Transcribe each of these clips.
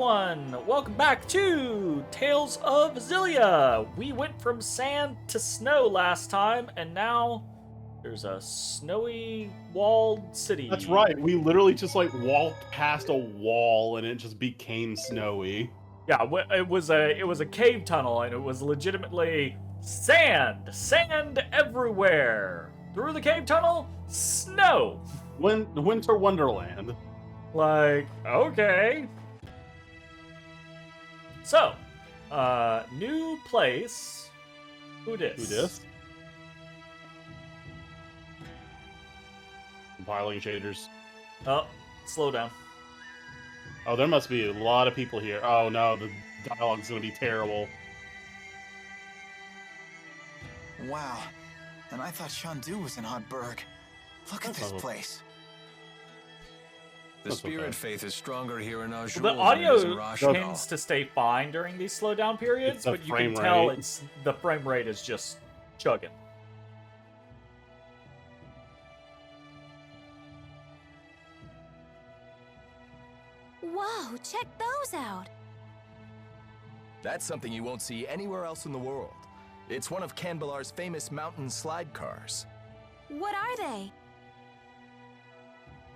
everyone! Welcome back to Tales of Xillia! We went from sand to snow last time, and now there's a snowy walled city. That's right. We literally just like walked past a wall and it just became snowy. Yeah, it was a cave tunnel, and it was legitimately sand everywhere. Through the cave tunnel, snow. Winter Wonderland. Like, okay. So, new place. Who dis? Who dis? Compiling shaders. Oh, slow down. Oh, there must be a lot of people here. Oh no, the dialogue's gonna be terrible. Wow, and I thought Shandu was in Hotberg. Look at this place. The spirit faith is stronger here in Azul The than it is in audio Rashomon. tends to stay fine during these slowdown periods, the but you can frame tell rate. the frame rate is just chugging. Whoa, check those out. That's something you won't see anywhere else in the world. It's one of Canbelar's famous mountain slide cars. What are they?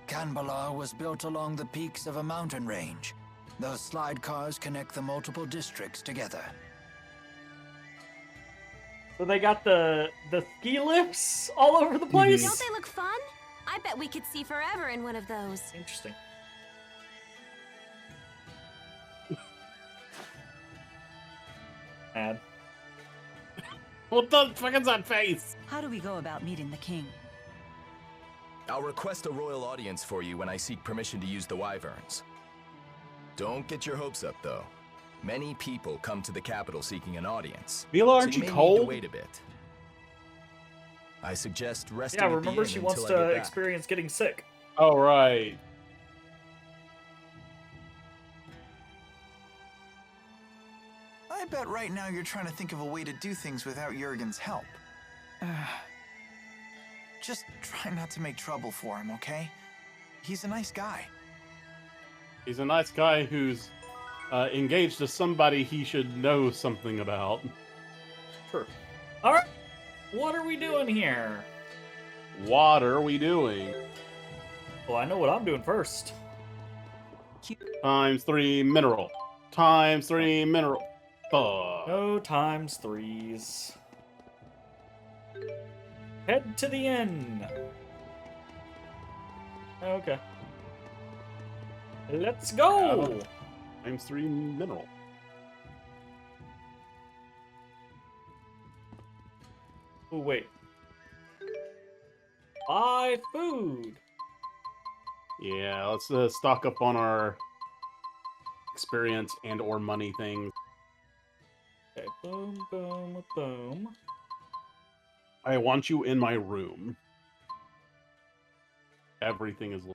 Kanbalar was built along the peaks of a mountain range. Those slide cars connect the multiple districts together. So they got the ski lifts all over the place? Don't they look fun? I bet we could see forever in one of those. Interesting. Man. What the fuck is that face? How do we go about meeting the king? I'll request a royal audience for you when I seek permission to use the wyverns. Don't get your hopes up, though. Many people come to the capital seeking an audience. Mila, aren't so you may cold? Need to wait a bit. I suggest resting Yeah, at the remember inn she wants until I to get back. experience getting sick. Oh right. I bet right now you're trying to think of a way to do things without Jurgen's help. Just try not to make trouble for him, okay? He's a nice guy. He's a nice guy who's engaged to somebody he should know something about. Sure. Alright. What are we doing here? What are we doing? Well, I know what I'm doing first. Times 3 mineral. Times 3 mineral. No times threes. Head to the inn. Okay. Let's go! Times 3 mineral. Oh, wait. Buy food. Yeah, let's stock up on our experience and or money things. Okay, boom, boom, boom. I want you in my room. Everything is... 6K.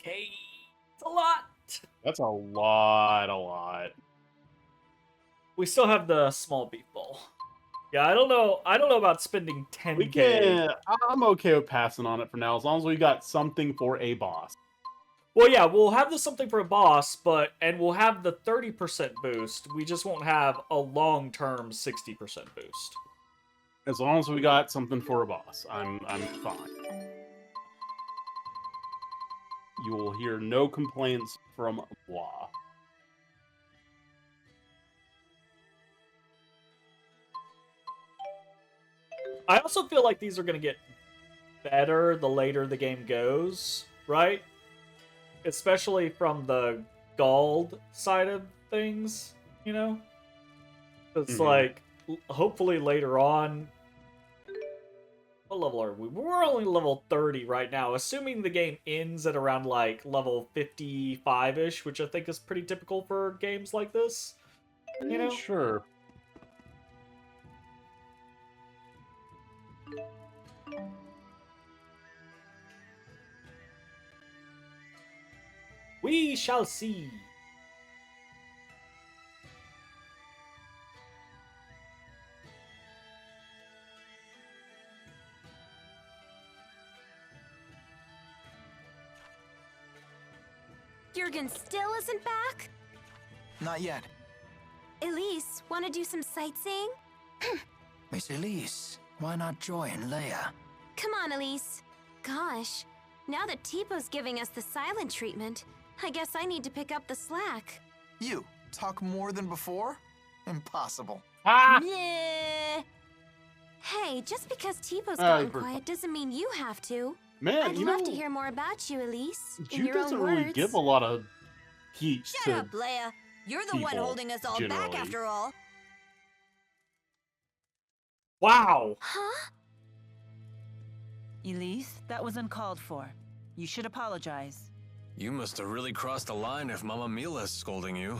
It's a lot. That's a lot. We still have the small beef bowl. Yeah, I don't know about spending 10K. We can... I'm okay with passing on it for now, as long as we got something for a boss. Well, yeah, we'll have the something for a boss, and we'll have the 30% boost. We just won't have a long-term 60% boost. As long as we got something for a boss, I'm fine. You will hear no complaints from moi. I also feel like these are going to get better the later the game goes, right? Especially from the Gald side of things, you know? It's like, hopefully later on... What level are we? We're only level 30 right now, assuming the game ends at around, like, level 55-ish, which I think is pretty typical for games like this. You know? Sure. We shall see. Morgan still isn't back? Not yet. Elise, want to do some sightseeing? Miss Elise, why not join Leia? Come on, Elise. Gosh, now that Tipo's giving us the silent treatment, I guess I need to pick up the slack. You talk more than before? Impossible. Ah! Meh. Hey, just because Tipo's Ah, gotten for- quiet doesn't mean you have to. Man, I'd you love know, to hear more about you, Elise. In Jude your own doesn't really words. give a lot of heat Shut to up, Leia. You're the one people, holding us all generally. back after all. Wow. Huh? Elise, that was uncalled for. You should apologize. You must have really crossed the line if Mama Mila's scolding you.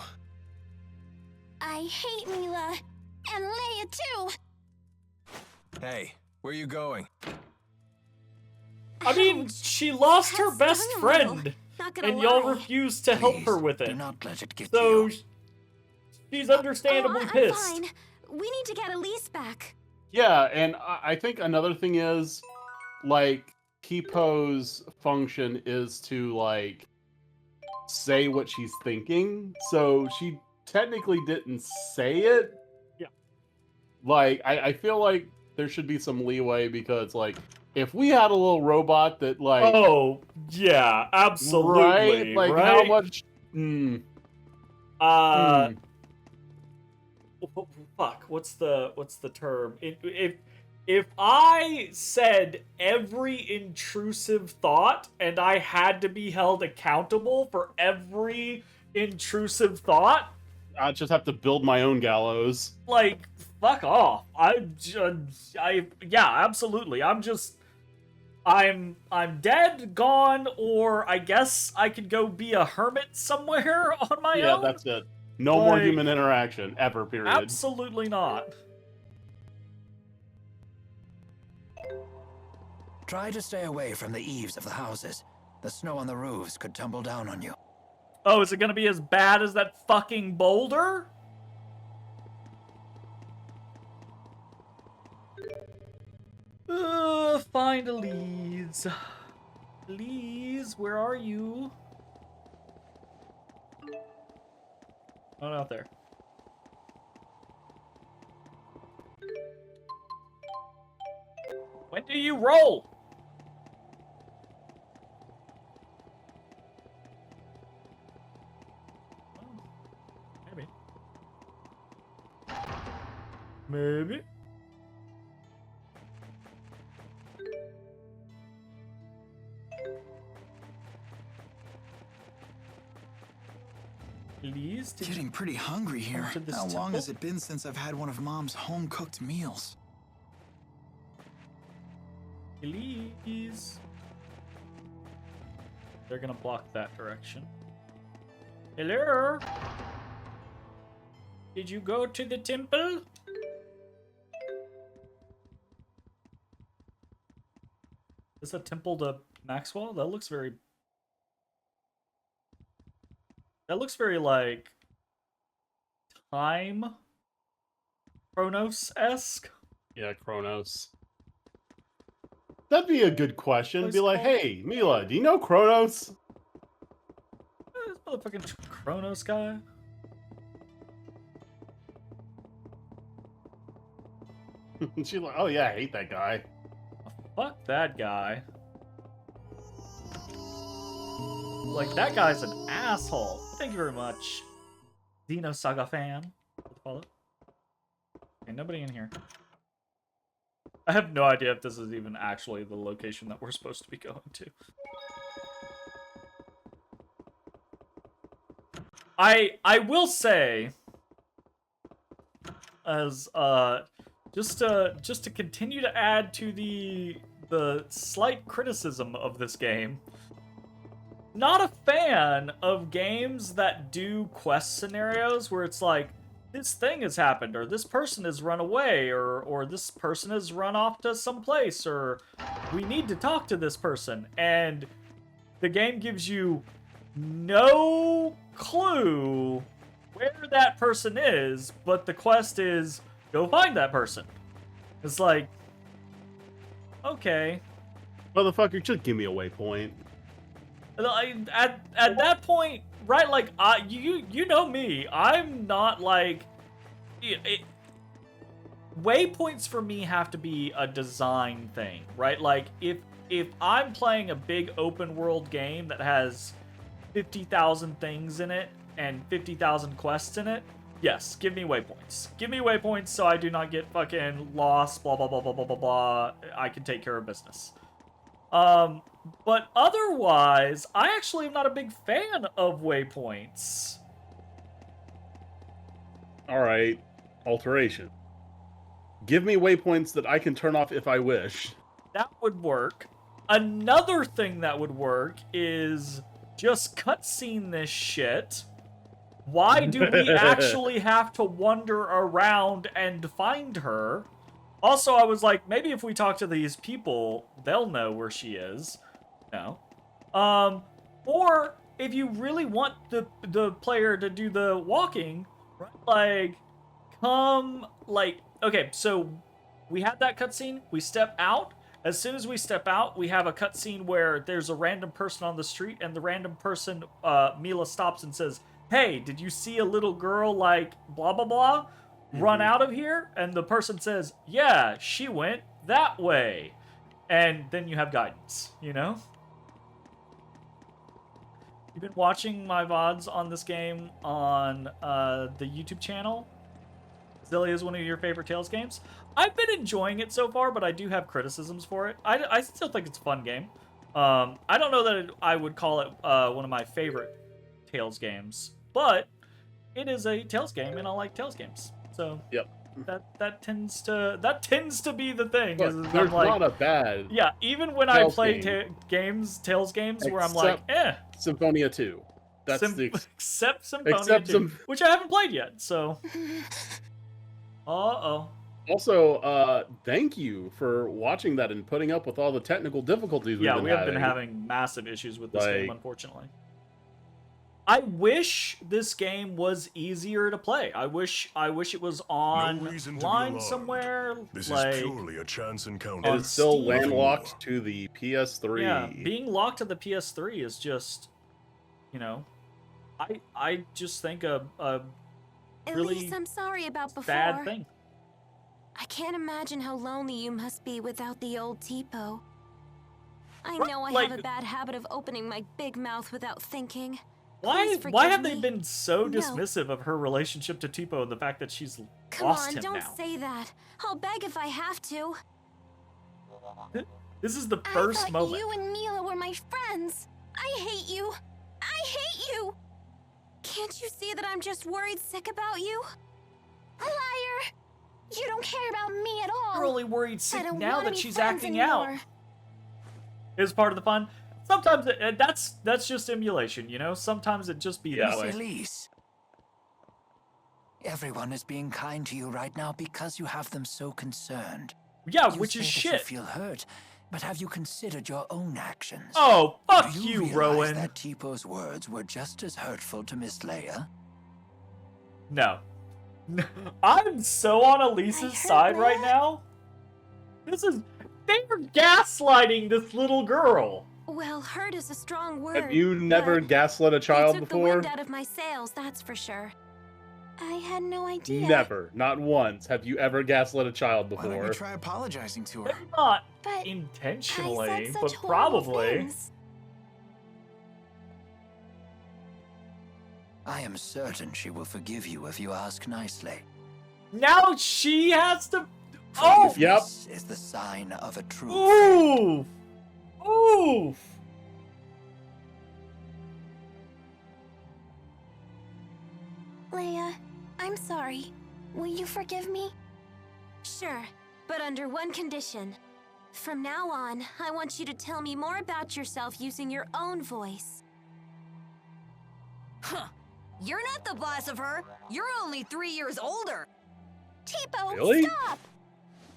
I hate Mila. And Leia, too. Hey, where you going? I mean, she lost her That best stung a little. friend, Not gonna and y'all lie. refused to help her Please, with Do it. not let it get So to you. she's understandably I'm pissed. fine. We need to get Elise back. Yeah, and I think another thing is, like, Kipo's function is to, like, say what she's thinking. So she technically didn't say it. Yeah. Like, I feel like there should be some leeway because, like, if we had a little robot that, like, Oh, yeah, absolutely. right? Like, how much... Fuck. What's the term? If I said every intrusive thought and I had to be held accountable for every intrusive thought, I just have to build my own gallows. like, fuck off. Yeah, absolutely. I'm dead, gone, or I guess I could go be a hermit somewhere on my Yeah, own. that's it. No more Like, human interaction, ever, period. Absolutely not. Try to stay away from the eaves of the houses. The snow on the roofs could tumble down on you. Oh, is it gonna be as bad as that fucking boulder? Find Elise. Elise, where are you? Oh, out there. When do you roll? Maybe. Maybe. Please, did you Getting pretty hungry here. to this How long temple? has it been since I've had one of Mom's home-cooked meals? please? They're gonna block that direction. Hello? Did you go to the temple? Is a temple to Maxwell? That looks very... That looks very, like... Time... Chronos-esque? Yeah, Kronos. That'd be a good question. Be like, hey, Mila, do you know Kronos? This motherfucking Chronos guy. She's like, oh yeah, I hate that guy. Fuck that guy. Like, that guy's an asshole. Thank you very much, Xeno Saga fan. Follow. Okay, nobody in here. I have no idea if this is even actually the location that we're supposed to be going to. I will say, as just to continue to add to the slight criticism of this game, not a fan of games that do quest scenarios where it's like, this thing has happened, or this person has run away, or this person has run off to some place, or we need to talk to this person, and the game gives you no clue where that person is, but the quest is go find that person. It's like, okay. Motherfucker, just give me a waypoint. At that point, right? Like, you know me. I'm not like... waypoints for me have to be a design thing, right? Like, if I'm playing a big open world game that has 50,000 things in it and 50,000 quests in it, yes, give me waypoints. Give me waypoints so I do not get fucking lost, blah, blah, blah, blah, blah, blah, blah. I can take care of business. But otherwise, I actually am not a big fan of waypoints. All right, alteration. Give me waypoints that I can turn off if I wish. That would work. Another thing that would work is just cutscene this shit. Why do we actually have to wander around and find her? Also, I was like, maybe if we talk to these people, they'll know where she is. No. Or if you really want the player to do the walking, like, come, like, okay, so we had that cutscene, we step out. As soon as we step out, we have a cutscene where there's a random person on the street, and the random person, Mila stops and says, hey, did you see a little girl, like, blah, blah, blah, run out of here? And the person says, yeah, she went that way. And then you have guidance, you know? You've been watching my VODs on this game on the YouTube channel. Xillia is one of your favorite Tales games. I've been enjoying it so far, but I do have criticisms for it. I still think it's a fun game. I don't know that I would call it one of my favorite Tales games, but it is a Tales game, and I like Tales games. So yep, that tends to be the thing. Look, there's like, not a bad. Yeah, even when Tales I play game. Tales games, where I'm like, Symphonia 2. That's except Symphonia 2, which I haven't played yet. So. Also, thank you for watching that and putting up with all the technical difficulties we've been having. Yeah, we have been having massive issues with this game, unfortunately. I wish this game was easier to play. I wish it was online somewhere. This is purely a chance encounter. It is still landlocked to the PS3. Yeah, being locked to the PS3 is just, you know, I just think a really Elise, I'm sorry about before. bad thing. I can't imagine how lonely you must be without the old Tipo. I know I have a bad habit of opening my big mouth without thinking. Why have they been so dismissive of her relationship to Tipo and the fact that she's lost him now? Come on, don't say that. I'll beg if I have to. This is the first moment. You and Mila were my friends. I hate you. I hate you. Can't you see that I'm just worried sick about you? Liar! You don't care about me at all. You're only worried sick now that she's acting out. It's part of the fun. Sometimes that's just emulation, you know? Sometimes it just be that way. Elise, everyone is being kind to you right now because you have them so concerned. Yeah, you which is shit. You feel hurt, but have you considered your own actions? Oh, fuck Do you, realize Rowan. that Tipo's words were just as hurtful to Miss Leia? No. I'm so on Elise's side right now. They're gaslighting this little girl. Well, hurt is a strong word. Have you never gaslit a child took before? The wind out of my sails, that's for sure. I had no idea. Never, not once, have you ever gaslit a child before. Why don't you try apologizing to her? Not but intentionally, I said such but horrible probably. things. I am certain she will forgive you if you ask nicely. Now she has to. Oh, yep. This is the sign of a true friend. Oof. Oof. Leia, I'm sorry. Will you forgive me? Sure, but under one condition. From now on, I want you to tell me more about yourself using your own voice. Huh. You're not the boss of her. You're only 3 years older. Tipo, Really? stop!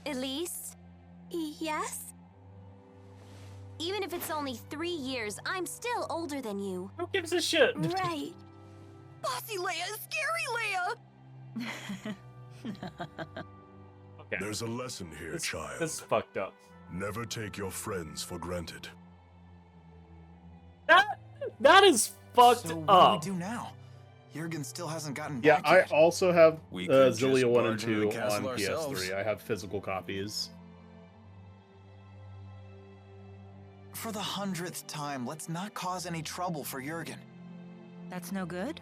Elise? Yes? Even if it's only 3 years, I'm still older than you. Who gives a shit? Right. Bossy Leia is scary Leia! Okay. There's a lesson here, child. This is fucked up. Never take your friends for granted. That is fucked So what up. do we do now? Jurgen still hasn't gotten Yeah, back I yet. also have We could just Xillia 1 and barge into the 2 castle on ourselves. PS3. I have physical copies. For the 100th time, let's not cause any trouble for Jurgen. That's no good?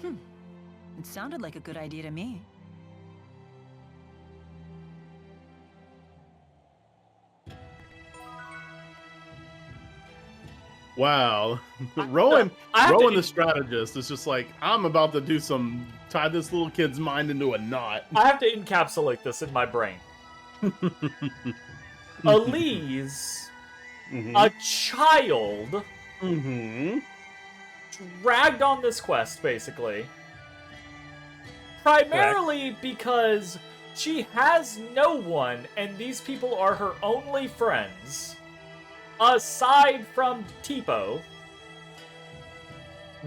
It sounded like a good idea to me. Wow. Rowan I have to- the strategist is just like, I'm about to do some tie this little kid's mind into a knot. I have to encapsulate this in my brain. Elise, a child, dragged on this quest, basically. Primarily because she has no one, and these people are her only friends. Aside from Tipo,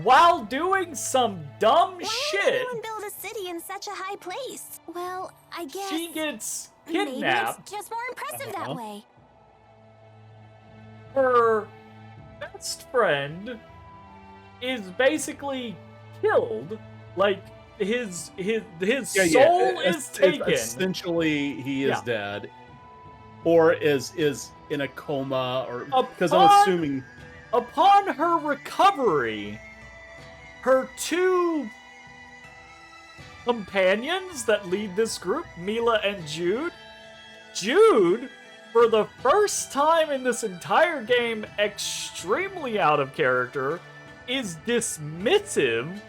while doing some dumb Why shit, would anyone build a city in such a high place? Well, I guess she gets maybe kidnapped. it's just more impressive that way. Her best friend is basically killed. Like his soul is taken. Essentially, he is Yeah. dead, or is in a coma, or because I'm Upon- assuming. Upon her recovery, her two companions that lead this group, Mila and Jude, for the first time in this entire game, extremely out of character, is dismissive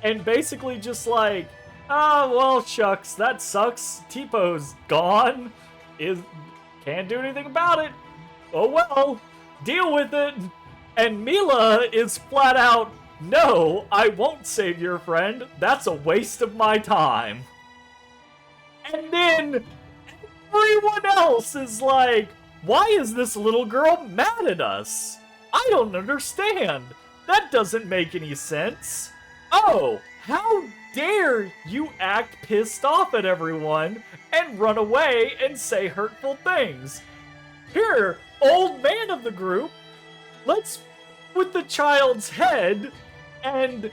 and basically just like, well, shucks, that sucks. Tipo's gone. Can't do anything about it. Oh well, deal with it. And Mila is flat out, no, I won't save your friend. That's a waste of my time. And then everyone else is like, why is this little girl mad at us? I don't understand. That doesn't make any sense. Oh, how dare you act pissed off at everyone and run away and say hurtful things. Here, old man of the group, let's with the child's head and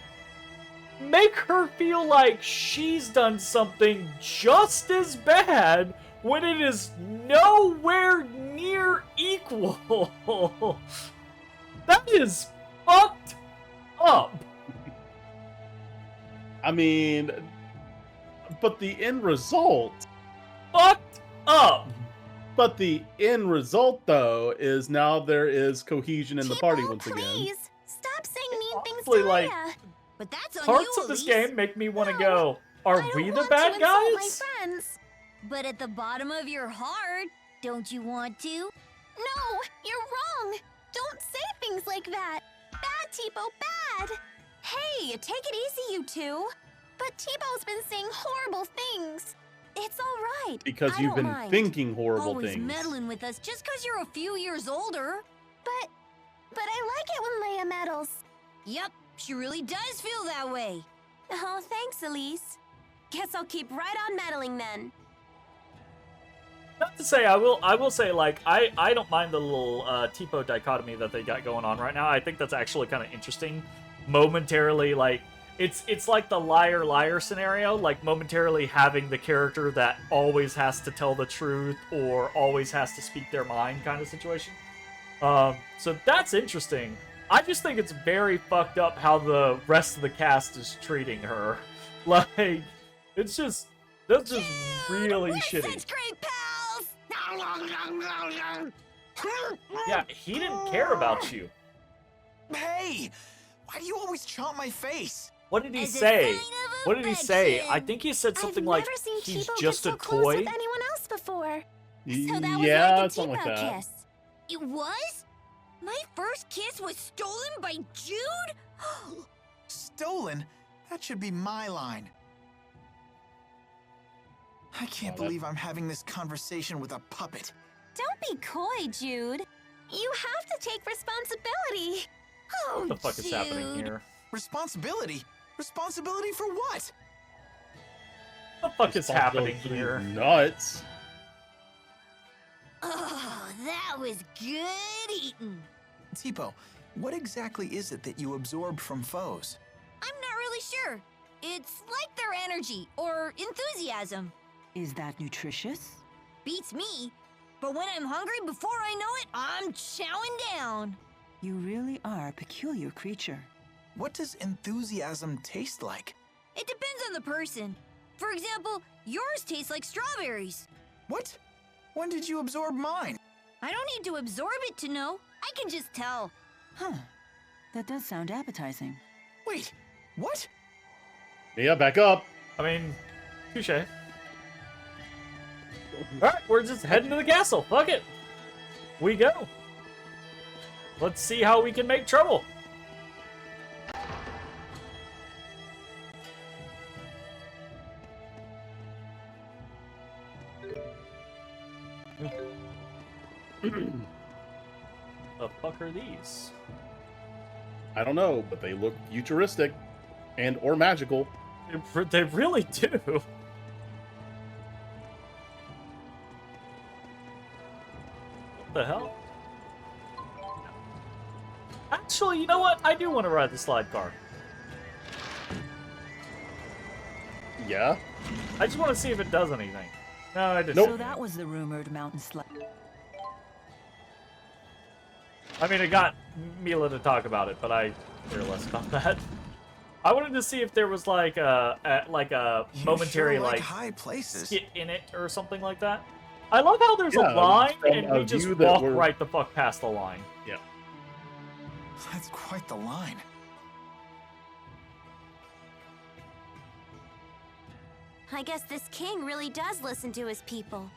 make her feel like she's done something just as bad when it is nowhere near equal. That is fucked up. I mean, but the end result. Fucked up. But the end result, though, is now there is cohesion in the party once again. Please stop saying mean things Honestly, to like, Leia. But that's on Parts you, of this Elise. game make me want to No, go, are I we don't the want bad to insult my guys? friends. But at the bottom of your heart, don't you want to? No, you're wrong. Don't say things like that. Bad, Tipo, bad. Hey, take it easy, you two. But Tipo's been saying horrible things. It's all right. Because I you've don't been mind. thinking horrible Always things. meddling with us just because you're a few years older. But I like it when Leia meddles. Yep, she really does feel that way. Oh, thanks, Elise. Guess I'll keep right on meddling then. Not to say, I will say, like, I don't mind the little Tipo dichotomy that they got going on right now. I think that's actually kind of interesting. Momentarily, like, it's like the liar scenario, like momentarily having the character that always has to tell the truth or always has to speak their mind kind of situation. So that's interesting. I just think it's very fucked up how the rest of the cast is treating her. Like, that's just really We're shitty. such great pals! Yeah, he didn't care about you. Hey! Why do you always chomp my face? What did he As a say? sign of What did he say? I affection. think he said something I've like, never seen he's Tipo just get a so close toy. with anyone else before. So that was Yeah, like a something like Tipo that. kiss. It was? My first kiss was stolen by Jude? Stolen? That should be my line. I can't Oh, that- believe I'm having this conversation with a puppet. Don't be coy, Jude. You have to take responsibility. Oh, What the fuck is happening Jude. here? Responsibility? Responsibility for what? What the fuck is happening here? Nuts. Oh, that was good eating. Tipo, What exactly is it that you absorb from foes? I'm not really sure. It's like their energy or enthusiasm. Is that nutritious? Beats me. But when I'm hungry, before I know it, I'm chowing down. You really are a peculiar creature. What does enthusiasm taste like? It depends on the person. For example, yours tastes like strawberries. What? When did you absorb mine? I don't need to absorb it to know. I can just tell. Huh. That does sound appetizing. Wait, what? Yeah, back up. I mean, touche. Alright, we're just heading to the castle. Fuck it. We go. Let's see how we can make trouble. The fuck are these? I don't know, but they look futuristic and or magical. They really do. What the hell? Actually, you know what? I do want to ride the slide car. Yeah. I just want to see if it does anything. No, I just. Nope. So that was the rumored mountain slide. I mean, it got Mila to talk about it, but I care less about that. I wanted to see if there was like a momentary You sure like high places. skit in it or something like that. I love how there's Yeah, a line from and a we just view that walk we're- right the fuck past the line. Yeah. That's quite the line. I guess this king really does listen to his people.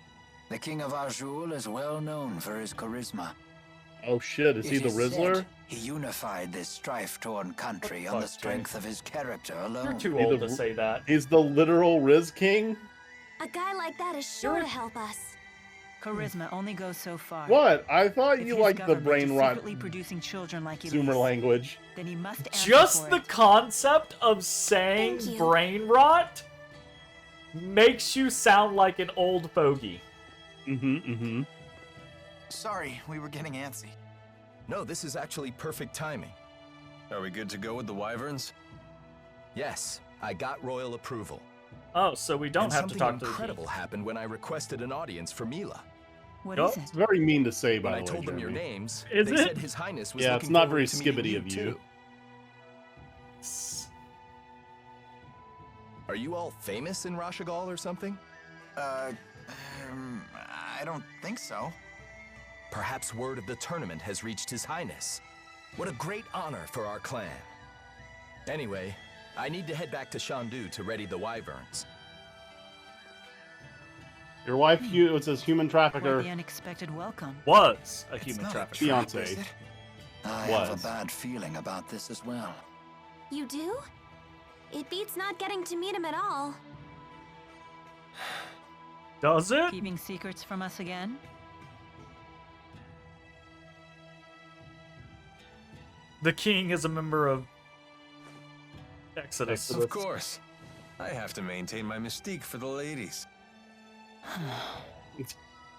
The King of Azul is well known for his charisma. Oh shit, is he It the Rizzler? said he unified this strife-torn country on the Fuck, strength of his character You're alone. too He old the- to say that. He's the literal Riz King? A guy like that is sure to help us. Charisma only goes so far. What? I thought If you his liked the government brain is rot secretly producing children like Zoomer Elise, language. then he must answer Just for the it. concept of saying Thank you. brain rot makes you sound like an old fogey. Mm-hmm. Sorry, we were getting antsy. No, this is actually perfect timing. Are we good to go with the wyverns? Yes, I got royal approval. Oh, so we don't And have to something talk to the incredible king. happened when I requested an audience for Mila. What Yup. is It's it? very mean to say, by When I the way, told them your Jeremy. names, Is they it? said His Highness was Yeah, looking it's not forward very to meeting skibbity of you. too. Are you all famous in Rashagal or something? I don't think so. Perhaps word of the tournament has reached His Highness. What a great honor for our clan. Anyway, I need to head back to Shandu to ready the wyverns. Your wife was his human Quite trafficker. the unexpected welcome. Was a It's human not a trafficker. trap, Fiancé. is it? I have Was. a bad feeling about this as well. You do? It beats not getting to meet him at all. Does it? Keeping secrets from us again? The king is a member of Exodus. Of course. I have to maintain my mystique for the ladies.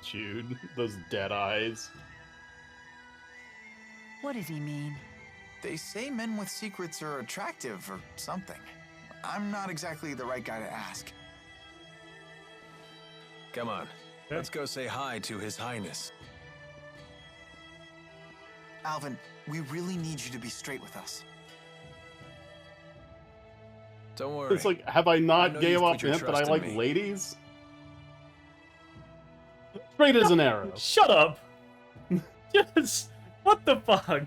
Jude, those dead eyes. What does he mean? They say men with secrets are attractive or something. I'm not exactly the right guy to ask. Come on. Let's go say hi to His Highness. Alvin, we really need you to be straight with us. Don't worry. It's like, have I I not know gave you've up put your hint that I trust in like me. ladies? Straight as an arrow. Shut up. Just what the fuck?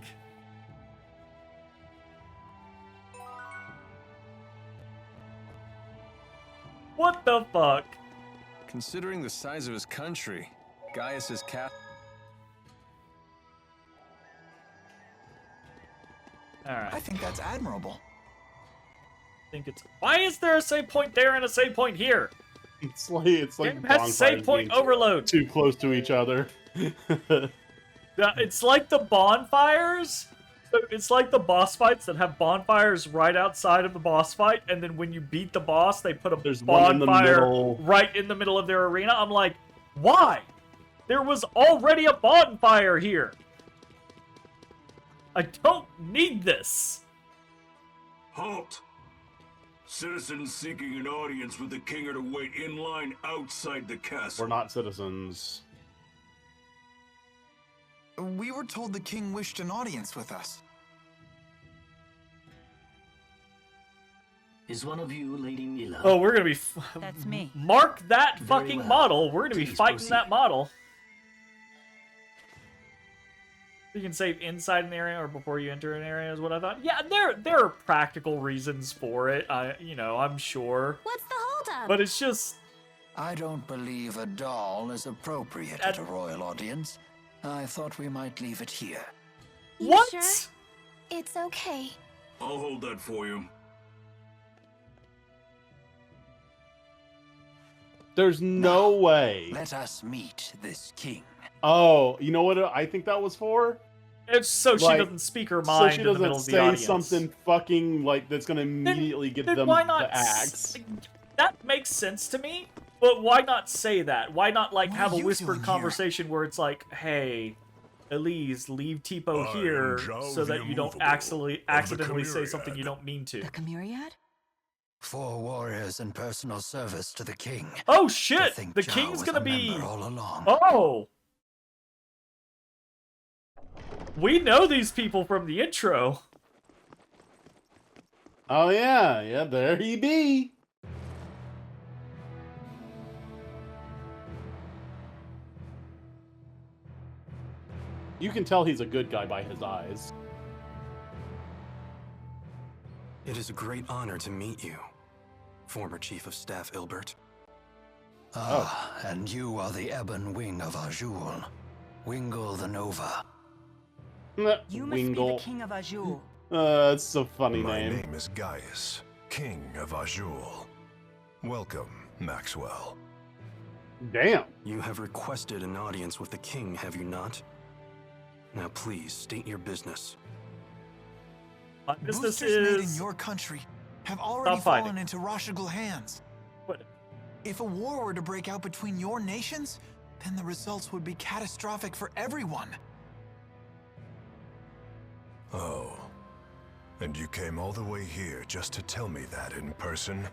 What the fuck? Considering the size of his country, Gaius's cat. I Alright. think that's admirable. Think it's. Why is there a save point there and a save point here? It's like Game has bonfires save point being overload. too close to each other. It's like the bonfires. So it's like the boss fights that have bonfires right outside of the boss fight, and then when you beat the boss, they put a There's one in the bonfire middle. right in the middle of their arena. I'm like, why? There was already a bonfire here. I don't need this. Halt! Citizens seeking an audience with the king are to wait in line outside the castle. We're not citizens. We were told the king wished an audience with us. Is one of you Lady Mila? Oh, we're gonna be. That's me. Mark that Very fucking well. model. We're gonna be Please fighting proceed. that model. You can save inside an area or before you enter an area is what I thought. Yeah, there are practical reasons for it. I'm sure. What's the holdup? But it's just I don't believe a doll is appropriate at a royal audience. I thought we might leave it here. You what? Sure? It's okay. I'll hold that for you. There's no way. Let us meet this king. Oh, you know what I think that was for? It's so she Like, doesn't speak her So mind she in the doesn't middle of the say audience. something fucking like that's gonna immediately get Then them why not the axe. That makes sense to me. But why not say that? Why not like What have are a you whispered doing here? conversation where it's like, "Hey, Elise, leave Tipo I here am Zhao so the that you don't Immovable accidentally of the say something Chimeriad." you don't mean to." The Chimeriad? 4 warriors in personal service to the king. Oh To shit! think The Zhao king's was gonna a be. member all along. Oh. We know these people from the intro. Oh yeah, there he be. You can tell he's a good guy by his eyes. It is a great honor to meet you, former Chief of Staff Ilbert. Ah, and you are the ebon wing of Azul. Wingle the Nova. You must be the Wingle. king of Azul. That's a funny My name. name is Gaius, King of Azul. Welcome, Maxwell. Damn. You have requested an audience with the king, have you not? Now please, state your business. My business Boosters made in is. your country have already Stop fighting. fallen into Rashigal hands. What? If a war were to break out between your nations, then the results would be catastrophic for everyone. Oh. And you came all the way here just to tell me that in person?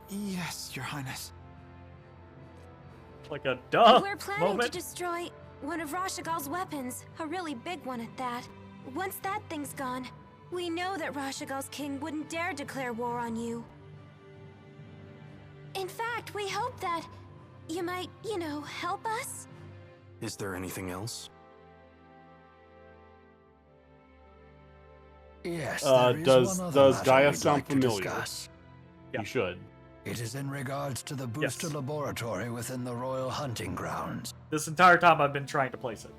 Yes, Your Highness. Like a duh We're planning moment. to destroy one of Rashigal's weapons, a really big one at that. Once that thing's gone, we know that Rashigal's king wouldn't dare declare war on you. In fact, we hope that you might, help us? Is there anything else? Yes, there is Does one other matter Gaia we'd sound like to familiar? discuss. You should. It is in regards to the booster laboratory within the royal hunting grounds. This entire time I've been trying to place it.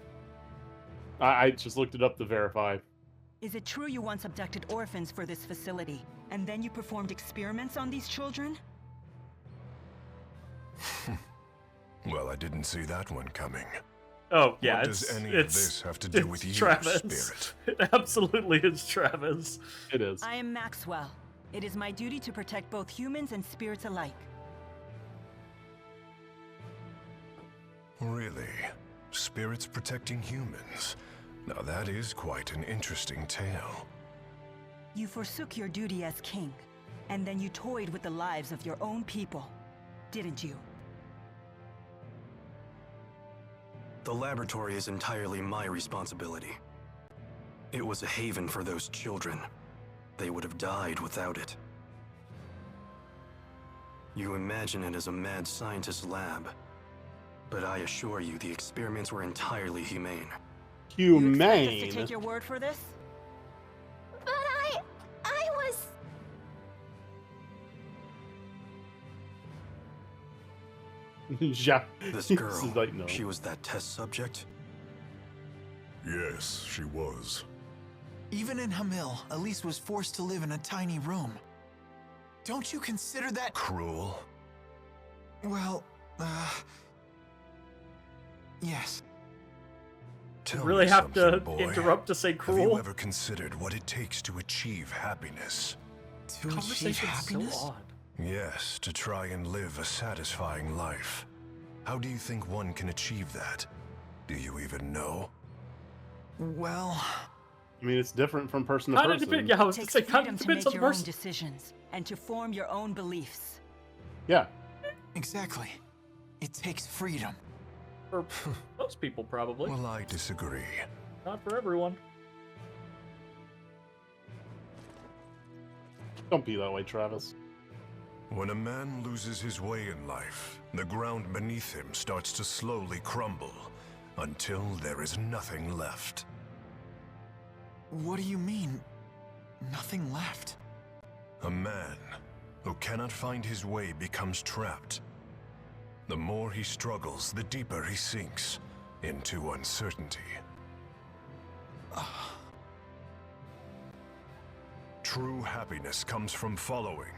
I just looked it up to verify. Is it true you once abducted orphans for this facility, and then you performed experiments on these children? Well, I didn't see that one coming. Oh yeah, What it's does any of it's this have to do it's with you, Travis. Spirit? It absolutely is Travis. It is. I am Maxwell. It is my duty to protect both humans and spirits alike. Really? Spirits protecting humans? Now that is quite an interesting tale. You forsook your duty as king, and then you toyed with the lives of your own people, didn't you? The laboratory is entirely my responsibility. It was a haven for those children. They would have died without it. You imagine it as a mad scientist's lab, but I assure you the experiments were entirely humane. You expect us Humane. to take your word for this? But I was... Yeah. This This girl, is like, no. she was that test subject? Yes, she was. Even in Hamil, Elise was forced to live in a tiny room. Don't you consider that Cruel? well, yes. Tell Really me have to something, boy. interrupt to say Have cruel? you ever considered what it takes to achieve happiness? To achieve Conversation's happiness? so odd. Yes, to try and live a satisfying life. How do you think one can achieve that? Do you even know? Well, I mean, it's different from person to Kind of person. depends. Yeah, I was It gonna takes say kind freedom of to depends make on the your own person. decisions and to form your own beliefs. Yeah. exactly. It takes freedom. For most people, probably. Well, I disagree. Not for everyone. Don't be that way, Travis. When a man loses his way in life, the ground beneath him starts to slowly crumble until there is nothing left. What do you mean, nothing left? A man who cannot find his way becomes trapped. The more he struggles, the deeper he sinks into uncertainty. True happiness comes from following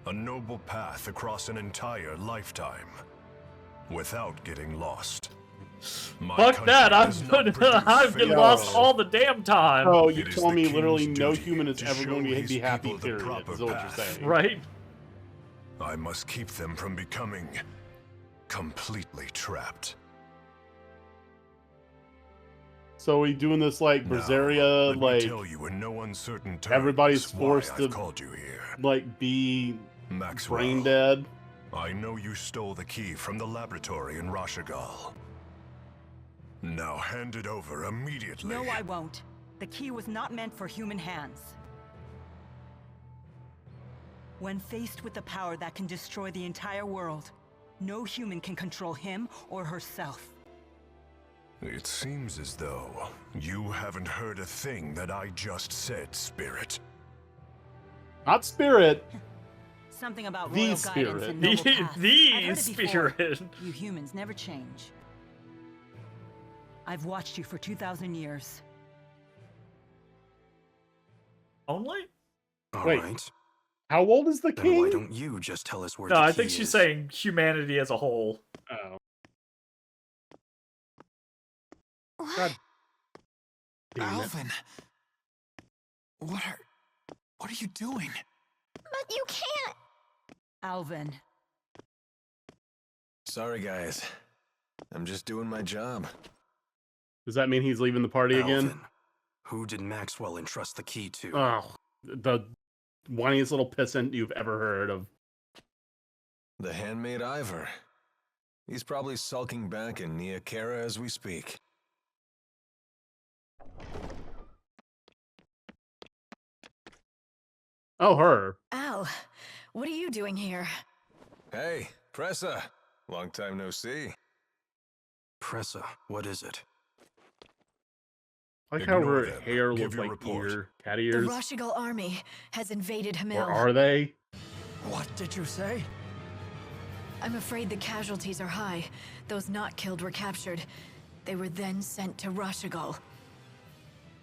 a noble path across an entire lifetime without getting lost. My Fuck that! country does not I've produce been lost failures. all the damn time. Oh, you It is told the me king's literally no duty human is to ever going show to his be happy, people the period, proper is what you're path. saying. Right? I must keep them from becoming completely trapped. So are we doing this like Now, Berseria, let me like tell you in no uncertain terms everybody's why forced I've to called you here. like be Maxwell, brain dead? I know you stole the key from the laboratory in Rashigal. Now hand it over immediately. No, I won't. The key was not meant for human hands. When faced with the power that can destroy the entire world, no human can control him or herself. It seems as though you haven't heard a thing that I just said, Spirit. Not Spirit. Something about The royal spirit. guidance and noble paths. I've The heard it spirit. before. You humans never change. I've watched you for 2,000 years. Only? All Wait. right. How old is the Then why king? don't you just tell us where No, the I key think she's is? saying humanity as a whole. Oh. What? God damn it. Alvin, what are you doing? But you can't. Alvin. Sorry, guys. I'm just doing my job. Does that mean he's leaving the party again? Alvin, who did Maxwell entrust the key to? Oh, the whiniest little pissant you've ever heard of. The handmaid Ivor. He's probably sulking back in Nia Kara as we speak. Oh, her. Al, what are you doing here? Hey, Pressa. Long time no see. Pressa, what is it? I like how Ignore her them. hair Give looks your like report. cat The ears. Rashigal army has invaded Hamil. Or are they? What did you say? I'm afraid the casualties are high. Those not killed were captured. They were then sent to Rashigal.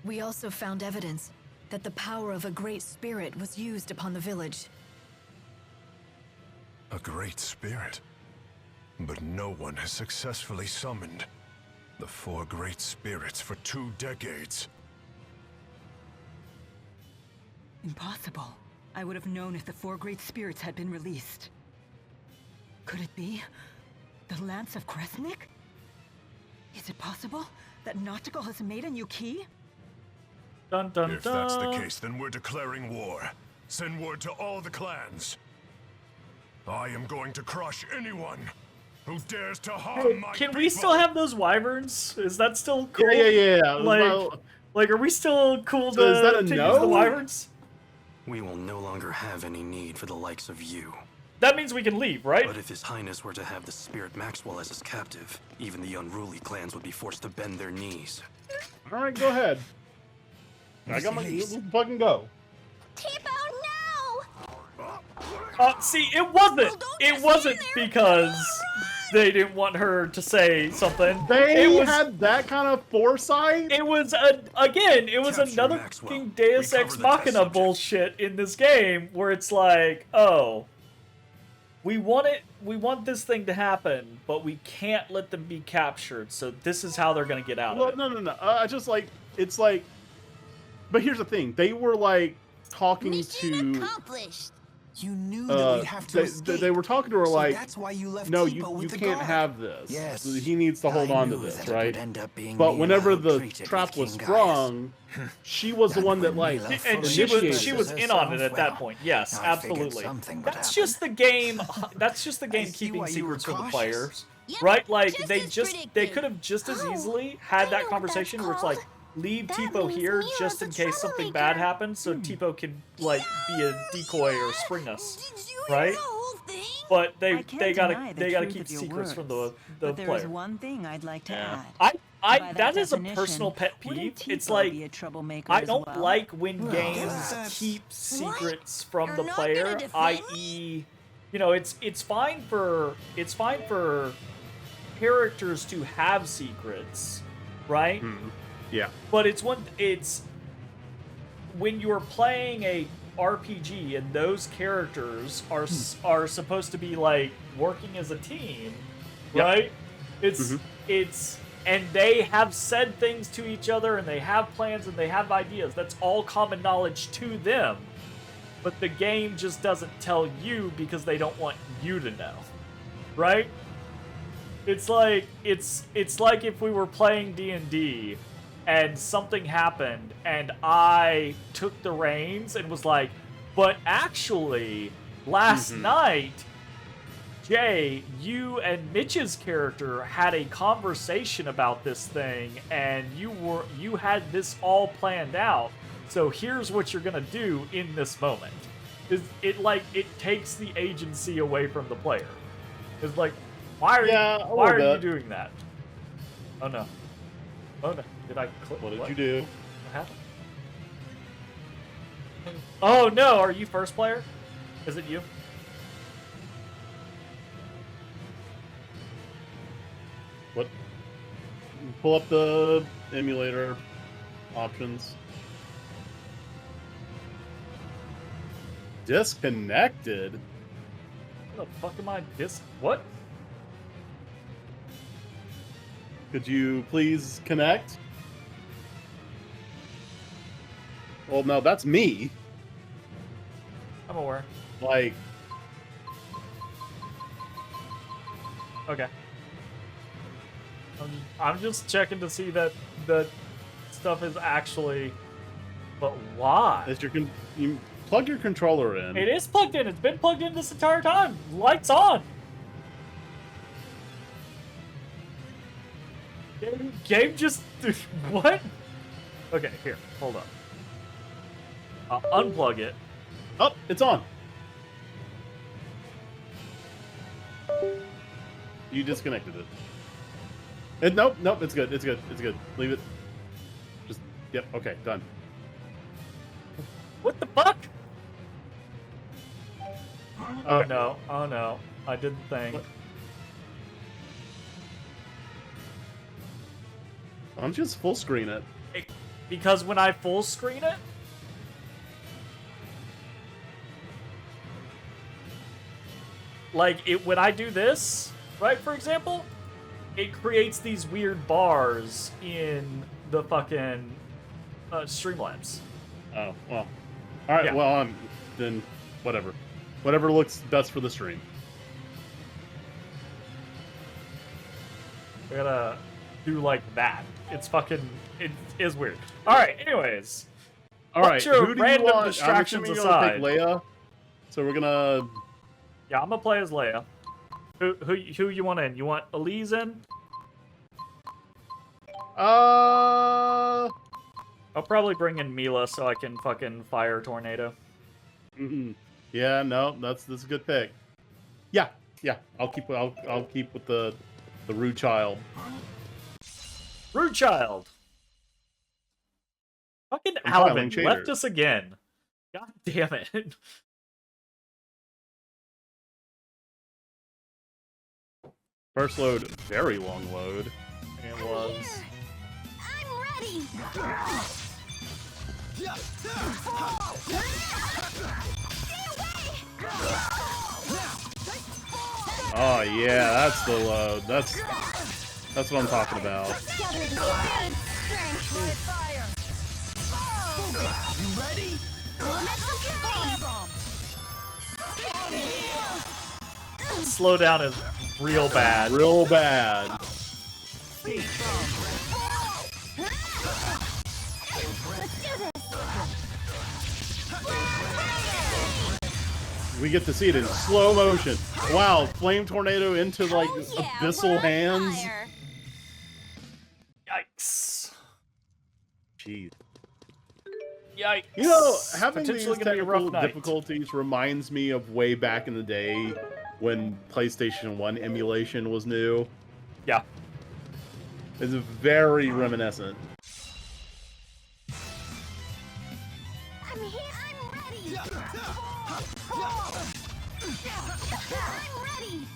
We also found evidence that the power of a great spirit was used upon the village. A great spirit. But no one has successfully summoned the 4 great spirits for 2 decades. Impossible. I would have known if the 4 great spirits had been released. Could it be the Lance of Kresnik? Is it possible that Nautical has made a new key? Dun dun If dun. that's the case, then we're declaring war. Send word to all the clans. I am going to crush anyone who dares to harm Hey, my can people. we still have those wyverns? Is that still cool? Yeah. Like, Well, like, are we still cool So is that a to no? use the wyverns? We will no longer have any need for the likes of you. That means we can leave, right? But if His Highness were to have the spirit Maxwell as his captive, even the unruly clans would be forced to bend their knees. all right, go ahead. I got my. Let's fucking go. Tipo, no! See, it wasn't because they didn't want her to say something. They it was, had that kind of foresight. It was again. It was Capture another Maxwell. fucking Deus Recover Ex the test Machina subject. bullshit in this game, where it's like, oh, we want this thing to happen, but we can't let them be captured. So this is how they're gonna get out Well, of it. no. I just like it's like. But here's the thing: they were like talking Mission to. accomplished. You knew that we'd have to escape. They were talking to her So like, that's why you left no, Tipo you with the can't guard." have this. Yes, He needs to hold I on to knew this, that it right? would end up being But me whenever and the treated trap with was King sprung, she was the one that like And initiated she was it. in on it at that point. Yes, I figured absolutely. something would That's happen. just the game. That's just the game see keeping why you were secrets from the cautious. players, Yep, right? Like just they as could have just as Oh, easily I had know that what conversation that's where it's like, called. leave That Tipo means here Mila's just a in case something bad troublemaker. happens, so Tipo can like be a decoy or spring us, Did you right? hear the whole thing? But I they can't deny the gotta truth keep of your secrets from the words, but there is player. one thing I'd like to Yeah. add. I By that is a definition, personal pet wouldn't peeve. It's Tipo like be a troublemaker I as don't well? like when Well, games that's- keep secrets from You're the not player, gonna defend i.e., you know, it's fine for characters to have secrets, right? Yeah. But it's when you're playing a RPG and those characters are supposed to be like working as a team, Yep. right? It's and they have said things to each other and they have plans and they have ideas. That's all common knowledge to them. But the game just doesn't tell you because they don't want you to know. Right? It's like if we were playing D&D and something happened and I took the reins and was like, but actually last night Jay, you and Mitch's character had a conversation about this thing and you had this all planned out. So here's what you're going to do in this moment. It takes the agency away from the player. It's like, why are you doing that? Oh no. Oh no. Did I click? What did you do? What happened? Oh no, are you first player? Is it you? What? Pull up the emulator options. Disconnected? What the fuck am I what? Could you please connect? Well, no, that's me. I'm aware. Like, Okay. I'm just checking to see that the stuff is actually. But why? as you plug your controller in. It is plugged in. It's been plugged in this entire time. Lights on. Game just what? Okay, here, hold up. I'll unplug it. Oh, it's on. You disconnected it. Nope, it's good. It's good. Leave it. Just, yep, okay, done. What the fuck? Oh Okay. no, oh no. I did the thing. What? Why don't you just full screen it? Because when I full screen it, like when I do this, right, for example, it creates these weird bars in the fucking Streamlabs. Oh, well. Alright, Yeah. well, then whatever. Whatever looks best for the stream. We gotta do like that. It is weird. Alright, anyways. Alright, your who do random you want? distractions I'm assuming you're gonna aside. pick Leia. So we're gonna... Yeah, I'm gonna play as Leia. Who you want in? You want Elise in? I'll probably bring in Mila so I can fucking fire Tornado. Yeah, no, that's a good pick. Yeah. I'll keep with the rude child. Rude child. Fucking Compiling Alvin left shaders. us again. God damn it. First load, very long load. It was. I'm ready. Oh yeah, that's the load. That's what I'm talking about. You ready? slowdown is real bad. Real bad. We get to see it in slow motion. Wow, flame tornado into like abyssal hands. Yikes. Jeez. Yikes. You know, having these Potentially gonna be a rough technical night. difficulties reminds me of way back in the day when PlayStation 1 emulation was new. Yeah. It's very reminiscent. I'm here. I'm ready. I'm ready.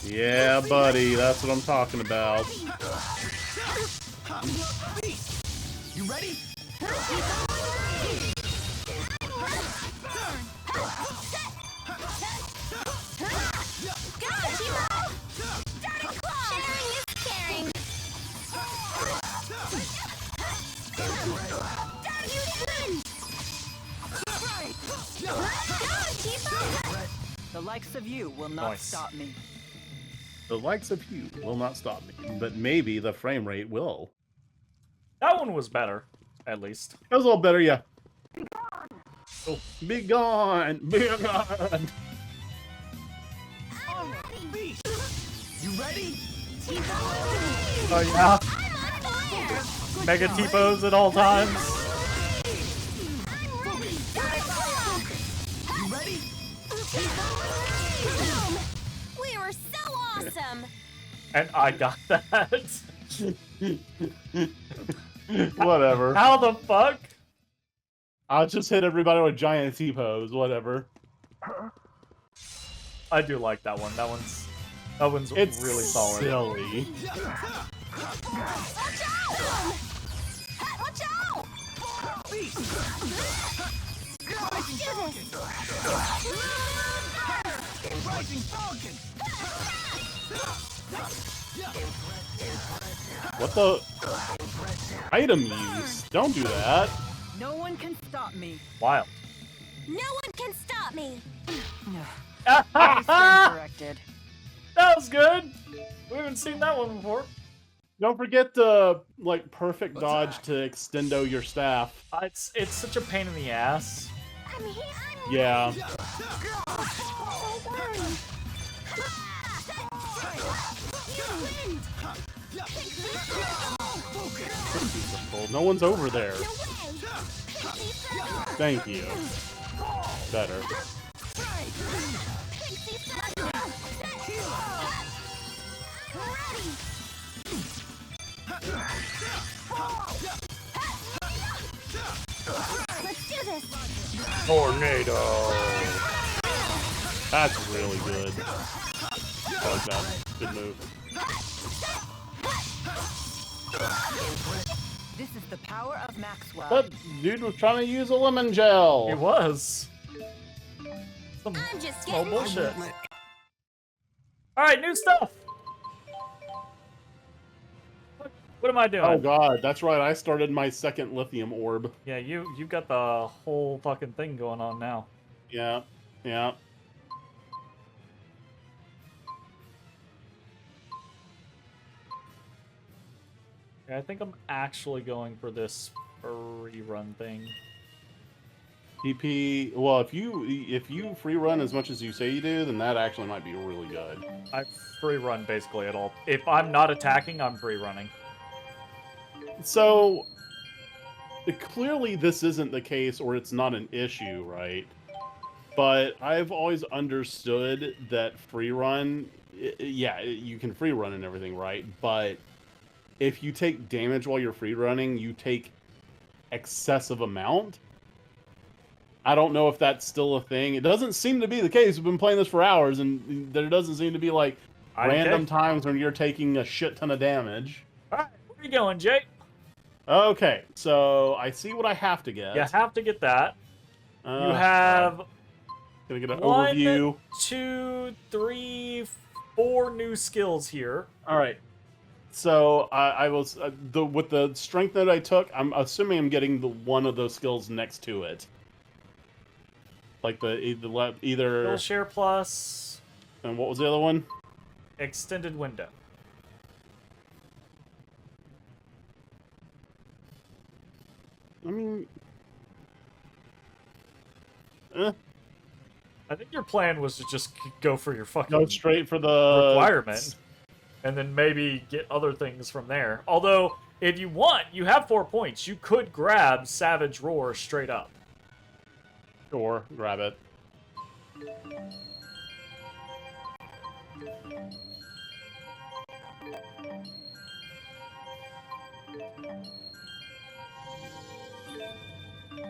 Yeah, buddy, that's what I'm talking about. You ready? The likes of you will not stop me. The likes of you will not stop me, but maybe the frame rate will. That one was better, at least. That was a little better, yeah. Oh, be gone! Be gone! You ready? Oh yeah. Mega T-pose at all times. You ready? We were so awesome. And I got that. Whatever. How the fuck? I'll just hit everybody with giant T-pose, whatever. I do like that one. That one's It's really solid. Silly. Watch out! What the? Item use? Don't do that. No one can stop me. Wild. No one can stop me. I stand corrected. That was good. We haven't seen that one before. Don't forget to like perfect dodge to extendo your staff. It's such a pain in the ass. I'm here. Yeah. No one's over there. Thank you. Better. Let's do this. Tornado. That's really good. I like that. Good move. This is the power of Maxwell. That dude was trying to use a lemon gel. It was. I'm just Small getting bullshit. Alright, new stuff. What am I doing? Oh god, that's right. I started my second lithium orb. Yeah, you've got the whole fucking thing going on now. Yeah, yeah. Yeah, I think I'm actually going for this free run thing. PP. Well, if you free run as much as you say you do, then that actually might be really good. I free run basically at all. If I'm not attacking, I'm free running. So clearly this isn't the case, or it's not an issue, right? But I've always understood that free run, yeah, you can free run and everything, right? But if you take damage while you're free running, you take excessive amount. I don't know if that's still a thing. It doesn't seem to be the case. We've been playing this for hours, and there doesn't seem to be like random times when you're taking a shit ton of damage. All right, where are you going, Jake? Okay, so I see what I have to get. You have to get that. You have gonna get an 1, overview. 2, 3, 4 new skills here. All right. So I was with the strength that I took. I'm assuming I'm getting the one of those skills next to it, like the either Skill share plus. And what was the other one? Extended window. I mean, I think your plan was to just go for your fucking go straight for the requirement, and then maybe get other things from there. Although, if you want, you have 4 points. You could grab Savage Roar straight up. Sure, grab it.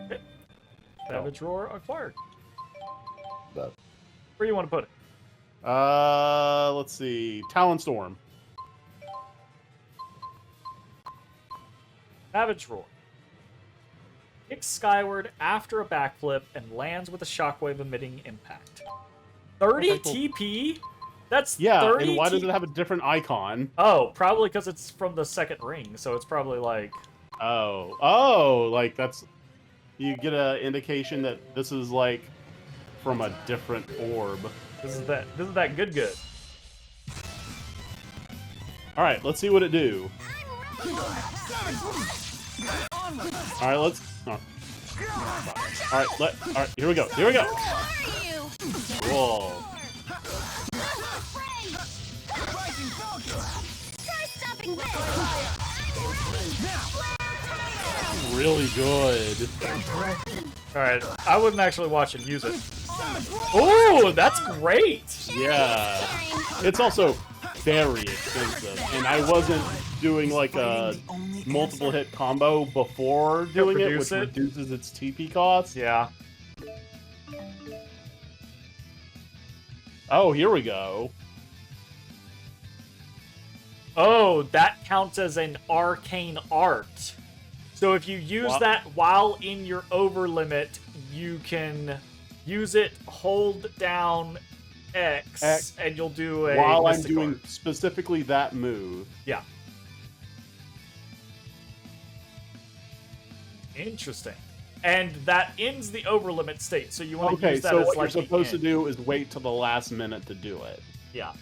Okay. Savage Roar acquired. That. Where do you want to put it? Let's see. Talon Storm. Savage Roar. Kicks skyward after a backflip and lands with a shockwave emitting impact. 30 Okay, cool. TP? That's Yeah, 30 and why does it have a different icon? Oh, probably because it's from the second ring, so it's probably like... Oh, like that's... You get an indication that this is like from a different orb. This is that good. Alright, let's see what it do. Alright, let's... Oh. Alright, here we go. Whoa. Really good. Alright, I wasn't actually watching use it. Oh, that's great! Yeah. It's also very expensive, and I wasn't doing like a multiple hit combo before doing it, which reduces its TP cost. Yeah. Oh, here we go. Oh, that counts as an arcane art. So if you use that while in your over limit, you can use it, hold down X, and you'll do a while I'm Mystic doing Art. specifically that move. Yeah. Interesting. And that ends the over limit state, so you want to use that so as what like you're supposed the to do is wait till the last minute to do it. Yeah.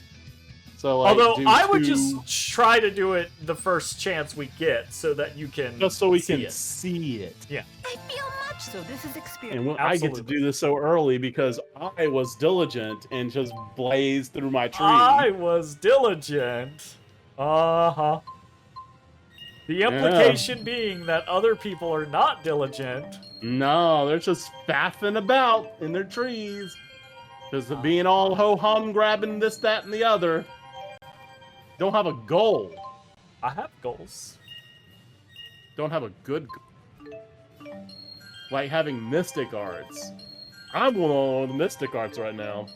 So like, although I would just try to do it the first chance we get, so that you can just so we can it. see it. Yeah. I feel much. So this is experience. And I get to do this so early because I was diligent and just blazed through my tree. I was diligent. Uh-huh. The implication being that other people are not diligent. No, they're just faffing about in their trees. Just being all ho-hum, grabbing this, that, and the other. Don't have a goal. I have goals. Don't have a good goal. Like having mystic arts. I'm going on the mystic arts right now.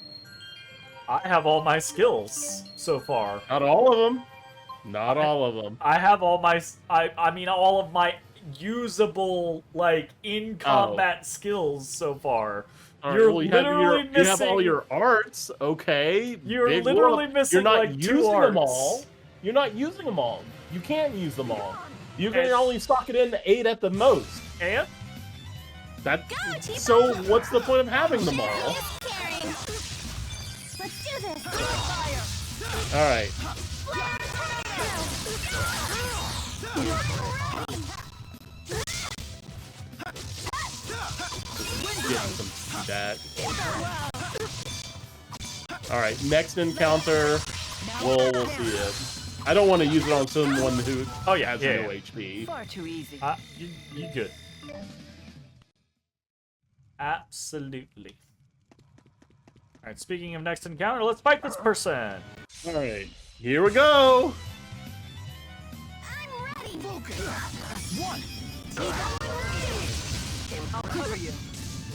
I have all my skills so far. Not all of them. Not all of them. I have all my... I mean, all of my usable, like, in-combat skills so far. You're literally missing... You have all your arts, okay. You're literally missing, like, 2 using arts. them all. You're not using them all. You can't use them all. You can only stock it in to 8 at the most. And? So what's the point of having them all? Let's do this. Alright. Getting some feedback. Alright, next encounter, we'll see it. I don't want to use it on someone who has no HP. Far too easy. You good. Absolutely. Alright, speaking of next encounter, let's fight this person. Alright, here we go. I'm ready. One. I'll cover you.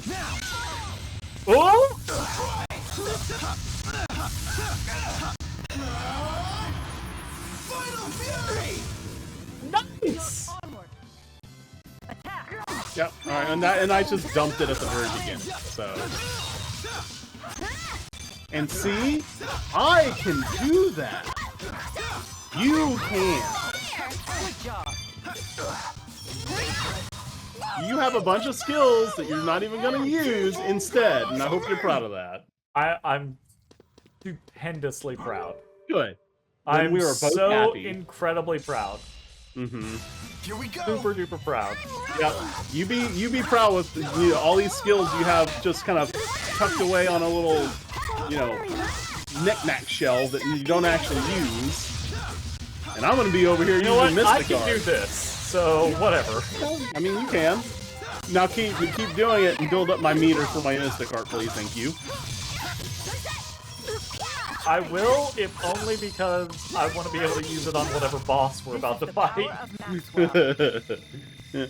Now. Oh! Final Fury. Nice. Onward. Attack. Yep. Alright, and I just dumped it at the very beginning. So. And see, I can do that. You can. You have a bunch of skills that you're not even going to use instead, and I hope you're proud of that. I'm stupendously proud. Good. I'm we were both so happy. incredibly proud. Mm-hmm. Here we go. Super duper proud. Yeah, you be proud with all these skills you have just kind of tucked away on a little, knick-knack shell that you don't actually use. And I'm gonna be over here using Mystic I can Art. do this, so whatever. I mean, you can. Now keep doing it and build up my meter for my Mystic Art, please. Thank you. I will, if only because I want to be able to use it on whatever boss we're about to fight.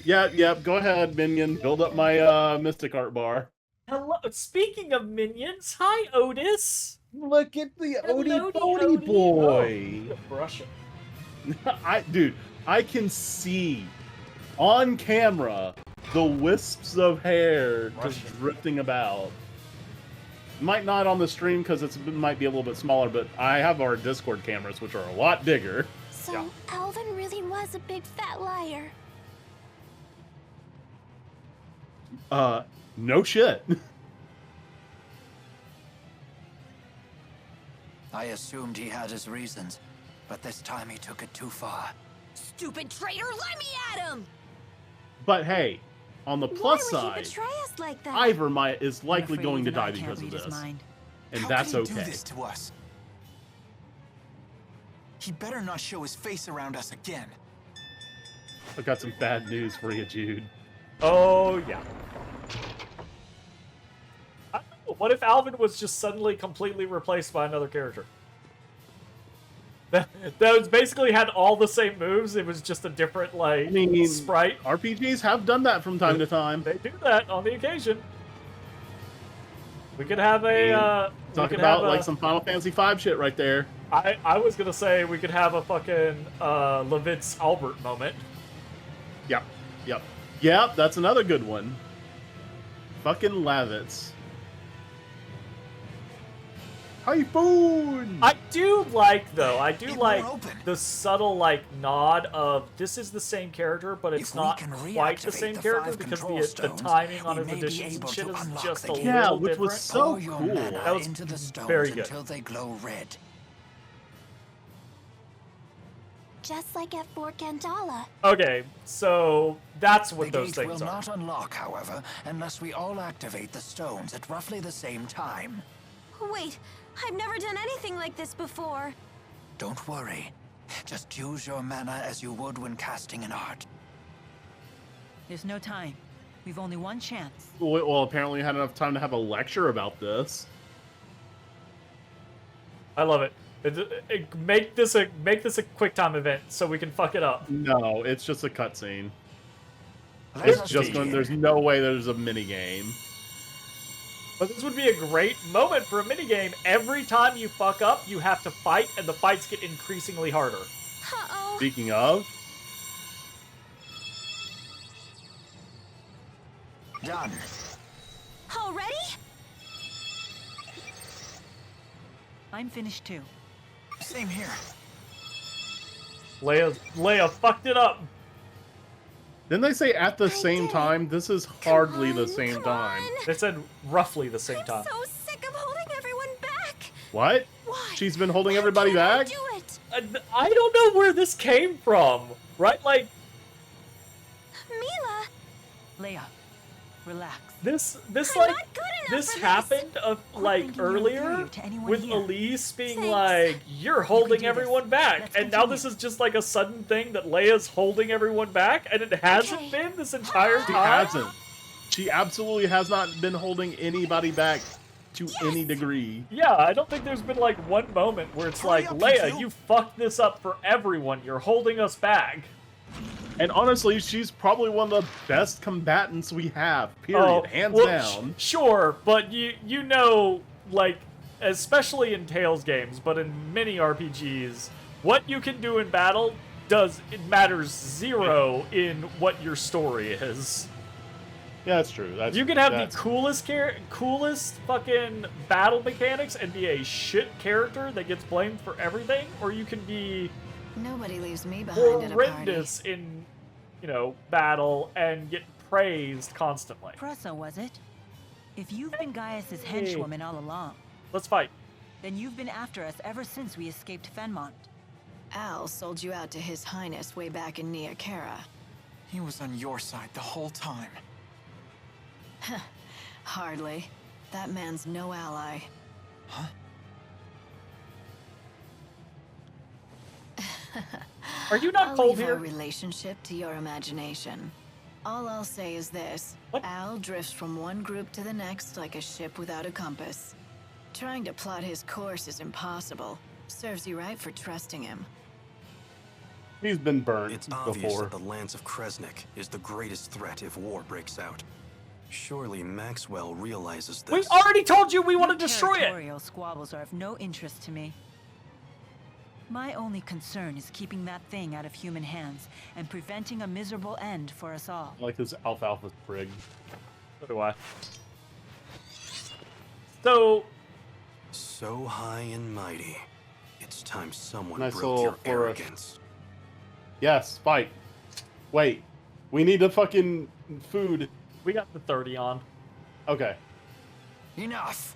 Yeah, go ahead, minion. Build up my Mystic Art bar. Hello. Speaking of minions, hi Otis. Look at the Hello, Odie boy. Oh, brush him. Dude, I can see on camera the wisps of hair just drifting about. Might not on the stream because it might be a little bit smaller, but I have our Discord cameras, which are a lot bigger. So, Alvin really was a big fat liar. No shit. I assumed he had his reasons, but this time he took it too far. Stupid traitor, let me at him! But hey, on the plus Why would side, he betray us like that? Ivor is likely afraid going to even I die can't because of read his this. mind. And How that's could he okay. do this to us? He better not show his face around us again. I've got some bad news for you, Jude. Oh, yeah. I don't know, what if Alvin was just suddenly completely replaced by another character? That was basically had all the same moves, it was just a different, sprite. RPGs have done that from time to time. They do that on the occasion. We could have a, Talk about, some Final Fantasy V shit right there. I was gonna say we could have a fucking, Levitz Albert moment. Yep, that's another good one. Fucking Lavitz. Typhoon! I do like the subtle, nod of this is the same character, but it's not quite the same character because the timing on his additions and shit is just a little different. Which was so cool. That was into the stones very good. until they glow red. Just like at Fort Gandala. Okay, so that's what The those gate will things are. not unlock, however, unless we all activate the stones at roughly the same time. Wait, I've never done anything like this before. Don't worry. Just use your mana as you would when casting an art. There's no time. We've only one chance. Well, apparently we had enough time to have a lecture about this. I love it. Make this a quick time event so we can fuck it up. No, it's just a cutscene. There's no way there's a mini game. But this would be a great moment for a minigame. Every time you fuck up, you have to fight, and the fights get increasingly harder. Uh-oh. Speaking of... Done. Already? I'm finished too. Same here. Leia fucked it up. Didn't they say at the same time? This is hardly the same time. They said roughly the same time. I'm so sick of holding everyone back. What? Why? She's been holding everybody back? Do it. I don't know where this came from. Right? Mila. Leia, relax. This I'm not good enough this for happened thinking you're earlier inferior to anyone with here. Elise being Thanks. like, you're holding do everyone this. back. Let's And now continue. this is just like a sudden thing that Leia's holding everyone back, and it hasn't Okay. been this entire She time. hasn't. She absolutely has not been holding anybody back to any degree. Yeah, I don't think there's been like one moment where it's like, up, Leia, you two. you fucked this up for everyone. You're holding us back. And honestly, she's probably one of the best combatants we have, period. Hands down. Sure, but you know, like, especially in Tales games, but in many RPGs, what you can do in battle matters zero in what your story is. Yeah, that's true. You can have the coolest fucking battle mechanics and be a shit character that gets blamed for everything, or you can be Nobody leaves me behind at a party. horrendous in, you know, battle and get praised constantly. Pressa, was it? If you've been Gaius's henchwoman all along, let's fight. Then you've been after us ever since we escaped Fenmont. Al sold you out to His Highness way back in Nia Khera. He was on your side the whole time. Hardly. That man's no ally. Huh? Are you not I'll cold leave here? our relationship to your imagination. All I'll say is this. What? Al drifts from one group to the next like a ship without a compass. Trying to plot his course is impossible. Serves you right for trusting him. He's been burnt It's obvious before. that the Lance of Kresnik is the greatest threat if war breaks out. Surely Maxwell realizes this. We already told you we want to destroy it. Territorial squabbles are of no interest to me. My only concern is keeping that thing out of human hands and preventing a miserable end for us all. I like this alfalfa sprig. So do I. So high and mighty. It's time someone Nice broke little your flourish. arrogance. Yes, fight. Wait, we need the fucking food. we got the 30 on. Okay. Enough!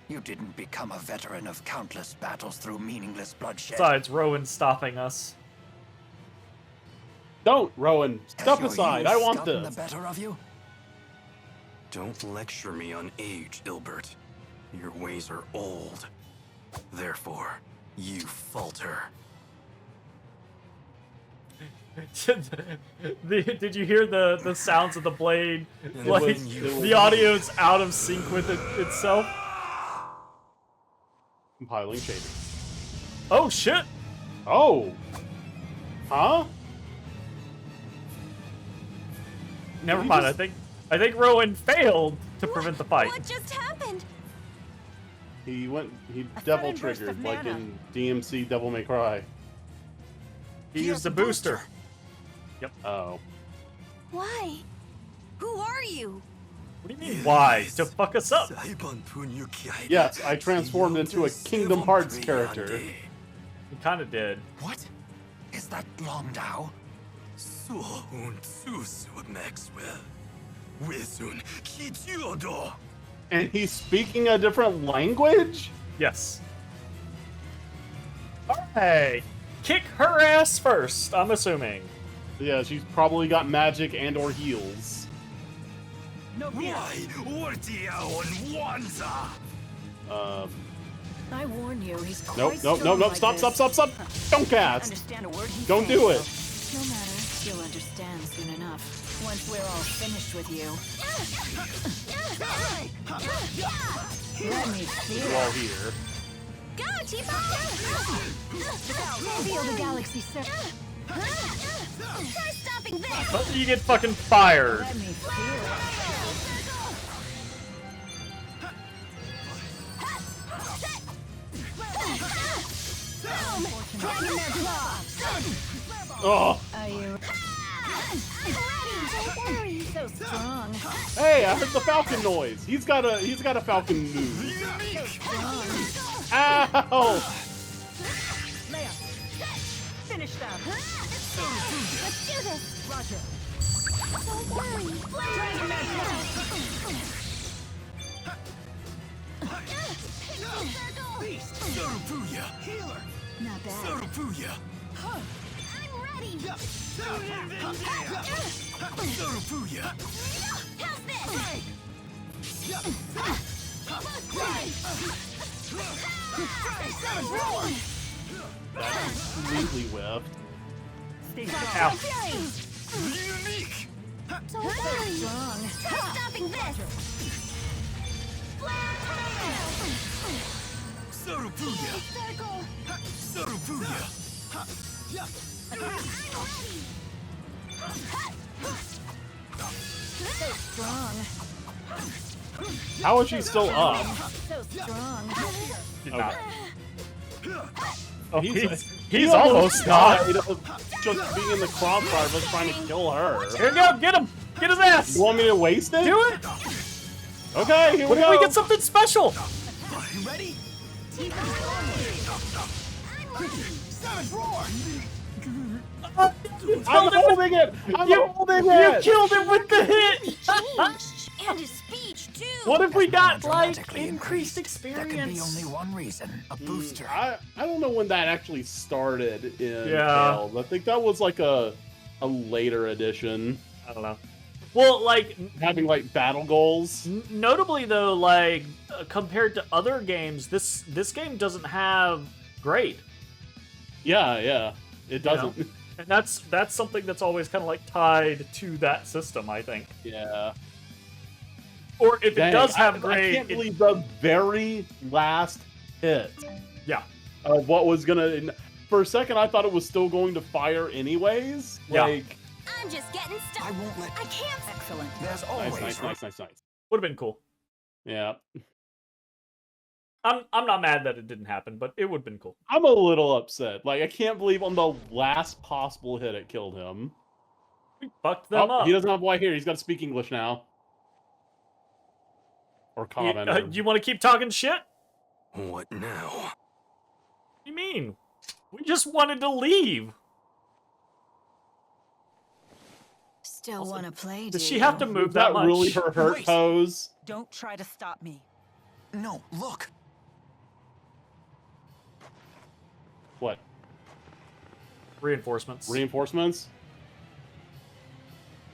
You didn't become a veteran of countless battles through meaningless bloodshed. Besides, Rowan's stopping us. Don't, Rowan. Step Has your aside. youth I want gotten this. the better of you? Don't lecture me on age, Ilbert. Your ways are old. Therefore, you falter. Did you hear the sounds of the blade? And Like, when you the audio's out of sync with itself. Compiling shading. Oh, shit! Oh. Huh? Never He mind, just- I think Rowan failed to prevent the fight. What just happened? He A devil sudden burst triggered of like mana. in DMC Devil May Cry. He used a booster. Yep. Oh. Why? Who are you? What do you mean, why? To fuck us up. Yes, I transformed into a Kingdom Hearts character. He kinda did. What? Is that Longdao? And he's speaking a different language? Yes. Alright. Kick her ass first, I'm assuming. Yeah, she's probably got magic and or heals. I warn you, he's quite Nope, strong nope. like Stop. this. Don't cast. Understand a word he's Don't saying, do it. though. No matter, you'll understand soon enough. Once we're all finished with you. Let me feel We're all here. Go, Tipo! Feel the galaxy circle. Try stopping this! But you get fucking fired. Let me feel it. Boom! Dragon their claw! Oh, Are you Ready! Don't worry, he's so strong. hey, I heard the falcon noise. He's got a falcon move. So strong. Ow! Leia, finish them. Let's do this! Roger. Don't worry! Dragon their claw! Not bad. I'm ready! How's this? That's completely whiffed. Stay strong. Ow. Don't worry! Strong. Try stopping this! Flare Circle! So strong. How is she still up? So strong. Did not. Okay. Oh, He he's almost not. died of just being in the crossfire of us trying to kill her. Here we go, get him! Get his ass! You want me to waste it? Do it! Okay, here What we if go. we get something special? Savage roar! I'm holding it! I'm holding You it! killed him with the hit! Changed. And his speech, too. What if we got, like, dramatically increased There could be experience? only one reason. A booster. I don't know when that actually started in Yeah. Tales. I think that was like a later edition. I don't know. Well, like, Having like battle goals. notably though, like, compared to other games, this game doesn't have grade. Yeah, it doesn't. You know? And that's something that's always kind of like tied to that system, I think. Yeah. Or if Dang, it does have grade, I can't believe the very last hit. Yeah. Of what was gonna. For a second, I thought it was still going to fire anyways. Yeah. Like. I'm just getting stuck. I won't let. I can't. Excellent. There's always. Nice. would have been cool. Yeah. I'm not mad that it didn't happen, but it would have been cool. I'm a little upset. Like, I can't believe on the last possible hit it killed him. We fucked them up. He doesn't have white hair. He's got to speak English now. Or common. You want to keep talking shit? What now? What do you mean? We just wanted to leave. Still want to play, Does she have to move that much? Really her hurt Wait. pose? Don't try to stop me. No, look. What? Reinforcements. Reinforcements?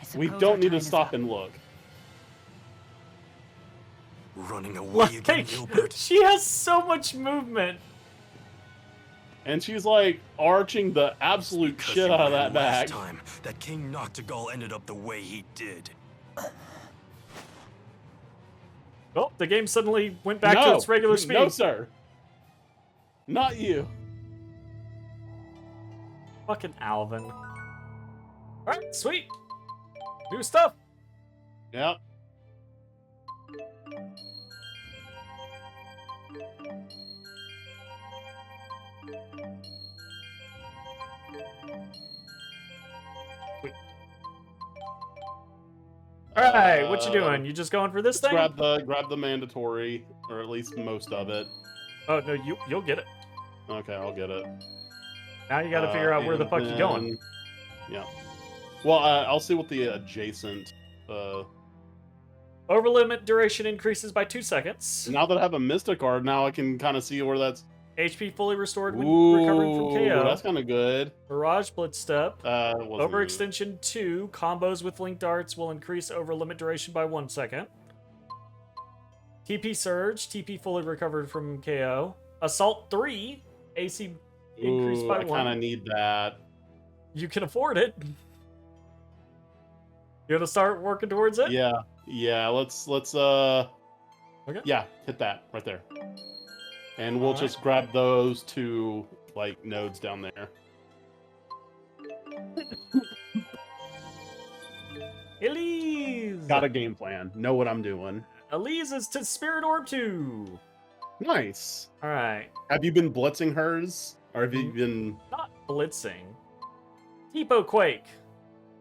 I We suppose don't our need to time is stop up. and look. Running away again, Like, Gilbert. she has so much movement. And she's like arching the absolute Because shit you out of ran that last bag. time that King Noctigal ended up the way he did. Oh, the game suddenly went back to its regular speed. No, sir. Not you. Fucking Alvin. Alright, sweet. New stuff. Yep. Alright, what you doing? You just going for this thing? Grab the mandatory, or at least most of it. Oh no, you'll get it. Okay, I'll get it. Now you gotta figure out where the and fuck you're going. then- Yeah. Well, I'll see what the adjacent. Over limit duration increases by 2 seconds. Now that I have a Mystic card, now I can kind of see where that's. HP fully restored when Ooh, recovering from KO. that's kind of good. Mirage Blitz Step. It wasn't Overextension 2. Combos with linked darts will increase over limit duration by 1 second. TP Surge. TP fully recovered from KO. Assault 3. AC increased Ooh, by I 1. kind of need that. You can afford it. You gonna start working towards it? Yeah. Let's Okay. Yeah, hit that right there, and we'll Alright. just grab those two like nodes down there. Elise! Got a game plan. Know what I'm doing. Elise is to Spirit Orb 2. Nice. Alright. Have you been blitzing hers, or have Mm. you been? Not blitzing. Tipo Quake.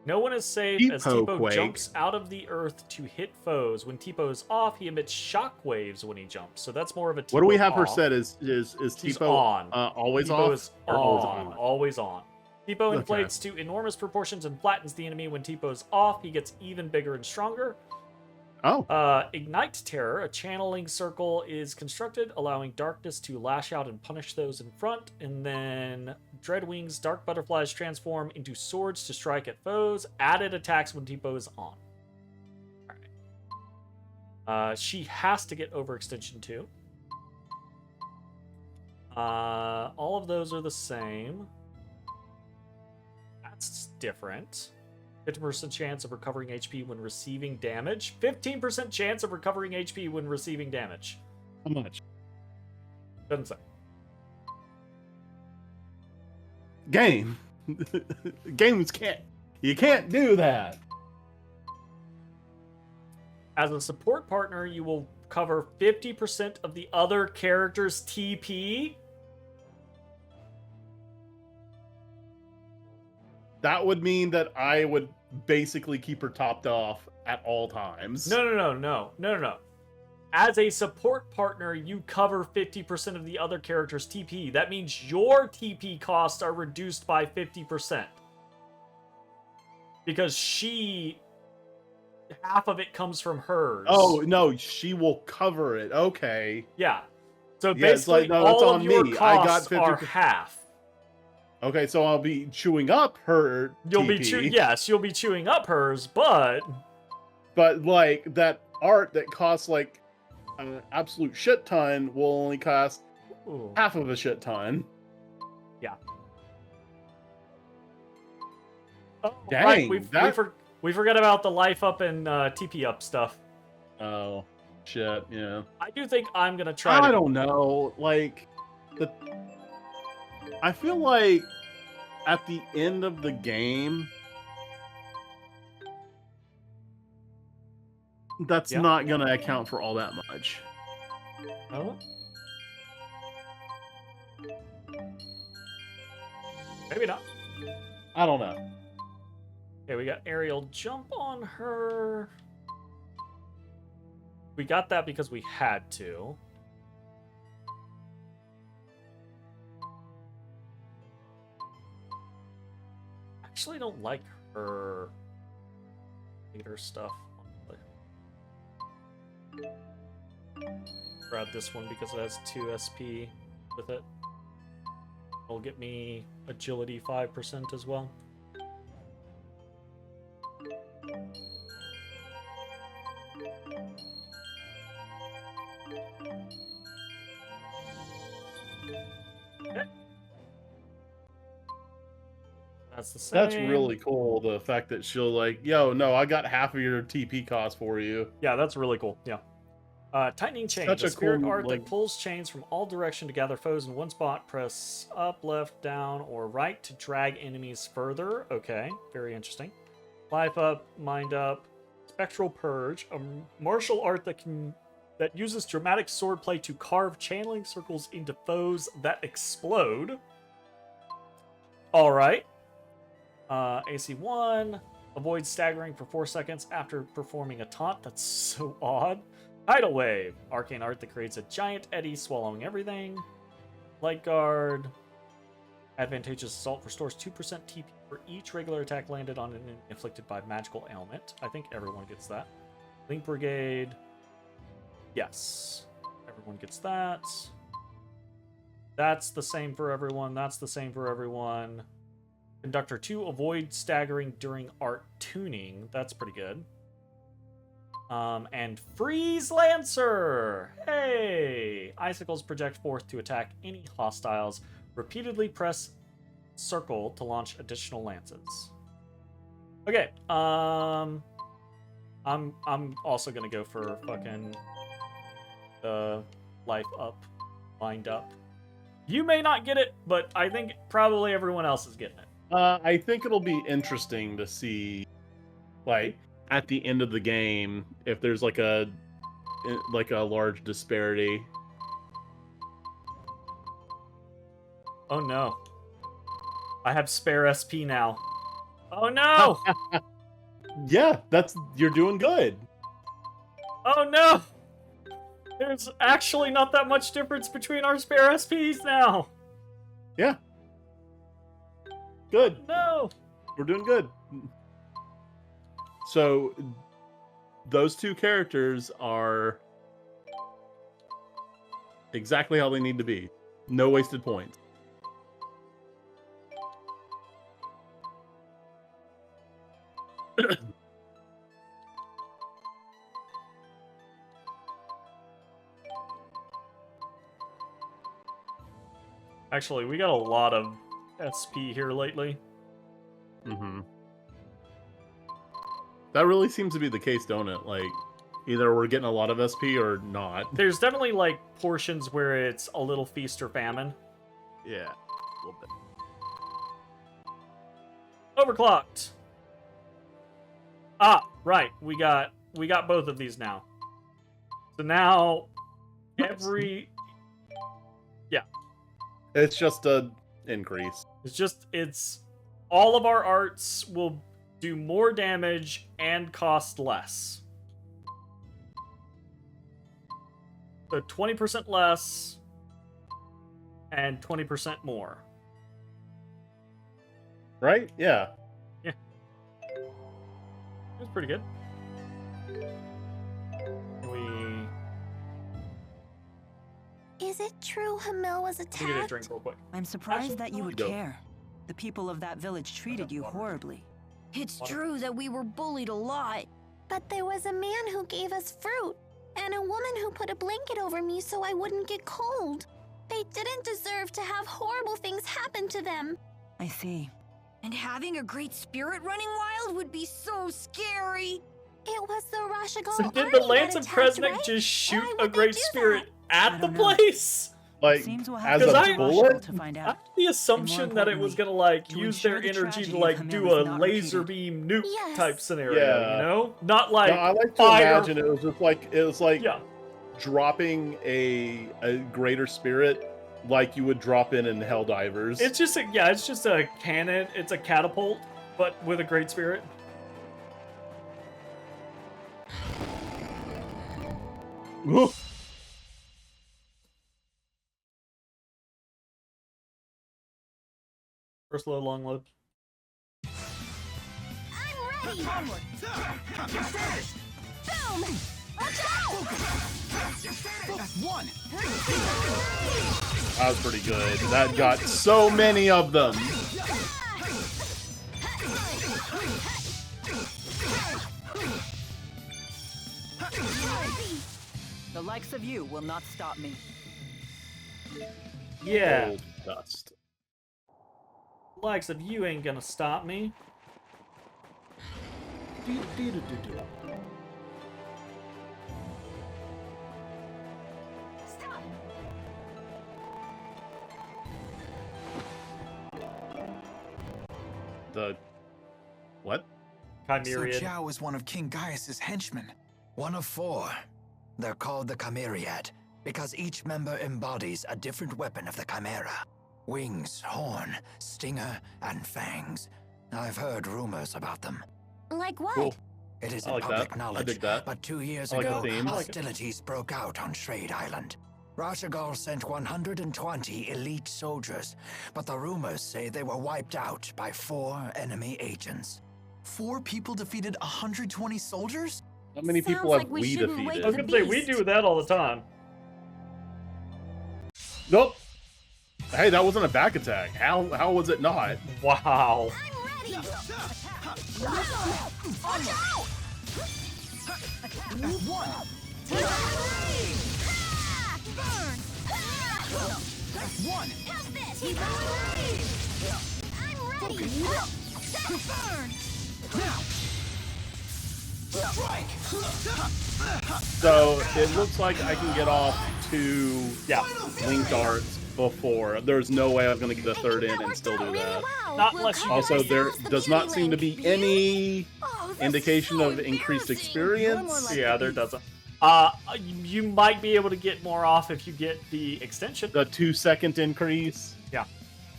No one is safe as Tipo Tipo Quake. jumps out of the earth to hit foes. When Tipo is off, he emits shockwaves when he jumps. So that's more of a Tipo What do we have her off. set? Is She's Tipo on. always Tipo off is or always on? Always on. Tipo Okay. inflates to enormous proportions and flattens the enemy. When Tipo is off, he gets even bigger and stronger. Oh. Ignite Terror, a channeling circle is constructed, allowing darkness to lash out and punish those in front. And then Dreadwing's dark butterflies transform into swords to strike at foes. Added attacks when Tipo is on. Alright. She has to get overextension too. All of those are the same. That's different. 50% chance of recovering HP when receiving damage. 15% chance of recovering HP when receiving damage. How much? Doesn't say. Game. Games can't. You can't do that. As a support partner, you will cover 50% of the other character's TP. That would mean that I would basically keep her topped off at all times. No. as a support partner, you cover 50% of the other character's TP. That means your TP costs are reduced by 50%. Because half of it comes from hers. Oh, no, she will cover it. Okay. Yeah. So Yeah, it's basically, like, no, that's all on of your me. I got costs 50%. are half. Okay, so I'll be chewing up her TP. Yes, you'll be chewing up hers, but like that art that costs like an absolute shit ton will only cost half of a shit ton. Yeah. Oh, dang, right. We forgot about the life up and TP up stuff. Oh, shit, yeah. I do think I'm gonna try. I don't know, like I feel like at the end of the game, that's not gonna account for all that much. Oh. Maybe not. I don't know. Okay, we got aerial jump on her. We got that because we had to. Actually, don't like her leader stuff. Grab this one because it has 2 SP with it. It'll get me agility 5% as well. Okay. That's the same. That's really cool, the fact that she'll like, yo, no, I got half of your TP cost for you. Yeah, that's really cool. Yeah. Tightening chain. Such The a spirit cool, art like... that pulls chains from all direction to gather foes in one spot. Press up, left, down, or right to drag enemies further. Okay, very interesting. Life up, mind up. Spectral purge, a martial art that uses dramatic swordplay to carve channeling circles into foes that explode. All right. AC1. Avoid staggering for 4 seconds after performing a taunt. That's so odd. Tidal Wave. Arcane art that creates a giant eddy swallowing everything. Light Guard. Advantageous Assault restores 2% TP for each regular attack landed on an inflicted by magical ailment. I think everyone gets that. Link Brigade. Yes. Everyone gets that. That's the same for everyone. That's the same for everyone. Conductor 2. Avoid staggering during art tuning. That's pretty good. And Freeze Lancer! Hey! Icicles project forth to attack any hostiles. Repeatedly press circle to launch additional lances. Okay, I'm also gonna go for fucking life up, mind up. You may not get it, but I think probably everyone else is getting it. I think it'll be interesting to see, like, at the end of the game, if there's like a large disparity. Oh no. I have spare SP now. Oh no! Yeah, you're doing good. Oh no! There's actually not that much difference between our spare SPs now. Yeah. Good. No! We're doing good. So, those two characters are exactly how they need to be. No wasted points. Actually, we got a lot of SP here lately. Mm-hmm. That really seems to be the case, don't it? Like, either we're getting a lot of SP or not. There's definitely, like, portions where it's a little feast or famine. Yeah, a little bit. Overclocked! Ah, right. We got both of these now. So now, every... Yeah. It's just a increase. It's all of our arts will do more damage and cost less. So 20% less and 20% more. Right? Yeah. Yeah. That's pretty good. Is it true Hamil was Let me get a attacked? drink real quick. I'm surprised that you would Go. care. The people of that village treated you horribly. It's true that we were bullied a lot. But there was a man who gave us fruit, and a woman who put a blanket over me so I wouldn't get cold. They didn't deserve to have horrible things happen to them. I see. And having a great spirit running wild would be so scary. It was the Rashagal So did army the that Lance of attacked, Kresnik right? just shoot Why a would they great do spirit that? at the I don't know. place? Like, Seems we'll as have Because a I- bullet? to find I out. had the assumption that it was gonna like to use their ensure the energy to tragedy like of do Hamil a is not laser repeated. beam nuke Yes. type scenario, Yeah. you know? Not like No, I like to fire. imagine it was just like Yeah. dropping a greater spirit like you would drop in Helldivers. It's just it's just a cannon, it's a catapult, but with a great spirit. Oof. First load, long load. I'm ready! Boom! Watch out! One. That was pretty good. That got so many of them. The likes of you will not stop me. Yeah. Gold dust. Likes of you ain't gonna stop me. Stop! The what? So Chimeriad. Zhao is one of King Gaius' henchmen. One of 4. They're called the Chimeriad because each member embodies a different weapon of the Chimera. Wings, horn, stinger, and fangs. I've heard rumors about them. Like what? Cool. It isn't I like public that. I knowledge, dig that. but 2 years I like ago, the theme. hostilities broke out on Shrade Island. Rashagal sent 120 elite soldiers, but the rumors say they were wiped out by 4 enemy agents. 4 people defeated 120 soldiers? How many Sounds people like have we we shouldn't wake defeated? I was gonna say we do that all the time. Nope. Hey, that wasn't a back attack. How was it not? Wow. I'm ready! One. Burn! One. How's this? I'm ready! Burn! So it looks like I can get off 2 linked arts before. There's no way I'm gonna get a third in and still do that. Not unless you- Also, there does not seem to be any indication of increased experience. Yeah, there doesn't. You might be able to get more off if you get the extension. The 2-second increase. Yeah.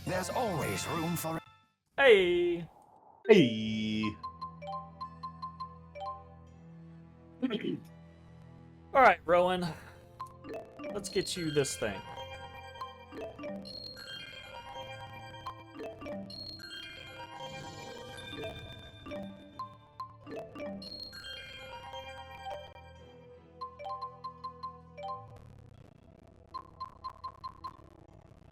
There's always room for... Hey. Hey. All right, Rowan. Let's get you this thing.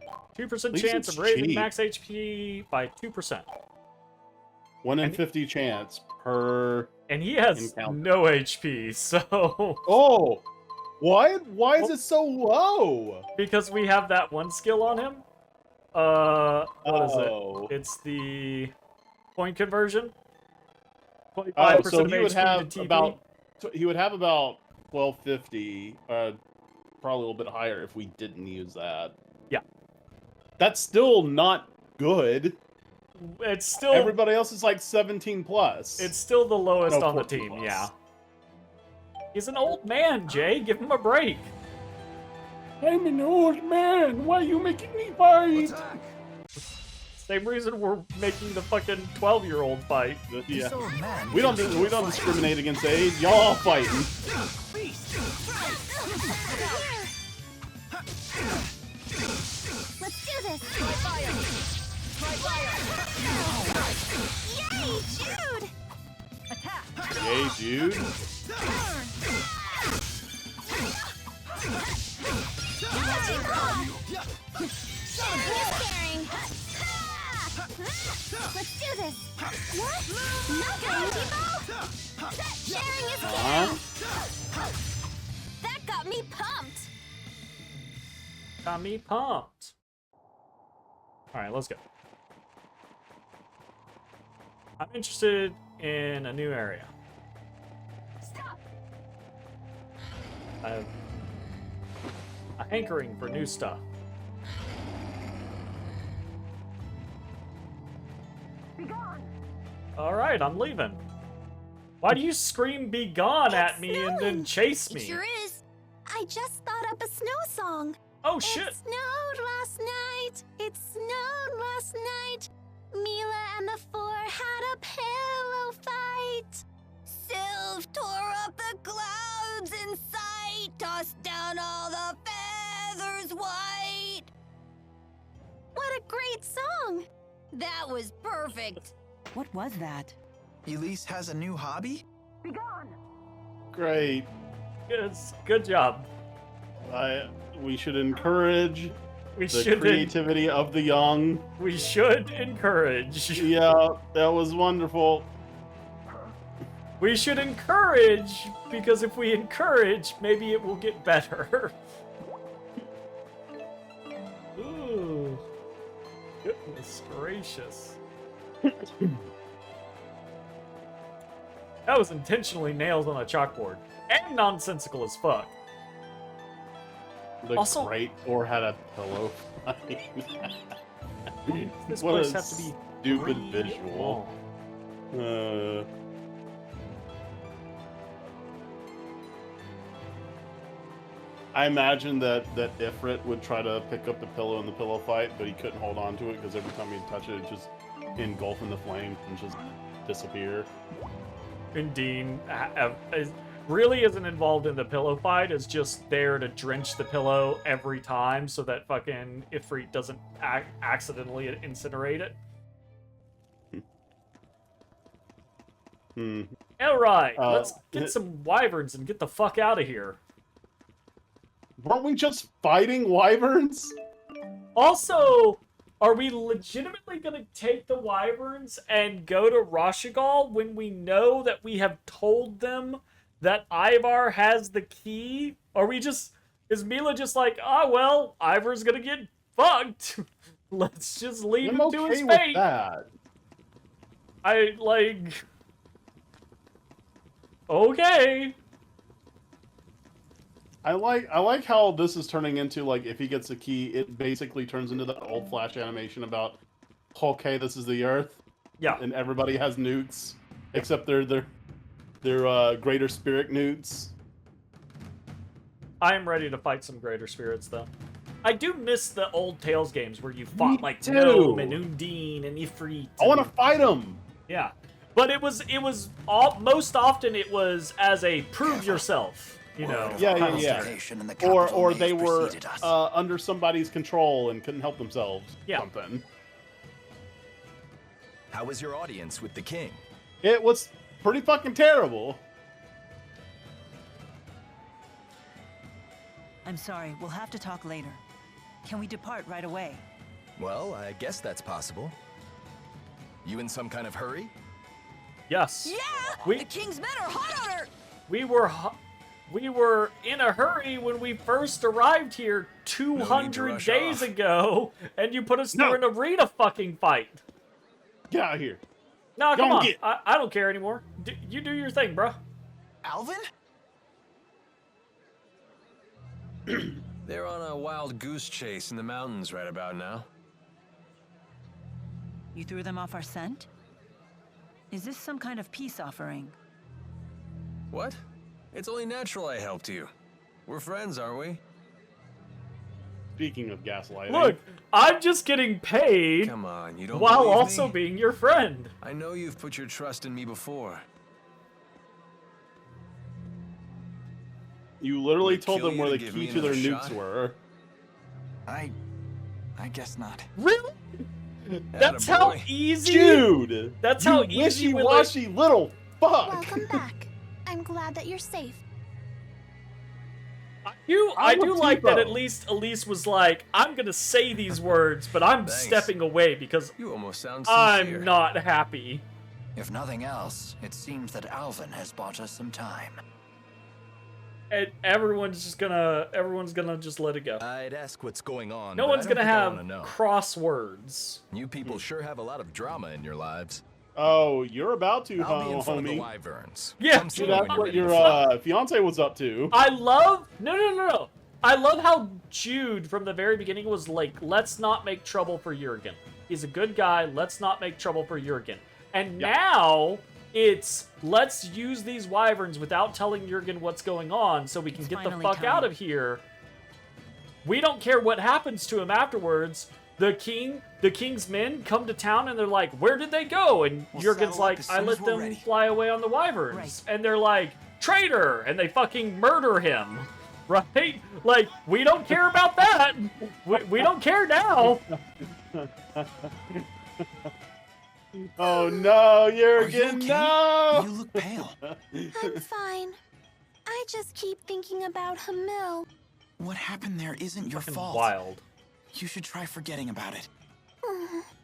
At 2% least chance it's of raising cheap. max HP by 2%. 1 in 50 chance per. And he has encounter. no HP, so... Oh! What? Why is it so low? Because we have that one skill on him. What is Oh. it? It's the point conversion. 25% Oh, of so he would HP have to TP. about 1250, probably a little bit higher if we didn't use that. Yeah. That's still not good. It's still Everybody else is like 17 plus. It's still the lowest No, on the 14 team, plus. yeah. He's an old man, Jay. Give him a break. I'm an old man. Why are you making me fight? Same reason we're making the fucking 12-year-old fight. Yeah. This old man We don't discriminate against age. Y'all fighting. Let's do this! Try fire! Yay, Jude! Attack! Yay, Jude. Let's do this! What? Nothing, Tipo! Sharing is caring! That got me pumped! Got me pumped. Alright, let's go. I'm interested in a new area. Stop! I have a hankering for new stuff. Be gone! Alright, I'm leaving. Why do you scream "be gone" at me and then chase me? It sure is. I just thought up a snow song. Oh shit! It snowed last night. It snowed last night. Mila and the four had a pillow fight. Sylph tore up the clouds in sight, tossed down all the feathers white. What a great song! That was perfect. What was that? Elise has a new hobby? Be gone! Great. Good job. We should encourage We the should creativity of the young. We should encourage. Yeah, that was wonderful. We should encourage, because if we encourage, maybe it will get better. Ooh. Goodness gracious. That was intentionally nailed on a chalkboard. And nonsensical as fuck. The Also- great or had a pillow fight. This What place a has to be stupid 3 visual. long. I imagine that Ifrit would try to pick up the pillow in the pillow fight, but he couldn't hold on to it because every time he'd touch it, it'd just engulf in the flames and just disappear. And Dean really isn't involved in the pillow fight, is just there to drench the pillow every time so that fucking Ifrit doesn't accidentally incinerate it. Alright, let's get some wyverns and get the fuck out of here. Weren't we just fighting wyverns? Also, are we legitimately gonna take the wyverns and go to Rashigal when we know that we have told them that Ivar has the key? Are we just... Is Mila just like, ah, well, Ivar's gonna get fucked. Let's just leave him to his with fate. that. Okay. I like how this is turning into, like, if he gets a key, it basically turns into the old Flash animation about, okay, this is the Earth. Yeah. And everybody has nukes, except they're greater spirit nukes. I am ready to fight some greater spirits, though. I do miss the old Tales games where you fought like too. Gnome and Undine and Ifrit. I want to fight them. Yeah, but it was most often it was as a prove yourself. You know. Yeah. Or they were under somebody's control and couldn't help themselves. Yeah. Something. How was your audience with the king? It was pretty fucking terrible. I'm sorry, we'll have to talk later. Can we depart right away? Well, I guess that's possible. You in some kind of hurry? Yes. Yeah! The king's men are hot on her! We were in a hurry when we first arrived here 200 days ago, and you put us through an arena fucking fight. Get out of here. No, come on. I don't care anymore. You do your thing, bro. Alvin? They're on a wild goose chase in the mountains right about now. You threw them off our scent? Is this some kind of peace offering? What? It's only natural I helped you. We're friends, aren't we? Speaking of gaslighting. Look, I'm just getting paid. Come on, you don't while believe also me? being your friend. I know you've put your trust in me before. You literally Would it told kill them you where to the give key me to their another nukes shot? were. I guess not. Really? That's how easy. Dude, that's how easy. Wishy-washy little fuck. Welcome back. I'm glad that you're safe. I do like that at least Elise was like, I'm gonna say these words, but I'm stepping away because you almost sound sincere. I'm not happy. If nothing else, it seems that Alvin has bought us some time. And everyone's gonna just let it go. I'd ask what's going on. No but one's I don't gonna think I have wanna know. crosswords. You people sure have a lot of drama in your lives. Oh, you're about to, I'll be in front of the homie. Wyverns. Yeah, Come see Dude, me that's when what you're your ready to fiance was up to. I love no. I love how Jude from the very beginning was like, let's not make trouble for Jurgen. He's a good guy. Let's not make trouble for Jurgen. And now it's let's use these wyverns without telling Jurgen what's going on so we can get the fuck out of here. We don't care what happens to him afterwards. The king's men come to town and they're like, where did they go? And Jurgen's like, I let them fly away on the wyverns. Right. And they're like, traitor! And they fucking murder him. Right? Like, we don't care about that. We don't care now. Oh no, Jurgen, okay? no! You look pale. I'm fine. I just keep thinking about Hamil. What happened there isn't your fault. Wild. You should try forgetting about it.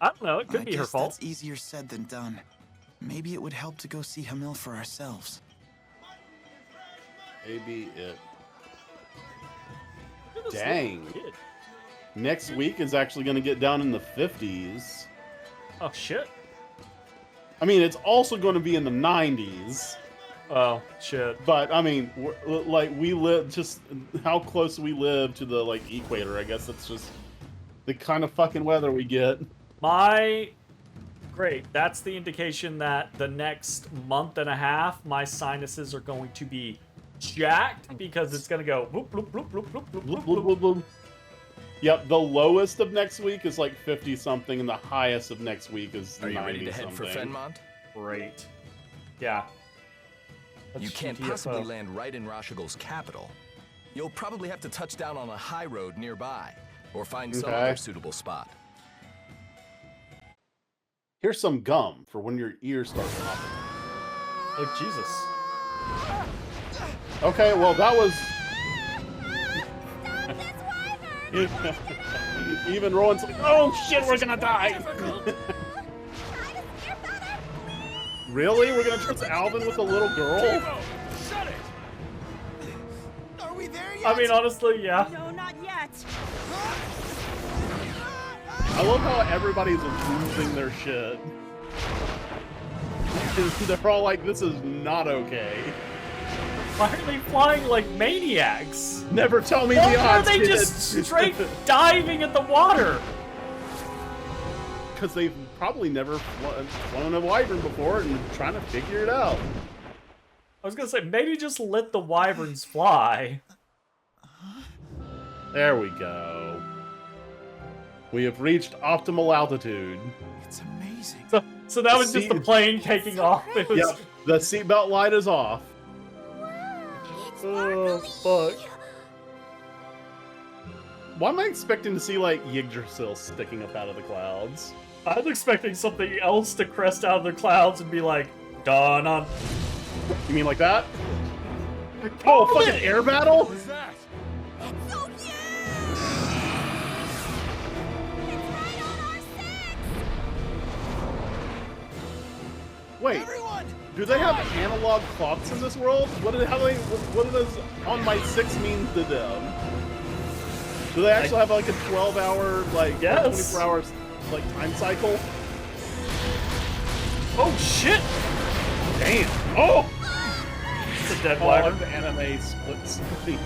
I don't know, it could be her fault. That's easier said than done. Maybe it would help to go see Hamil for ourselves. Maybe it. Dang. Next week is actually going to get down in the 50s. Oh, shit. I mean, it's also going to be in the 90s. Oh, shit. But, I mean, we live, just how close we live to the, like, equator, I guess that's just the kind of fucking weather we get. Great. That's the indication that the next month and a half, my sinuses are going to be jacked because it's going to go bloop, bloop, bloop, bloop, bloop, bloop, bloop, bloop, bloop, bloop. Yep, the lowest of next week is like 50-something, and the highest of next week is 90-something. Are you ready to head for Fenmont? Great. Yeah. You can't possibly land right in Rashigal's capital. You'll probably have to touch down on a high road nearby, or find some other suitable spot. Here's some gum for when your ears start popping. Oh, Jesus. Okay, well, that was... Even Rowan's like, oh shit, we're gonna die! Really? We're gonna trust Alvin with a little girl? Shut it! Are we there yet? I mean, honestly, yeah. No, not yet. I love how everybody's losing their shit. They're all like, this is not okay. Why are they flying like maniacs? Never tell me the odds, Why are they kid. just straight diving at the water? Because they've probably never flown a wyvern before and trying to figure it out. I was gonna say, maybe just let the wyverns fly. There we go. We have reached optimal altitude. It's amazing. So that was just the plane taking off. It was... Yep, the seatbelt light is off. Oh, fuck. Why am I expecting to see, like, Yggdrasil sticking up out of the clouds? I was expecting something else to crest out of the clouds and be like, dawn on. You mean like that? Oh, fucking air battle? What is that? It's so huge! It's right on our six! Wait, Everyone! do they have analog clocks in this world? What does on my 6 mean to them? Do they actually have like a 12-hour, like, 24 hours, like, time cycle? Oh, shit! Damn! Oh! It's a dead Oh, wyvern. the anime split screen.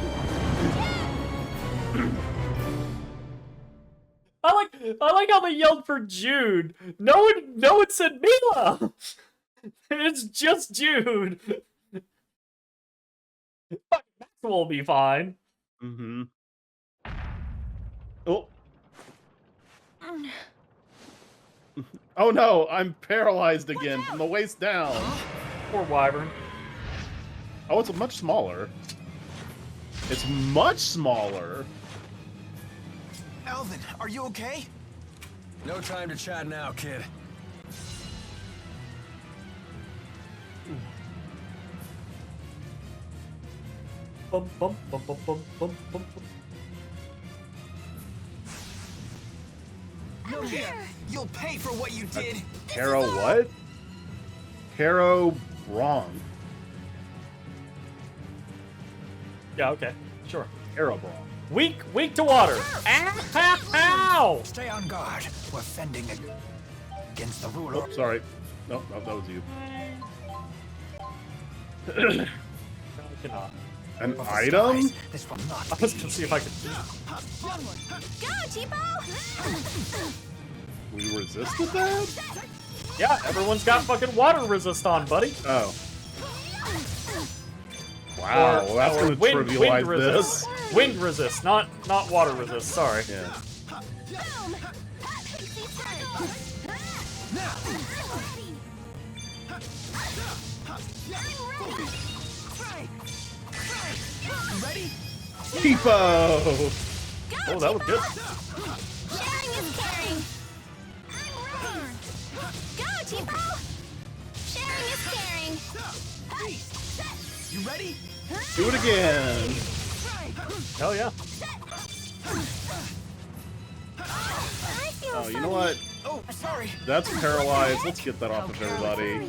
I like how they yelled for Jude. No one said Mila. It's just Jude. Maxwell will be fine. Mm-hmm. Oh. Oh no, I'm paralyzed again from the waist down. Poor wyvern. Oh, it's much smaller. It's much smaller. Alvin, are you okay? No time to chat now, kid. Bum, bum, bum, bum, bum, bum, bum, bum. No, you'll pay for what you did. Caro what? Caro wrong. Yeah, okay. Sure. Caro wrong. Weak to water. Ow! Stay on guard. We're fending against the ruler. Oh, sorry. No, that was you. Cannot. An item? This will not I was gonna see if I could. Go, Tipo! We resisted that? Yeah, everyone's got fucking water resist on, buddy. Oh. Wow, Or- that's or gonna wind trivialize resist. this. Wind resist, not water resist. Sorry. Yeah. Ready? Tipo! Oh, that was good. Sharing is caring. Go, Tipo! Sharing is caring. You ready? Do it again. Hell yeah. I feel Oh, you know what? Oh, sorry. That's paralyzed. Let's get that off of everybody.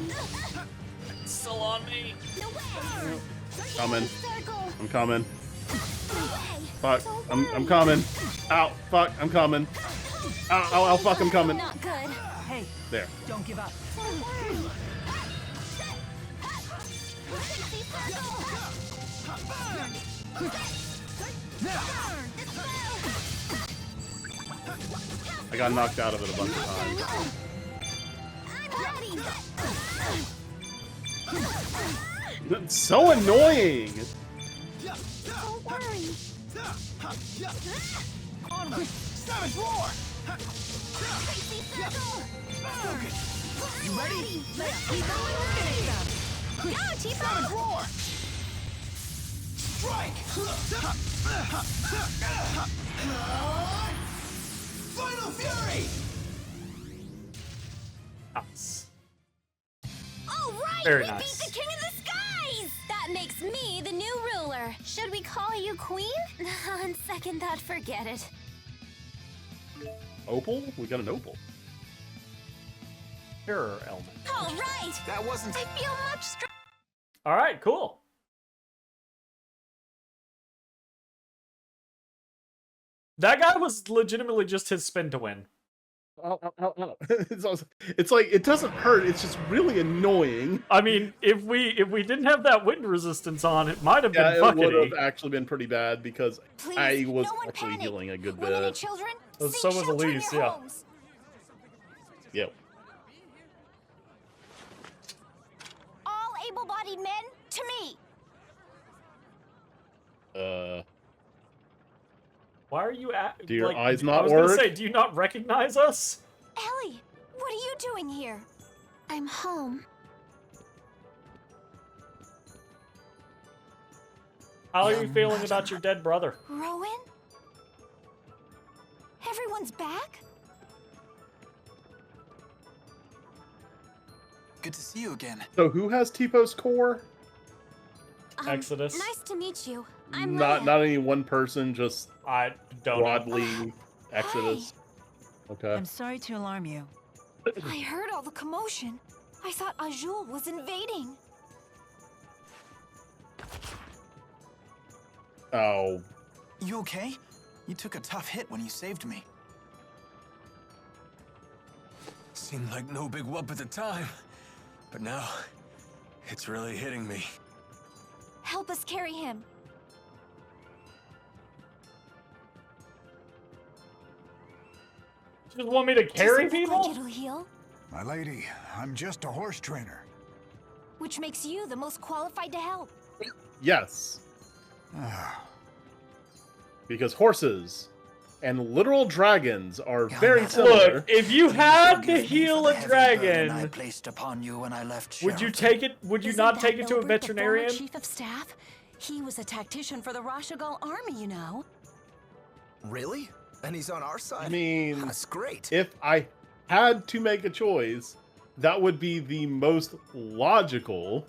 Still on me. No way. Coming. Circle. I'm coming. Fuck. Don't I'm worry. coming. Ow. Fuck. I'm coming. Ow, ow, ow. Fuck. I'm coming. Not good. Hey, There. don't give up. Don't worry. I got knocked out of it a bunch of times. I'm ready. It's so annoying. Don't worry. Onward! Savage roar! Crazy circle. You ready? Go, Savage Tipo! roar! Strike! Final fury! Nice. All right, Very we nice. beat the King of the Skies! That makes me the new ruler. Should we call you Queen? On second thought, forget it. Opal? We got an opal. Terror element. All right! That wasn't... I feel much stronger. All right, cool. That guy was legitimately just his spin to win. It's like it doesn't hurt. It's just really annoying. I mean, if we didn't have that wind resistance on, it might have Yeah, been it would fucking. have actually been pretty bad because Please, I was no one actually panic. healing a good Women and bit. children, So seek was shelter in Elise, your yeah. homes. Yep. All able-bodied men, to me. Why are you at? Do your like, eyes I not was gonna work? say, do you not recognize us? Ellie, what are you doing here? I'm home. How are you Young feeling madam. about your dead brother? Rowan? Everyone's back? Good to see you again. So who has Tipo's core? Exodus. Nice to meet you. I'm Not Leia. not any one person, just I don't know. broadly Exodus. Okay. I'm sorry to alarm you. I heard all the commotion. I thought Azul was invading. Oh. You okay? You took a tough hit when you saved me. Seemed like no big whoop at the time, but now it's really hitting me. Help us carry him. You just want me to carry Does it look people? like it'll heal? My lady, I'm just a horse trainer. Which makes you the most qualified to help. Yes. Ah, Because horses and literal dragons are Young very madam. similar. Look, if you had to Forgive me heal for a the heavy burden I dragon, placed upon you when I left would you Sheriff. take it? Would you Isn't not that take it to a Norbert, the former veterinarian? chief of staff? He was a tactician for the Rashagal army, you know. Really? And he's on our side? I mean, That's great. if I had to make a choice, that would be the most logical,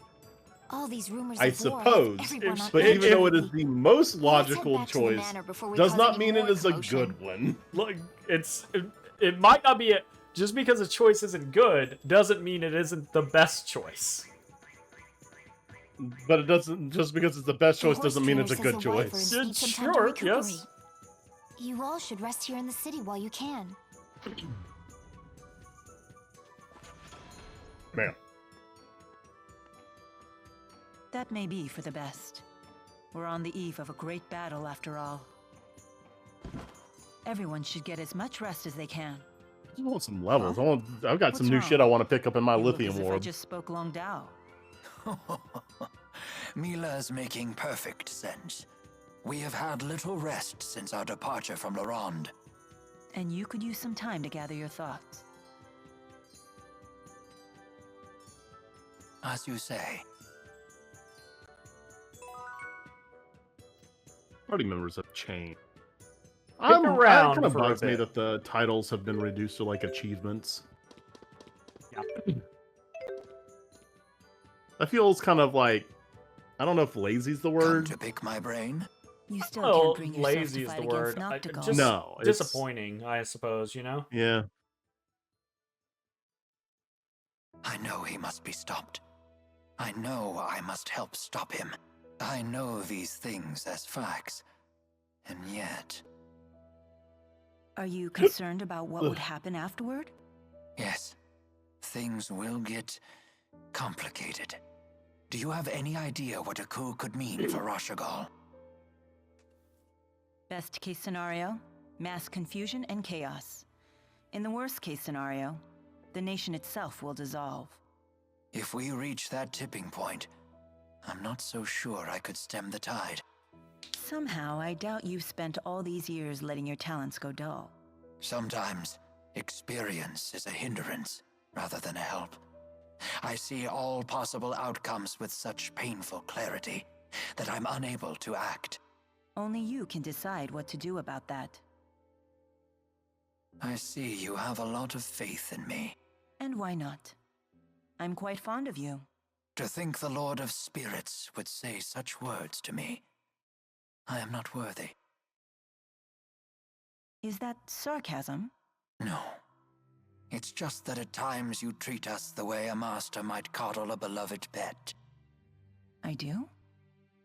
All these rumors I of war have suppose. everyone on But edge even though it is lately. the most Let's head logical back to the choice, manor before we does cause not any mean it more is a commotion. good one. Look, it might not be just because a choice isn't good doesn't mean it isn't the best choice. But it doesn't, just because it's the best The choice horse doesn't mean trainer it's a says good the wyverns choice. need some time to Sure, recuperate. yes. You all should rest here in the city while you can. Man. That may be for the best. We're on the eve of a great battle, after all. Everyone should get as much rest as they can. I just want some levels. I've got some What's new wrong? shit I want to pick up in my You look lithium as if I orb. just spoke Long Dao. Mila's making perfect sense. We have had little rest since our departure from La Ronde. And you could use some time to gather your thoughts. As you say. Party members have changed. Stick It around kind of for a bugs me bit. that the titles have been reduced to like achievements. Yeah. That feels kind of like, I don't know if lazy's the Come word. to pick my brain? You still Well, can't bring yourself lazy to is fight the against word. Noctigal. No, it's- Disappointing, I suppose, you know? Yeah. I know he must be stopped. I know I must help stop him. I know these things as facts. And yet, Are you concerned about what would happen afterward? yes, things will get complicated. Do you have any idea what a coup could mean for Rashagal? Best case scenario, mass confusion and chaos. In the worst case scenario, the nation itself will dissolve. If we reach that tipping point, I'm not so sure I could stem the tide. Somehow, I doubt you've spent all these years letting your talents go dull. Sometimes, experience is a hindrance rather than a help. I see all possible outcomes with such painful clarity that I'm unable to act. Only you can decide what to do about that. I see you have a lot of faith in me. And why not? I'm quite fond of you. To think the Lord of Spirits would say such words to me. I am not worthy. Is that sarcasm? No. It's just that at times you treat us the way a master might coddle a beloved pet. I do?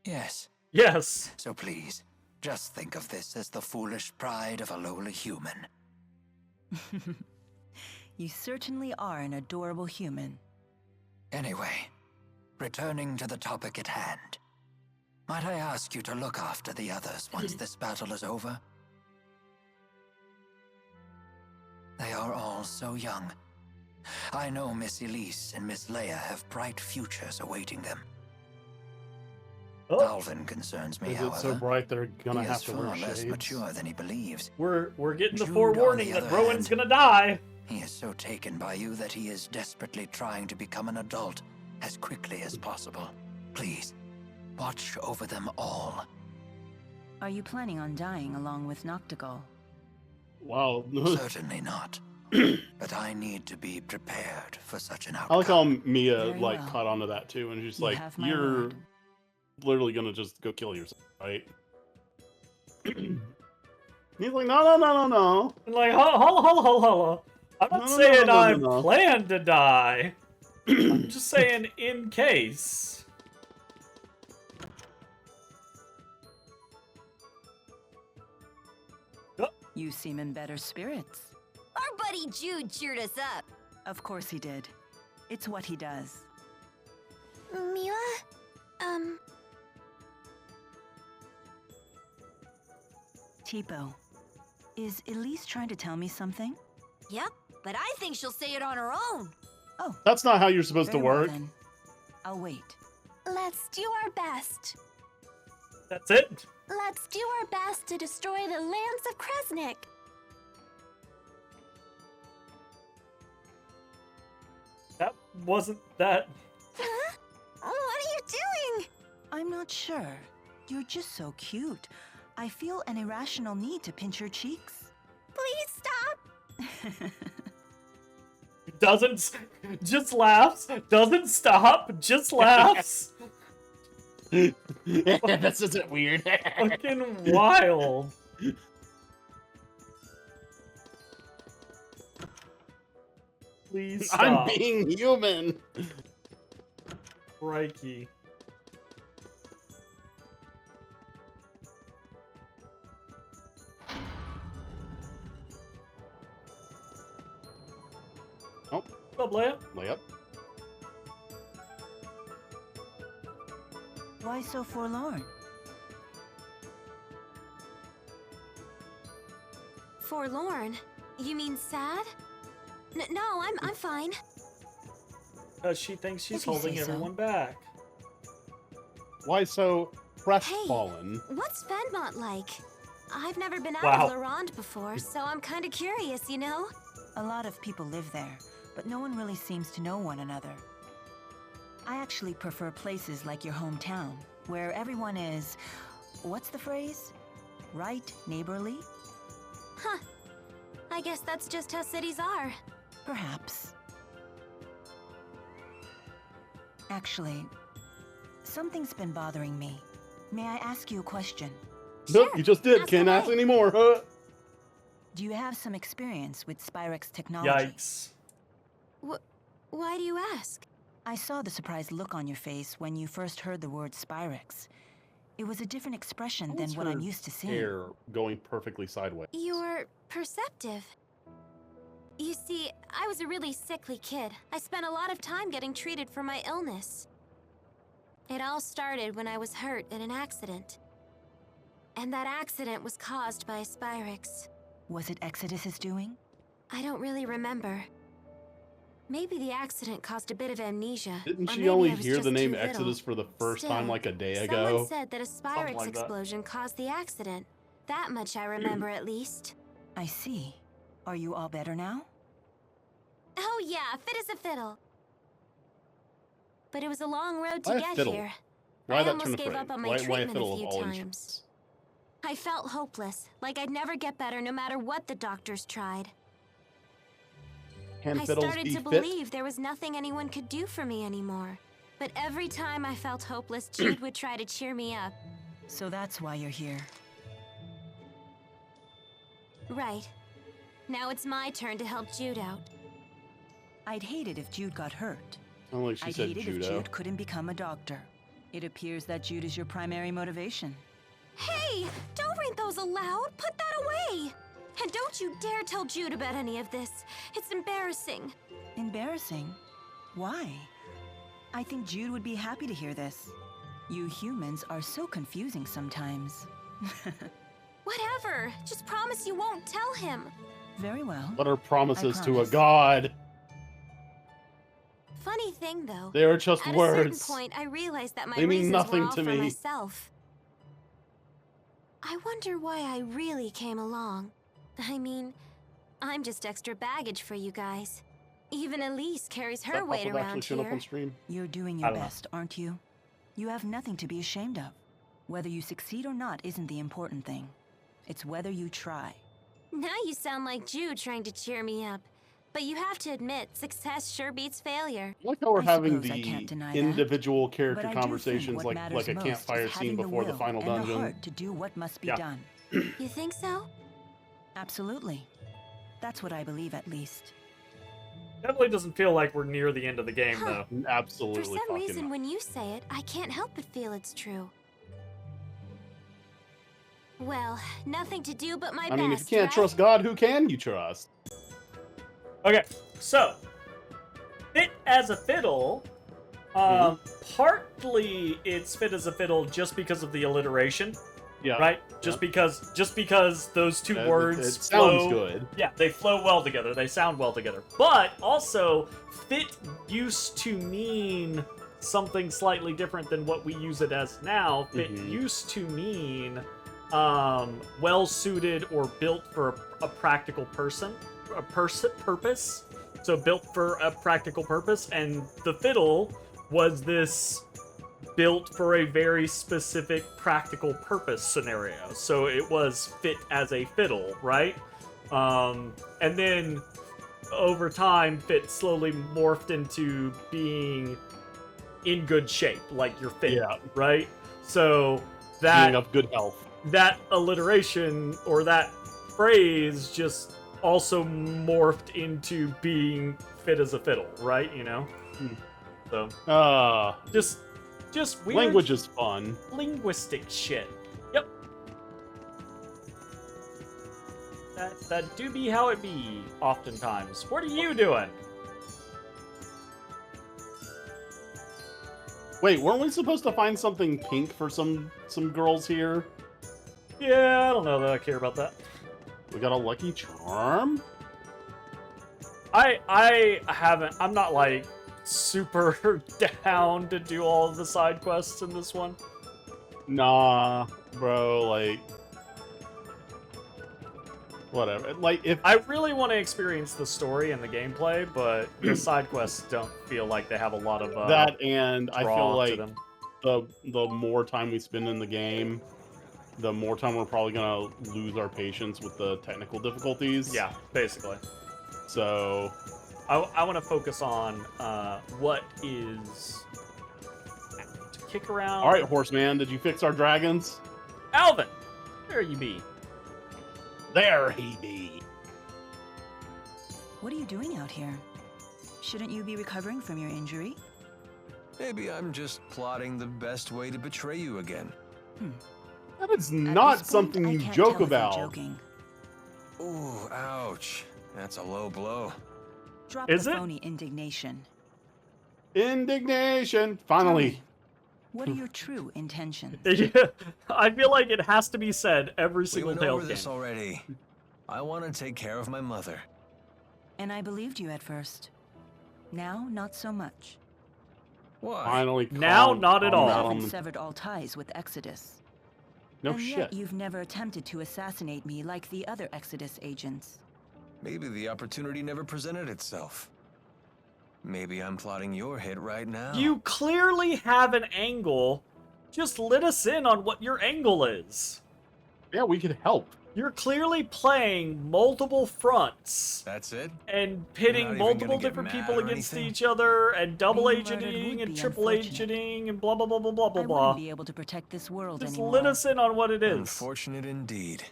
Yes. Yes. So please, just think of this as the foolish pride of a lowly human. You certainly are an adorable human. Anyway, returning to the topic at hand. Might I ask you to look after the others once this battle is over? They are all so young. I know Miss Elise and Miss Leia have bright futures awaiting them. Alvin concerns me, Is however. it so bright they're gonna He have is to wear far less shades? mature than he believes. We're getting the Jude, forewarning on the that other Rowan's hand, gonna die. He is so taken by you that he is desperately trying to become an adult as quickly as possible. Please, watch over them all. Are you planning on dying along with Noctigal? Wow. Certainly not. But I need to be prepared for such an I outcome. like how Mia Very like well. caught onto that too, and she's You like, have my "You're word. literally gonna just go kill yourself, right?" He's like, "No." And like, hold. I'm not No, saying no. I plan to die. I'm just saying in case. You seem in better spirits. Our buddy Jude cheered us up. Of course he did. It's what he does. Mila? Tipo, is Elise trying to tell me something? Yep, but I think she'll say it on her own. Oh, That's not how you're supposed to very well work. then. I'll wait. Let's do our best. That's it. Let's do our best to destroy the lands of Kresnik. That wasn't that. Huh? What are you doing? I'm not sure. You're just so cute. I feel an irrational need to pinch your cheeks. Doesn't, just laughs, doesn't stop, just laughs. This isn't weird. Fucking wild. Please stop. I'm being human. Crikey. Oh. What's up, Leia? Layup. Why so forlorn? Forlorn? You mean sad? No, I'm fine. Because she thinks she's If you holding say so. everyone back. Why so crestfallen? What's Fenmont like? I've never been out Wow. of Laurent before, so I'm kind of curious, you know? A lot of people live there, but no one really seems to know one another. I actually prefer places like your hometown, where everyone is... what's the phrase? Right, neighborly? Huh. I guess that's just how cities are. Perhaps. Actually, something's been bothering me. May I ask you a question? Nope, you just did. Ask Can't ask away. anymore. Do you have some experience with Spyrex technology? Yikes. Why do you ask? I saw the surprised look on your face when you first heard the word Spyrex. It was a different expression than what I'm used to seeing. Hair going perfectly sideways. You're perceptive. You see, I was a really sickly kid. I spent a lot of time getting treated for my illness. It all started when I was hurt in an accident. And that accident was caused by a Spyrex. Was it Exodus's doing? I don't really remember. Maybe the accident caused a bit of amnesia. Didn't or she maybe only I was hear just the name too little. Exodus for the first time Still, like a day Someone ago? said that a Spyrex like that. explosion caused the accident. That much I remember at least. I see. Are you all better now? Oh yeah, fit as a fiddle. But it was a long road to Why a get fiddle? here. Why I that almost turn of gave phrase? up on my Why a treatment fiddle a of few all times. instruments? I felt hopeless, like I'd never get better no matter what the doctors tried. Can I fiddles started be to fit? believe there was nothing anyone could do for me anymore. But every time I felt hopeless, Jude would try to cheer me up. So that's why you're here. Right. Now it's my turn to help Jude out. I'd hate it if Jude got hurt. Sound like she I'd said hate it if judo. Jude couldn't become a doctor. It appears that Jude is your primary motivation. Hey! Don't read those aloud! Put that away! And don't you dare tell Jude about any of this. It's embarrassing. Embarrassing? Why? I think Jude would be happy to hear this. You humans are so confusing sometimes. Whatever. Just promise you won't tell him. Very well. What are promises I to a promise. god? Funny thing, though. They are just At words. a certain point, I realized that my They mean reasons nothing were all to for me. myself. I wonder why I really came along. I mean, I'm just extra baggage for you guys. Even Elise carries her That weight Papa actually around showed up here. on stream? You're doing I your don't know. best, aren't you? You have nothing to be ashamed of. Whether you succeed or not isn't the important thing. It's whether you try. Now you sound like Jude trying to cheer me up. But you have to admit, success sure beats failure. I like how we're I having suppose I the can't deny that. individual But character I do think conversations what like matters a most campfire is scene having before the will final and the dungeon. heart to do what must be Yeah. done. You think so? Absolutely. That's what I believe, at least. Definitely doesn't feel like we're near the end of the game, Huh. though. Absolutely For some fucking reason, not. when you say it, I can't help but feel it's true. Well, nothing to do but my I best, mean, if you can't right? trust God, who can you trust? Okay, so fit as a fiddle. Partly it's fit as a fiddle just because of the alliteration, Yeah. right? Just because those two words it sounds flow, good. Yeah, they flow well together. They sound well together. But also, fit used to mean something slightly different than what we use it as now. Fit used to mean well suited or built for a practical purpose. So built for a practical purpose, and the fiddle was this built for a very specific practical purpose scenario. So it was fit as a fiddle, right? And then over time, Fit slowly morphed into being in good shape, like you're fit, right? So that being of good health. That alliteration or that phrase just also morphed into being fit as a fiddle, right? You know. So just weird language is fun. Linguistic shit. Yep. That do be how it be, oftentimes. What are you doing? Wait, weren't we supposed to find something pink for some girls here? Yeah, I don't know that I care about that. We got a lucky charm? I haven't. I'm not like super down to do all of the side quests in this one. Nah, bro, like whatever. Like if I really want to experience the story and the gameplay, but the side quests don't feel like they have a lot of that, and I feel draw to like them. the more time we spend in the game, the more time we're probably gonna lose our patience with the technical difficulties. Yeah, basically. So I want to focus on what is to kick around. All right, horseman, did you fix our dragons? Alvin, there you be. There he be. What are you doing out here? Shouldn't you be recovering from your injury? Maybe I'm just plotting the best way to betray you again. That is not something you joke about. Joking. Ooh, ouch. That's a low blow. Drop Is the it? phony indignation. Indignation. Finally. What are your true intentions? Yeah, I feel like it has to be said every We single went Tales over game. this already. I want to take care of my mother. And I believed you at first. Now, not so much. Why? Finally. Now, not at all. You haven't severed all ties with Exodus. No and shit. Yet you've never attempted to assassinate me like the other Exodus agents. Maybe the opportunity never presented itself. Maybe I'm plotting your hit right now. You clearly have an angle. Just let us in on what your angle is. Yeah, we could help. You're clearly playing multiple fronts. That's it? And You're not pitting even multiple gonna get different mad people or against anything? each other, and double Being murdered agenting would and be triple unfortunate. agenting and blah blah blah blah blah blah I blah. wouldn't be able to protect this world Just anymore. let us in on what it is. Unfortunate indeed.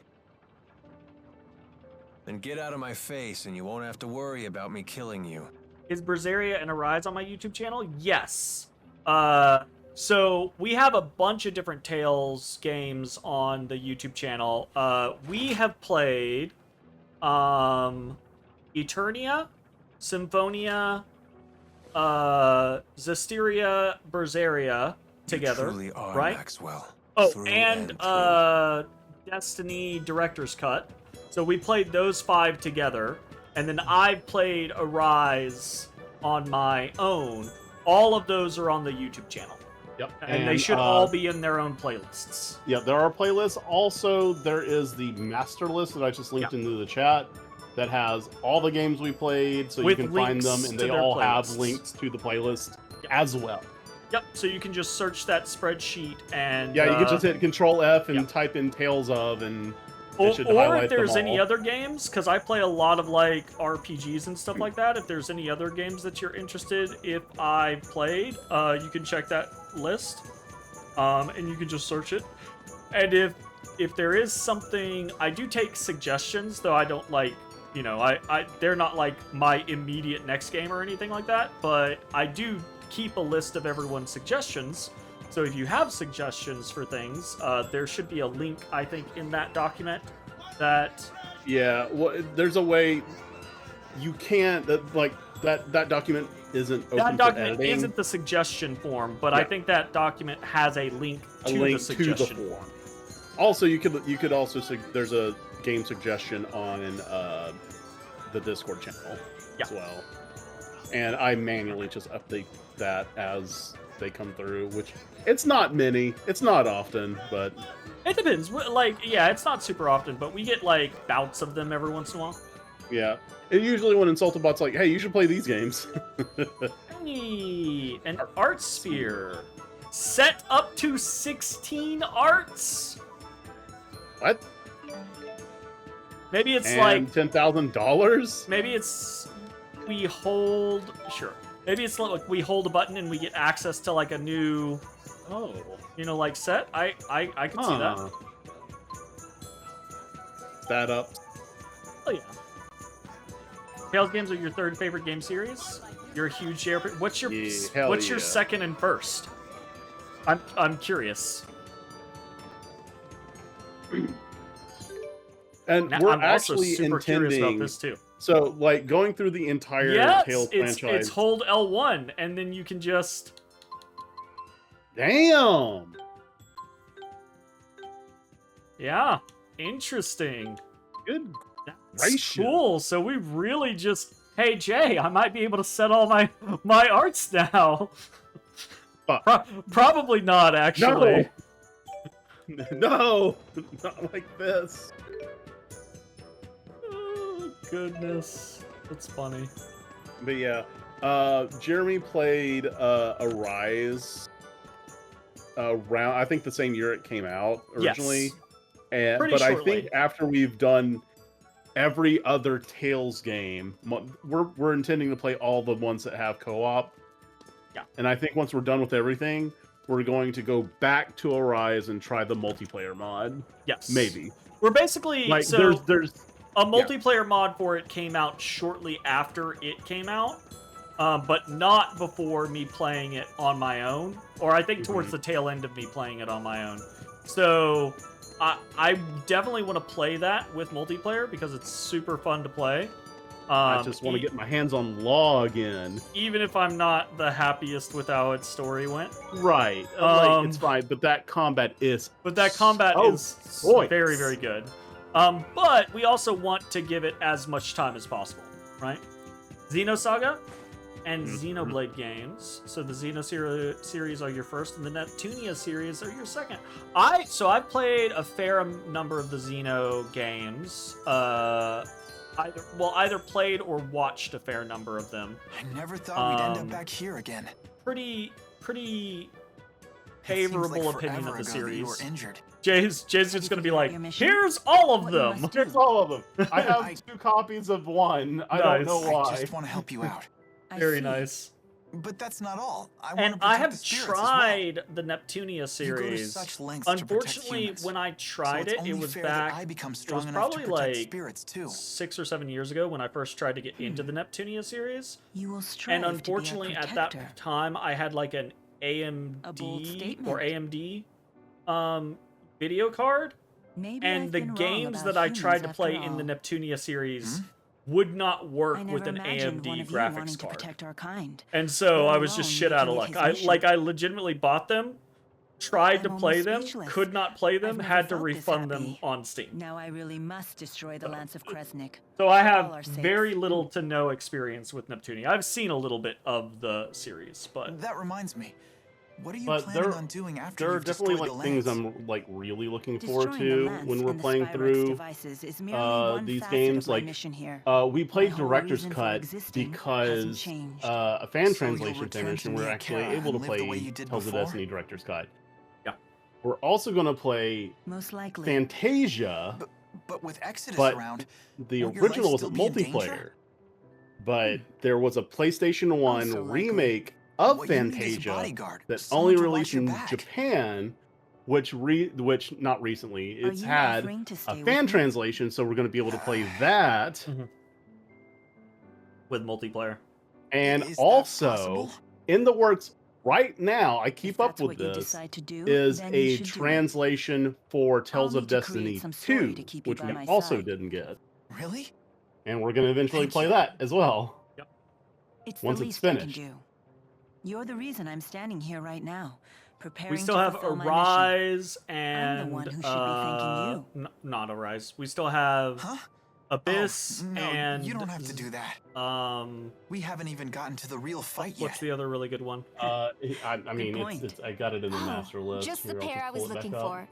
Then get out of my face and you won't have to worry about me killing you. Is Berseria and Arise on my YouTube channel? Yes. So we have a bunch of different Tales games on the YouTube channel. We have played Eternia, Symphonia, Zestiria, Berseria together, You truly are right? Maxwell. Oh, Through and through. Destiny Director's Cut. So we played those 5 together, and then I've played Arise on my own. All of those are on the YouTube channel. Yep. And they should all be in their own playlists. Yeah, there are playlists. Also, there is the master list that I just linked into the chat that has all the games we played, so With you can find them, links and to they their all have playlists. links to the playlist as well. Yep, so you can just search that spreadsheet and... Yeah, you can just hit Control F and type in Tales of, and it should Or highlight if there's them any all. other games, because I play a lot of like RPGs and stuff like that. If there's any other games that you're interested, if I played, you can check that list, and you can just search it. And if there is something, I do take suggestions, though I don't like, you know, I they're not like my immediate next game or anything like that. But I do keep a list of everyone's suggestions. So if you have suggestions for things, there should be a link, I think, in that document that... Yeah, well, there's a way you can't, that document isn't open That for document editing. isn't the suggestion form, but I Yeah. think that document has a link to the suggestion form. Also, you could also there's a game suggestion on the Discord channel as well, and I manually just update that as they come through, which it's not many, it's not often, but It depends. Like, yeah, it's not super often, but we get like bouts of them every once in a while. yeah. And usually when Insultabot's like, hey, you should play these games. Hey, an art sphere. Set up to 16 arts. What? Maybe it's and like $10,000. maybe it's we hold sure. Maybe it's like we hold a button and we get access to like a new like set. I could see that. That up. Oh yeah. Tales games are your third favorite game series. You're a huge JRPG. What's your second and first? I'm curious. And Now, we're I'm also actually super curious intending about this too. So, like, going through the entire Tales franchise. It's hold L1, and then you can just. Damn. Yeah, interesting. Good. That's cool. So we really just. Hey Jay, I might be able to set all my arts now. Probably not, actually. No, not like this. Oh, goodness, that's funny. But yeah, Jeremy played Arise around, I think, the same year it came out originally. Yes. But shortly. I think after we've done every other Tales game, we're intending to play all the ones that have co-op. Yeah. And I think once we're done with everything, we're going to go back to Arise and try the multiplayer mod. Yes. Maybe. We're basically like so there's a multiplayer mod for it came out shortly after it came out, but not before me playing it on my own, or I think towards the tail end of me playing it on my own. So I definitely want to play that with multiplayer because it's super fun to play. I just want to get my hands on Law again. Even if I'm not the happiest with how its story went. Right. Like, it's fine, but that combat is very, very good. But we also want to give it as much time as possible, right? Xenosaga and Xenoblade games. So the Xeno series are your first, and the Neptunia series are your second. I've played a fair number of the Xeno games. Either played or watched a fair number of them. I never thought we'd end up back here again. Pretty favorable like opinion of the forever ago that series. you were injured. Jay's just gonna be like, here's all of them. Here's all of them. I have 2 copies of one. I don't know why. I just want to help you out. Very nice. But that's not all. I have tried the Neptunia series. Unfortunately, when I tried it was back. It was probably like 6 or 7 years ago when I first tried to get into the Neptunia series. And unfortunately, at that time, I had like an AMD or AMD video card, and the games that I tried to play in the Neptunia series would not work with an AMD graphics card. And so I was just shit out of luck. I legitimately bought them, tried to play them, could not play them, had to refund them on Steam. Now I really must destroy the Lance of Kresnik. So I have very little to no experience with Neptunia. I've seen a little bit of the series, but that reminds me. What are you planning on doing after there are you've definitely destroyed like the things lance? I'm like really looking forward to when we're playing through these games. Like we played Director's Cut because a fan translation finished, and we're actually able to play Tales of Destiny Director's Cut. Yeah, we're also going to play Fantasia, but with Exodus around, the original was multiplayer, but there was a PlayStation 1 remake of Fantasia that only released in Japan, which not recently. It's had a fan translation, so we're going to be able to play that with multiplayer. And also in the works right now, I keep up with this, is a translation for Tales of Destiny 2, which we also didn't get. Really? And we're going to eventually play that as well. Yep. Once it's finished. You're the reason I'm standing here right now, preparing. We still have Arise and I'm the one who should be thanking you. Not Arise. We still have Abyss no, and you don't have to do that. We haven't even gotten to the real fight yet. What's the other really good one? I mean, it's I got it in the master list. Just the pair I was looking for.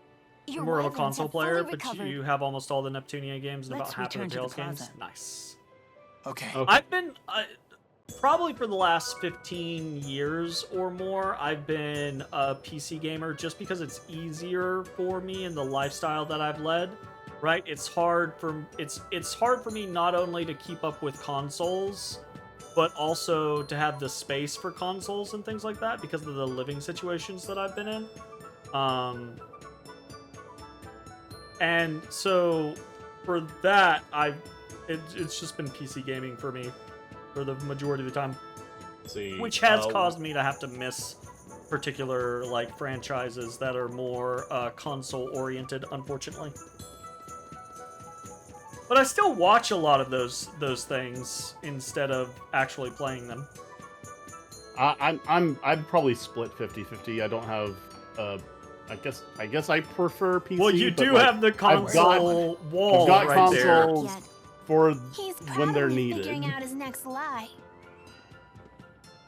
You're more of a console player, but you have almost all the Neptunia games and about half of the Tales games. Nice. Okay. I've been probably for the last 15 years or more, I've been a PC gamer just because it's easier for me in the lifestyle that I've led. right? It's hard for me not only to keep up with consoles, but also to have the space for consoles and things like that because of the living situations that I've been in. And so for that, it's just been PC gaming for me for the majority of the time, which has caused me to have to miss particular like franchises that are more console oriented, unfortunately. But I still watch a lot of those things instead of actually playing them. I'd probably split 50-50. I don't have I guess I prefer PC. Well, you do like, have the console wall I've got right consoles there. for He's when they're probably needed. figuring out his next lie.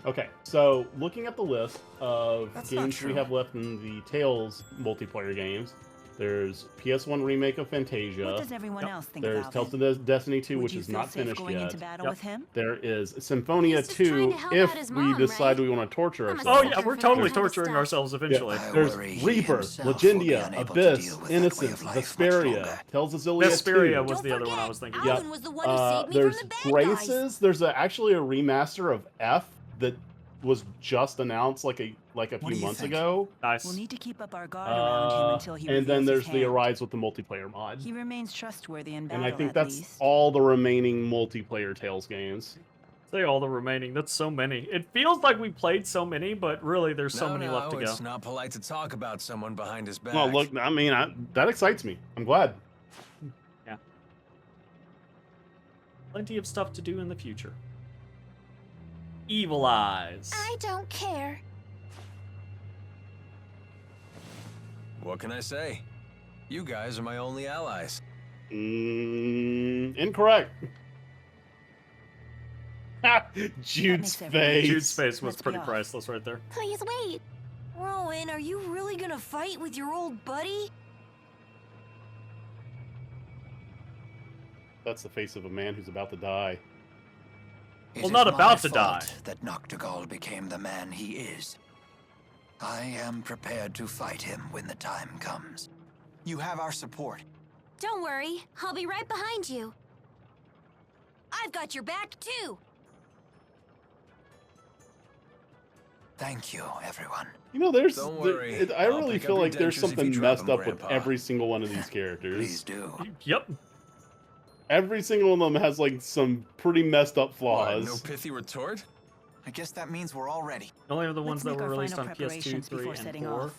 Okay, so looking at the list of That's not games we true. have left in the Tales multiplayer games, there's PS1 remake of Fantasia. What does everyone else think There's about Tales it? of Destiny 2, Would which you is feel not safe finished going yet. into battle with him? There is Symphonia He's just trying 2, to help if out his we mom, decide right? we want to torture I'm a ourselves. Oh yeah, we're for totally that kind of torturing stuff. ourselves eventually. I There's worry he Rebirth, himself will be Legendia, unable to Abyss, deal with that way of Innocence, life much Vesperia, longer. Tales of Xillia Vesperia 2. was the other one I was thinking. Yep. Alvin was the one who saved me from There's the bad guys. Graces. There's actually a remaster of F that was just announced like a What do few you months think? ago. Nice. We'll need to keep up our guard around him until he And then reveals there's his the hand. Arise with the multiplayer mod. He remains trustworthy in And battle, I think at that's least. all the remaining multiplayer Tales games. Say all the remaining. That's so many. It feels like we played so many, but really there's so No, many left to go. it's not polite to talk about someone behind his back. Well, look, I mean, that excites me. I'm glad. Yeah. Plenty of stuff to do in the future. Evil Eyes. I don't care. What can I say? You guys are my only allies. Incorrect. Jude's makes everyone- face. Jude's face was Let's be pretty off. priceless right there. Please wait. Rowan, are you really gonna fight with your old buddy? That's the face of a man who's about to die. It Well, is not my about to fault die. that Noctigal became the man he is. I am prepared to fight him when the time comes. You have our support. Don't worry. I'll be right behind you. I've got your back too. Thank you, everyone. You know, there's. Don't worry, I I'll really pick up feel your like there's dentures if something you drop messed them, up with Grandpa. every single one of these Please characters. do. Yep. Every single one of them has like some pretty messed up What, flaws. no pithy retort? I guess that means we're all ready. Only of the ones Let's that make were our released final on PS2, preparations 3, before and setting 4. off.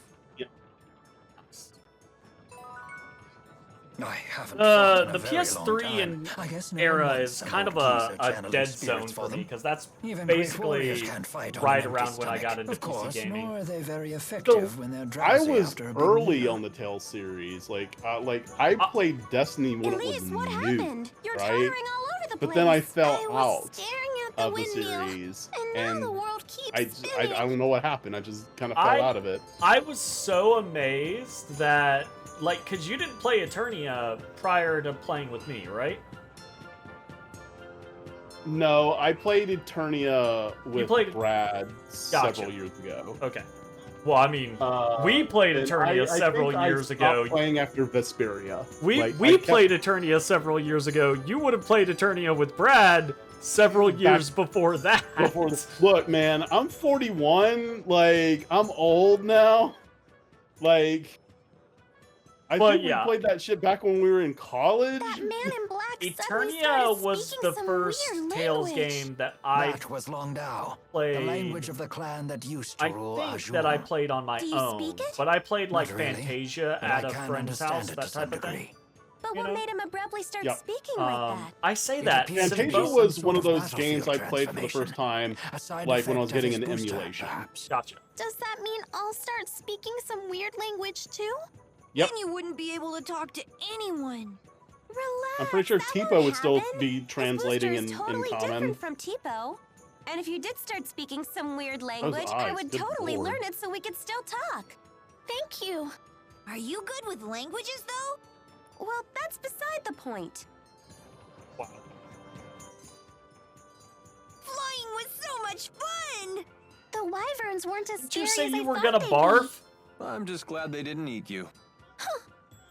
I haven't fought in a The very long PS3 time. and I guess no era one is wants kind of an old geezer a channeling dead zone spirits for me, them. because that's Even great basically warriors can't fight on right an empty around when I got stomach. into Of course, PC gaming. nor are they very effective when they're I drowsy was after a big early meal. on the Tales series. I played Destiny when Elise, it was what new, happened? You're right? towering all over the place. But then I fell I was out staring at the of the windmill, series, and now the world keeps I spinning. don't know what happened. I just kind of fell out of it. I was so amazed that, like, because you didn't play Eternia prior to playing with me, right? No, I played Eternia with Brad Gotcha. several years ago. Okay. Well, I mean, we played and Eternia I several think years I ago. stopped playing after Vesperia. We played Eternia several years ago. You would have played Eternia with Brad several years before that. Look, man, I'm 41. Like, I'm old now. Like, I But think we yeah. played that shit back when we were in college. That man in black suddenly Eternia started was speaking the some first weird Tales language. game that I That was Longdao, played. the language of the clan that used to I rule think Azure. that I played on my Do you own, speak it? but I played like Not really, Fantasia but at I a can friend's understand house, it that to some type of thing. degree. But You what know? made him abruptly start Yep. speaking like that? I say It that. appears to be Fantasia some was sort one of of those games I battlefield played for the first time, A side like when I was effect of getting his an booster, emulation. perhaps. Gotcha. Does that mean I'll start speaking some weird language too? Yep. Then you wouldn't be able to talk to anyone. Relax. I'm pretty sure that Tipo won't would still happen. be His translating booster is in totally common. different from Tipo. And if you did start speaking some weird language, I eyes, would good totally lord. learn it so we could still talk. Thank you. Are you good with languages, though? Well, that's beside the point. Wow. Flying was so much fun! The wyverns weren't as Did you scary say as you I were thought gonna they'd barf? I'm just glad they didn't eat you.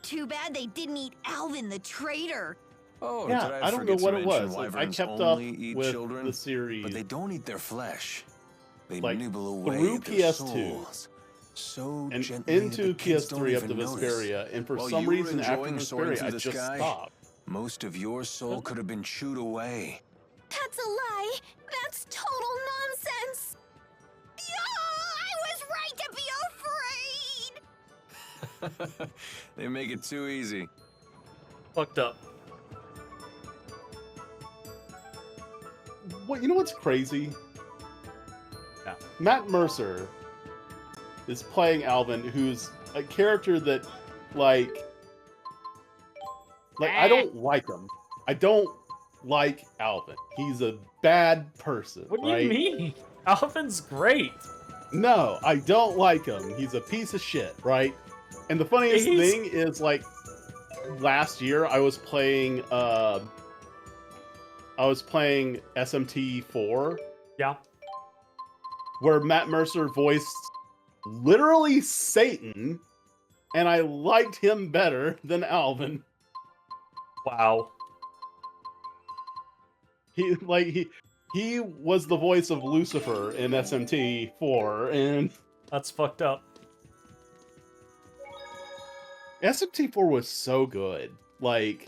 Be. Too bad they didn't eat Alvin the traitor. Oh, Yeah, did I don't know forget what to it mention was. Like, I wyverns kept up only eat with children, the series, but they don't eat their flesh. They like, nibble away through at their PS2 souls, so and gently that into the kids don't PS3 up to even notice. Vesperia, and for While some you were reason after enjoying soaring Vesperia, through I the just sky, stopped. most of your soul could have been chewed away. That's a lie. That's total nonsense. I was right to be afraid. They make it too easy. Fucked up. You know what's crazy? Yeah. Matt Mercer is playing Alvin, who's a character that, like I don't like him. I don't like Alvin. He's a bad person. What do right? you mean? Alvin's great. No, I don't like him. He's a piece of shit, right? And the funniest thing is, like, last year I was playing SMT4. Yeah. Where Matt Mercer voiced literally Satan, and I liked him better than Alvin. Wow. He was the voice of Lucifer in SMT4, and that's fucked up. SMT4 was so good. Like,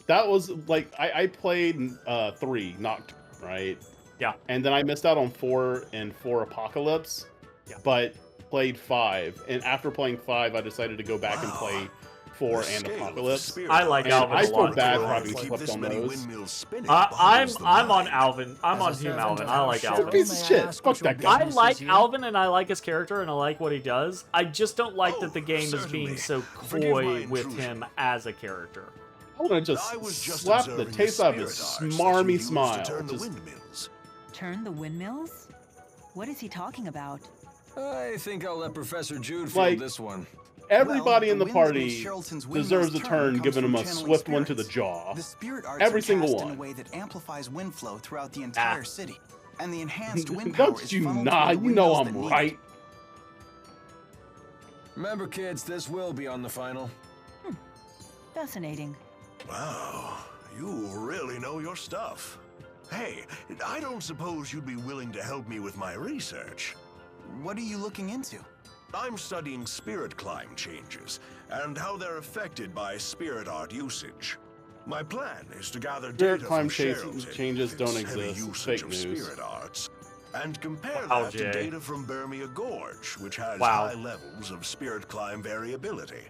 that was like I played 3 Nocturne, right? Yeah. And then I missed out on 4 and 4 Apocalypse. Yeah. But played 5, and after playing 5, I decided to go back and play 4 and Apocalypse. I like Alvin I a feel lot. bad too, for having honestly. slept on those. I'm on Alvin. I'm on Team Alvin. I like Alvin. Piece of shit. Fuck that guy. I like Alvin and I like his character and I like what he does. I just don't like that the game is being so coy with him as a character. I want to just slap the taste out of his smarmy smile. Turn the windmills? What is he talking about? I think I'll let Professor Jude field Like, this one. everybody Well, in the the wind in party Sherrilton's deserves a windmill's turn, turn giving him a comes from swift channeling one to the spirits. jaw. The spirit arts Every are single cast one. in a way that amplifies wind flow throughout the entire city, and the enhanced wind Don't power is you funneled nah, toward the you know windmills I'm that need right. it. Remember, kids, this will be on the final. Fascinating. Wow, you really know your stuff. Hey, I don't suppose you'd be willing to help me with my research. What are you looking into? I'm studying spirit climb changes and how they're affected by spirit art usage. My plan is to gather Spirit data climb from Sherrilton, changes with don't its heavy exist. usage Fake of news. spirit arts, and compare Wow, that Jay. to data from Bermia Gorge, which has Wow. high levels of spirit climb variability.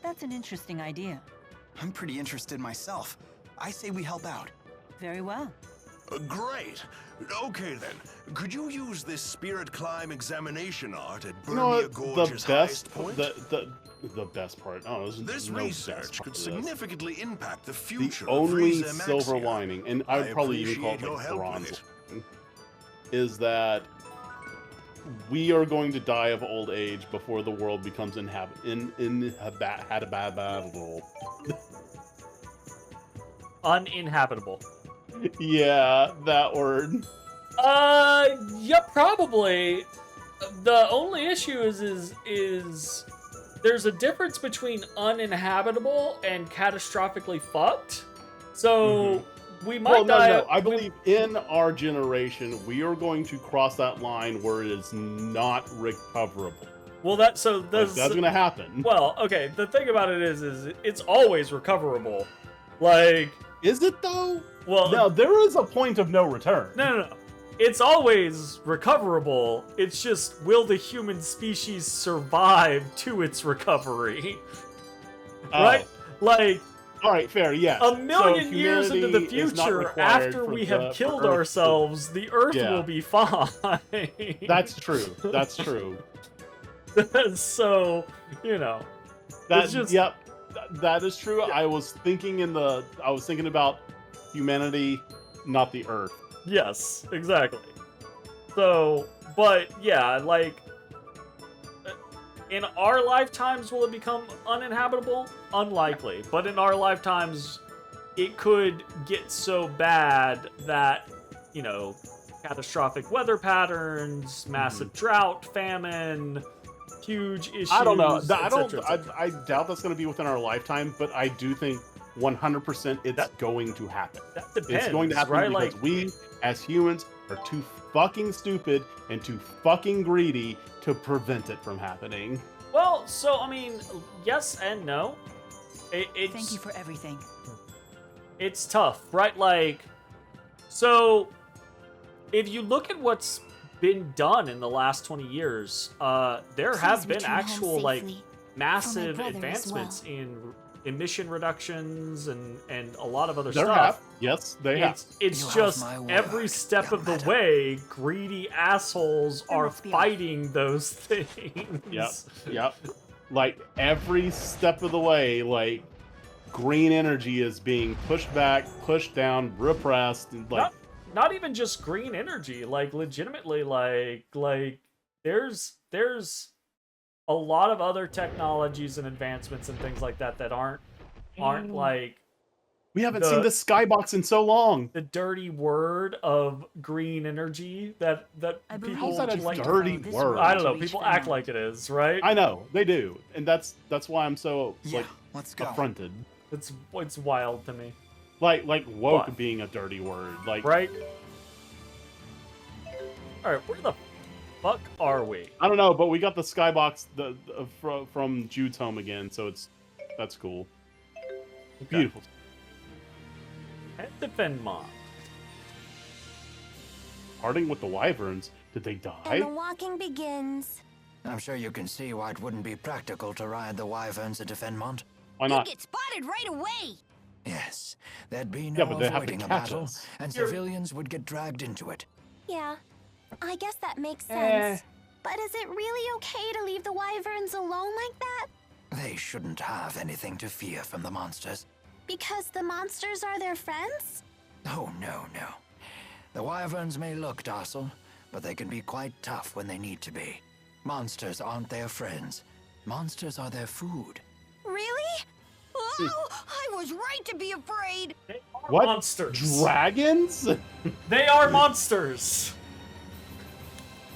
That's an interesting idea. I'm pretty interested myself. I say we help out. Very well. Great. Okay then, could you use this spirit climb examination art at You know Bermia what? Gorge's The highest best, point? the best part. Oh, there's This no best research part could of this. significantly impact the The future of only Frieza silver Maxia. lining, and I would probably even call it appreciate your like help with bronze it. lining, is that we are going to die of old age before the world becomes inhabitable. Uninhabitable. Yeah, that word. Yeah, probably. The only issue is there's a difference between uninhabitable and catastrophically fucked. So we might Well, no, die. no. I believe in our generation, we are going to cross that line where it is not recoverable. Well, that's Like, that's going to happen. Well, okay. The thing about it is it's always recoverable. Like, is it though? Well, no. There is a point of no return. No. It's always recoverable. It's just, will the human species survive to its recovery? Right? Like, all right, fair, yeah. A million So years into the humanity is not future, required after for we the- have for killed Earth to- ourselves, the Earth Yeah. will be fine. That's true. That's true. So, you know, That's just- yep. That is true. I was thinking about humanity, not the Earth. Yes, exactly. So, but yeah, like, in our lifetimes, will it become uninhabitable? Unlikely. But in our lifetimes, it could get so bad that, you know, catastrophic weather patterns, massive drought, famine, huge issues. I don't know. et cetera, et cetera. I doubt that's going to be within our lifetime, but I do think 100% it's going to happen. That depends. It's going to happen right? because we, as humans, are too fucking stupid and too fucking greedy to prevent it from happening. Well, so I mean, yes and no. It's, Thank you for everything. It's tough, right? Like, so if you look at what's been done in the last 20 years, there have been return home actual like safely. massive brother as advancements in emission reductions and a lot of other There stuff. have. Yes, they have. It's You have just my word, every step of the young way, greedy assholes There are must be a- fighting those things. Yep. Like every step of the way, like green energy is being pushed back, pushed down, repressed, and like Not even just green energy, like legitimately, like there's a lot of other technologies and advancements and things like that that aren't like we haven't seen the skybox in so long. the dirty word of green energy that I believe people How's that a like. dirty this word? road I don't to know. reach People Finland. act like it is, right? I know they do, and that's why I'm so Yeah, like let's go. affronted. It's wild to me, Like woke What? being a dirty word. Like right? All right, where the fuck are we? I don't know, but we got the skybox from Jude's home again, so that's cool. Beautiful. And defend Mom. Parting with the wyverns. Did they And die? the walking begins. I'm sure you can see why it wouldn't be practical to ride the wyverns into Fenmont. Why You not? get spotted right away. Yes, there'd be no Yeah, but they have to avoiding a catch battle, us. and civilians would get dragged into it. Yeah, I guess that makes Eh. sense. But is it really okay to leave the wyverns alone like that? They shouldn't have anything to fear from the monsters. Because the monsters are their friends? Oh, no. The wyverns may look docile, but they can be quite tough when they need to be. Monsters aren't their friends. Monsters are their food. Really? Oh, I was right to be afraid. They are What? monsters. Dragons? They are monsters.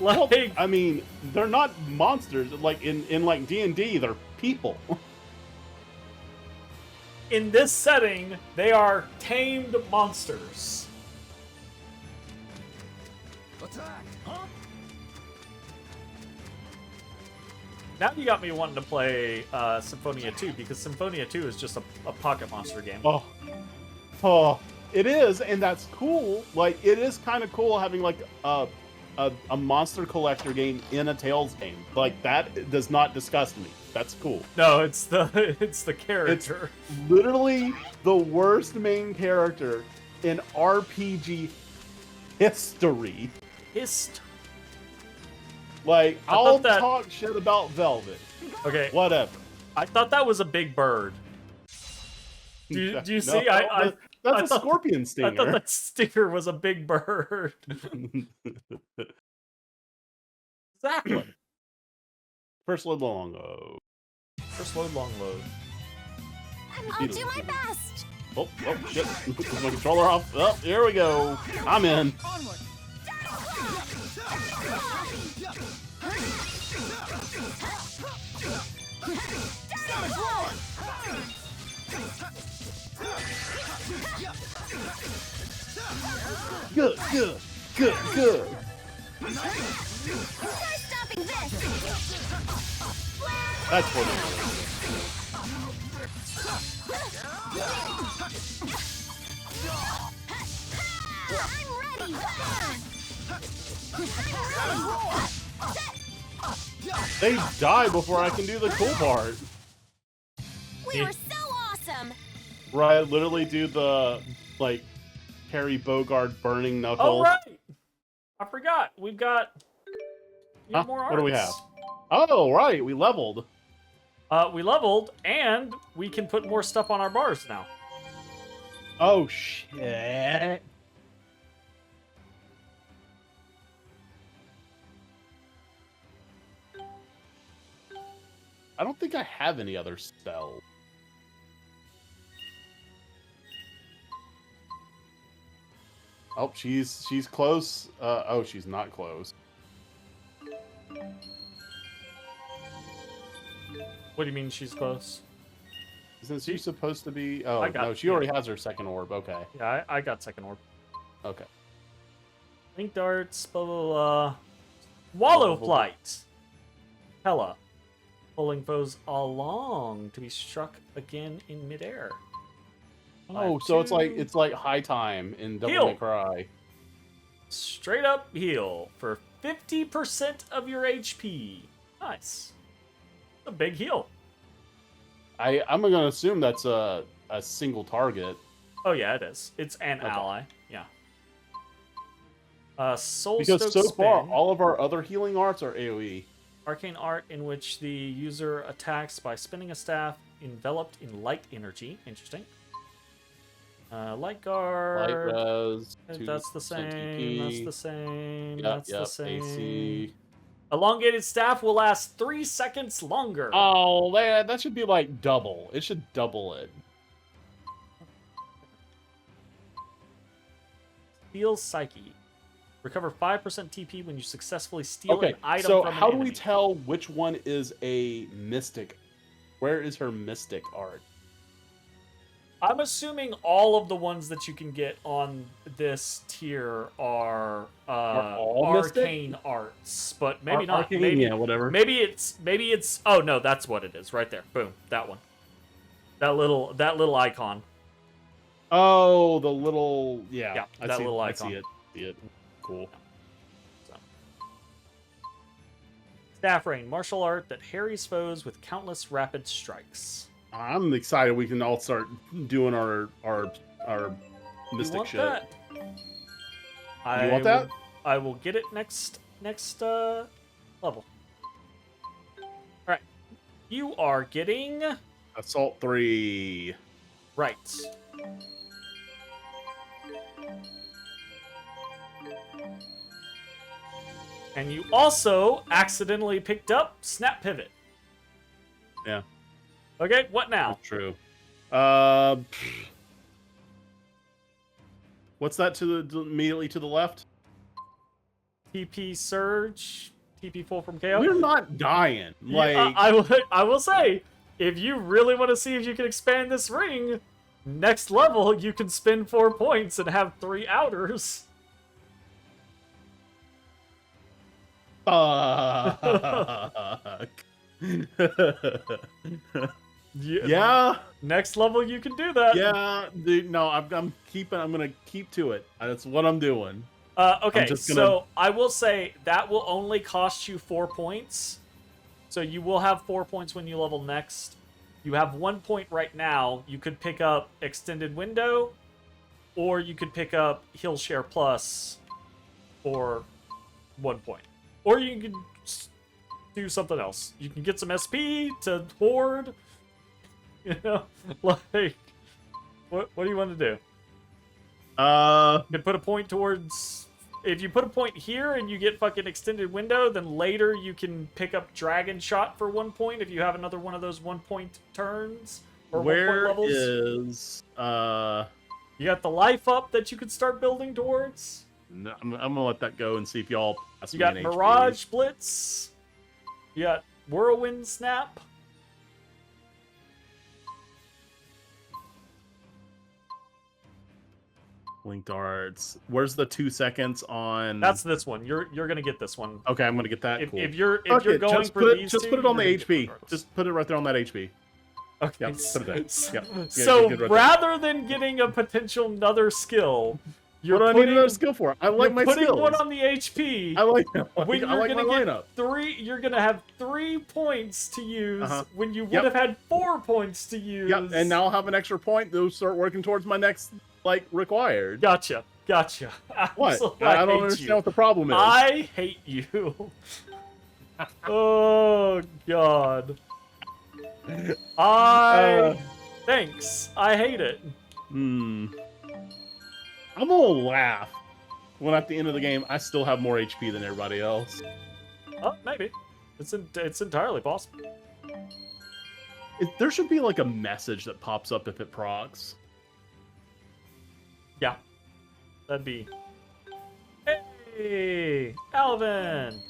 Well, Like, I mean, they're not monsters. Like in like D&D, they're people. in this setting, they are tamed monsters. Attack! Now you got me wanting to play Symphonia 2, because Symphonia 2 is just a pocket monster game. Oh, it is, and that's cool. Like, it is kind of cool having like a monster collector game in a Tales game. Like, that does not disgust me. That's cool. No, it's the character. It's literally the worst main character in RPG history. Like, I'll talk shit about Velvet. Okay. Whatever. I thought that was a big bird. Do you see? That's I a thought- scorpion stinger. I thought that stinger was a big bird. Exactly. First load long. Oh. First load, long load. I'll do my best. Oh, shit. Put my controller off. Oh, here we go. I'm in. Good. Try stopping this. That's what it is. I'm ready. They die before I can do the cool part. We were so awesome. Where I literally do the, like, Harry Bogard burning knuckle. Oh, right. I forgot. We've got more arts. What do we have? Oh, right. We leveled. We leveled, and we can put more stuff on our bars now. Oh, shit. I don't think I have any other spells. Oh, she's close. Oh, she's not close. What do you mean she's close? Isn't she supposed to be? Oh, I got- no, she already has her second orb. Okay. Yeah, I got second orb. Okay. Link darts, blah, blah, blah. Wallow flight. Hella. Pulling foes along to be struck again in midair. Oh, so it's like high time in Devil Heal. May Cry. Straight up heal for 50% of your HP. Nice. A big heal. I'm gonna assume that's a single target. Oh yeah, it is. It's an ally. Yeah. Soul Because Stoke so far, Spin. all of our other healing arts are AoE. Arcane art in which the user attacks by spinning a staff enveloped in light energy. Interesting. Light guard. Light res. That's the same. That's the same. Yep, That's yep, the same. AC. Elongated staff will last 3 seconds longer. Oh, that should be like double. It should double it. Steal Psyche. Recover 5% TP when you successfully steal Okay, an item so from an how do enemy. we tell which one is a mystic? Where is her mystic art? I'm assuming all of the ones that you can get on this tier are all mystic? arcane arts, but maybe not. Arcane, maybe, yeah, whatever. Maybe it's. Oh no, that's what it is right there. Boom, that one. That little icon. Oh, the little Yeah, I that see, little I icon. see it. See it. Cool. So. Staff Rain, martial art that harries foes with countless rapid strikes. I'm excited. We can all start doing our mystic You want shit. that? You want that? I will get it next level. All right, you are getting Assault 3. right. And you also accidentally picked up Snap Pivot. Yeah. Okay, what now? That's true. What's that immediately to the left? TP Surge, TP Full from KO. We're not dying. Like I will say, if you really want to see if you can expand this ring, next level you can spend 4 points and have 3 outers. Fuck. Yeah. Next level you can do that. Yeah, dude. No, I'm gonna keep to it. That's what I'm doing. Okay, I'm just gonna... so I will say that will only cost you 4 points. So you will have 4 points when you level next. You have 1 point right now. You could pick up Extended Window, or you could pick up Heal Share Plus for 1 point. Or you can do something else. You can get some SP to hoard. You know, like, what do you want to do? You can put a point towards. If you put a point here and you get fucking Extended Window, then later you can pick up Dragon Shot for 1 point if you have another one of those 1 point turns or 1 point levels. Is you got the life up that you could start building towards? No, I'm gonna let that go and see if y'all pass You me got an Mirage Blitz. You got Whirlwind Snap. Linked arts. Where's the 2 seconds on? That's this one. You're gonna get this one. Okay, I'm gonna get that. Cool. If you're Fuck going it, just for put these just two, put it on the you're gonna get HP. regardless. Just put it right there on that HP. Okay. Yep, put it there. Yep. So good right rather than getting a potential another skill, you're what do I need another skill for? I like my putting skills. one on the HP. I like when I you're like gonna my get lineup. 3, you're gonna have 3 points to use when you would Yep. have had 4 points to use. Yep, and now I'll have an extra point to start working towards my next required. Gotcha. What? Absolutely, I don't hate understand you. what the problem is. I hate you. Oh God. Thanks. I hate it. I'm gonna laugh when at the end of the game I still have more HP than everybody else. Oh, maybe. It's entirely possible. There should be like a message that pops up if it procs. Yeah. That'd be... Hey! Alvin!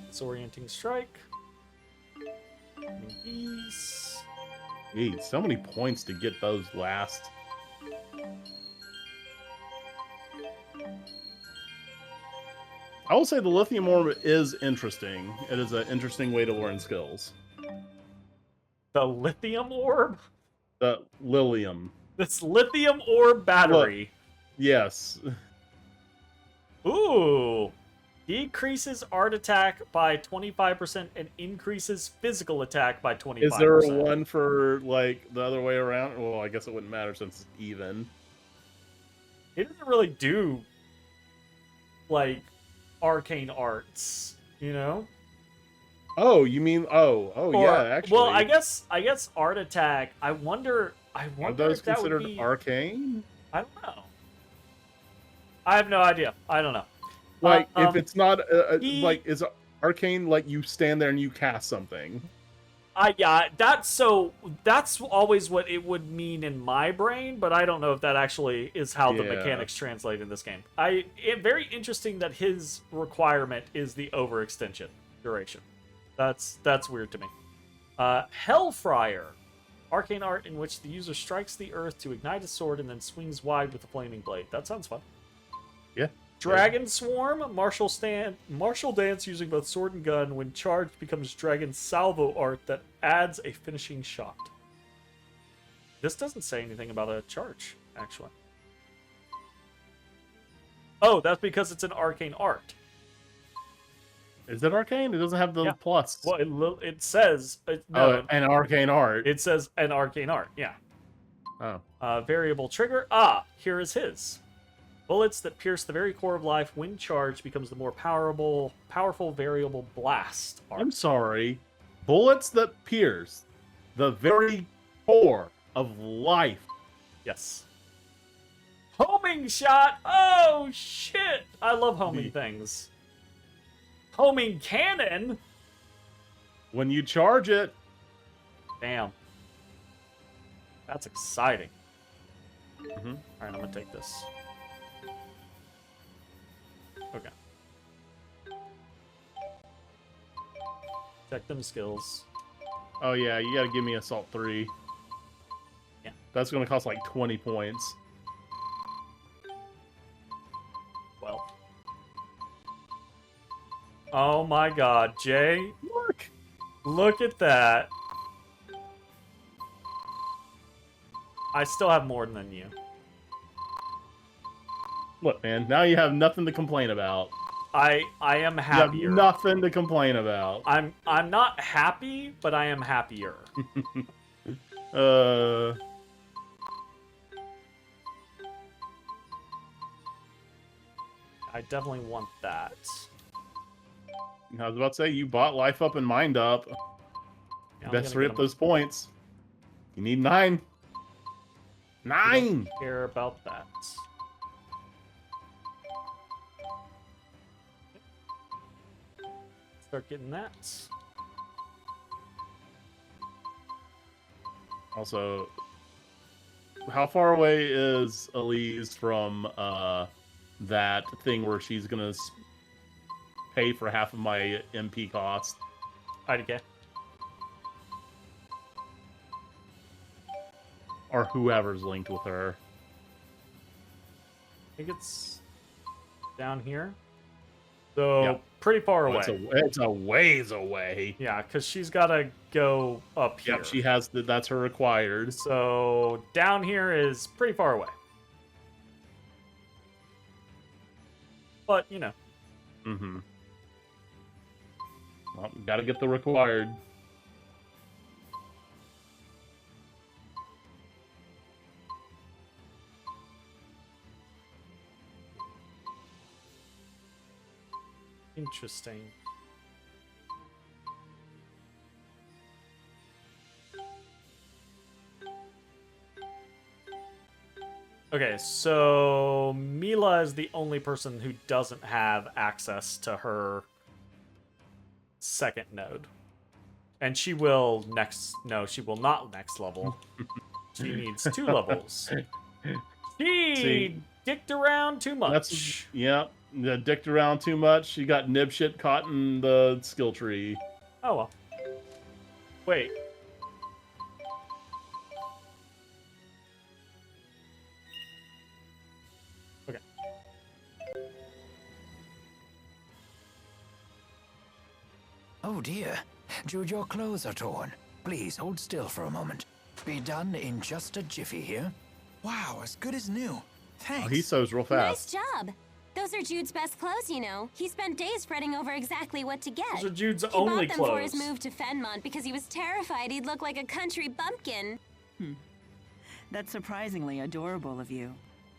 Disorienting strike. Geese. Geez, so many points to get those last. I will say the lithium orb is interesting. It is an interesting way to learn skills. The lithium orb? The Lilium. This lithium orb battery. Look, yes. Ooh. Decreases art attack by 25% and increases physical attack by 25%. Is there one for, like, the other way around? Well, I guess it wouldn't matter since it's even. It doesn't really do, like, arcane arts, you know? Oh, you mean yeah, actually. Well, I guess art attack. I wonder Are those if that would considered be arcane? I don't know. I have no idea. I don't know. Like, if it's not like, is arcane like you stand there and you cast something? Yeah, that's always what it would mean in my brain, but I don't know if that actually is how the mechanics translate in this game. Very interesting that his requirement is the overextension duration. That's weird to me. Hellfire. Arcane art in which the user strikes the earth to ignite a sword and then swings wide with a flaming blade. That sounds fun. Yeah. Dragon Swarm. Martial dance using both sword and gun. When charged, becomes Dragon Salvo art that adds a finishing shot. This doesn't say anything about a charge, actually. Oh, that's because it's an arcane art. Is it arcane? It doesn't have the plus. Well, it says... no, an arcane art. It says an arcane art, yeah. Oh. Variable trigger. Here is his. Bullets that pierce the very core of life when charged becomes the more powerful variable blast art. I'm sorry. Bullets that pierce the very core of life. Yes. Homing shot! Oh, shit! I love homing things. Homing cannon? When you charge it. Damn. That's exciting. Mm-hmm. Alright, I'm gonna take this. Okay. Check them skills. Oh yeah, you gotta give me Assault 3. Yeah. That's gonna cost like 20 points. Well. Oh my god, Jay. Look at that. I still have more than you. Look, man, now you have nothing to complain about. I am happier. You have nothing to complain about. I'm not happy, but I am happier. I definitely want that. I was about to say, you bought Life Up and Mind Up. Yeah, Best hurry up those points. You need 9. 9! Don't care about that. Start getting that. Also, how far away is Elise from that thing where she's gonna pay for half of my MP cost? IDK. Or whoever's linked with her. I think it's down here. So, pretty far away. It's a ways away. Yeah, because she's got to go up here. Yep, she has that's her required. So, down here is pretty far away. But, you know. Mm-hmm. Well, gotta get the required. Interesting. Okay, so Mila is the only person who doesn't have access to her second node. And she will she will not next level. She needs 2 levels. She dicked around too much. That's yeah. Dicked around too much. You got nib shit caught in the skill tree. Oh well. Wait. Okay. Oh dear. Jude, your clothes are torn. Please hold still for a moment. Be done in just a jiffy here. Wow, as good as new. Thanks. Oh, he sews real fast. Nice job. Those are Jude's best clothes, you know. He spent days fretting over exactly what to get. Those are Jude's he only bought them for clothes. his move to Fenmont because he was terrified he'd look like a country bumpkin. That's surprisingly adorable of you.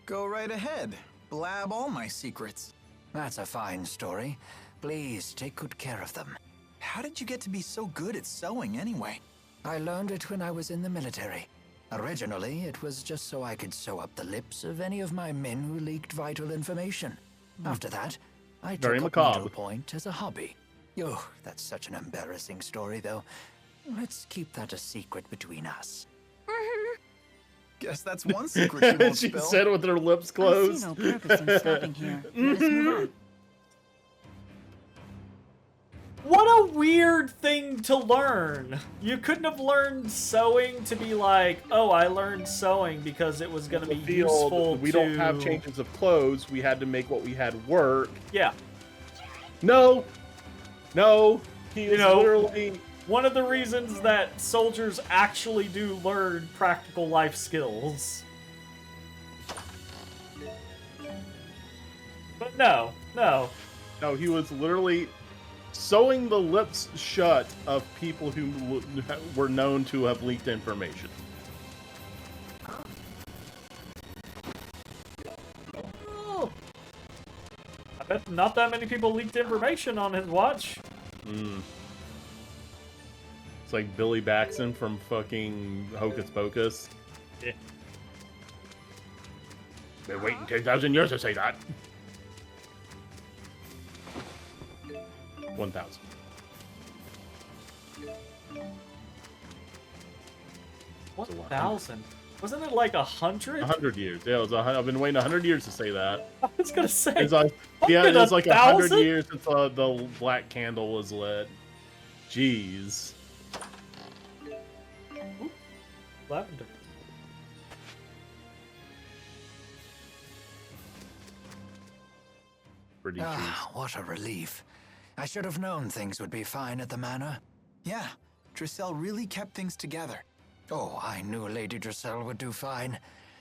Go right ahead. Blab all my secrets. That's a fine story. Please take good care of them. How did you get to be so good at sewing anyway? I learned it when I was in the military. Originally, it was just so I could sew up the lips of any of my men who leaked vital information. After that, I Very took macabre. up needlepoint as a hobby. Oh, that's such an embarrassing story, though. Let's keep that a secret between us. Guess that's one secret you won't She spill. said with her lips I closed. see no purpose in stopping here. Let us move on. What a weird thing to learn. You couldn't have learned sewing to be like, oh, I learned sewing because it was going to be useful We to... don't have changes of clothes. We had to make what we had work. Yeah. No. He You is know, literally... one of the reasons that soldiers actually do learn practical life skills. But no. No, he was literally sewing the lips shut of people who were known to have leaked information. Oh. I bet not that many people leaked information on his watch. It's like Billy Baxton from fucking Hocus Pocus. Yeah. Been waiting 10,000 years to say that. 1,000. What 1,000? Wasn't it like 100? 100 years. Yeah, I've been waiting 100 years to say that. I was gonna say. It was like 100 years since the black candle was lit. Jeez. Ooh, lavender. Pretty cheese. What a relief. I should have known things would be fine at the manor. Yeah, Drissel really kept things together. Oh, I knew Lady Drissel would do fine.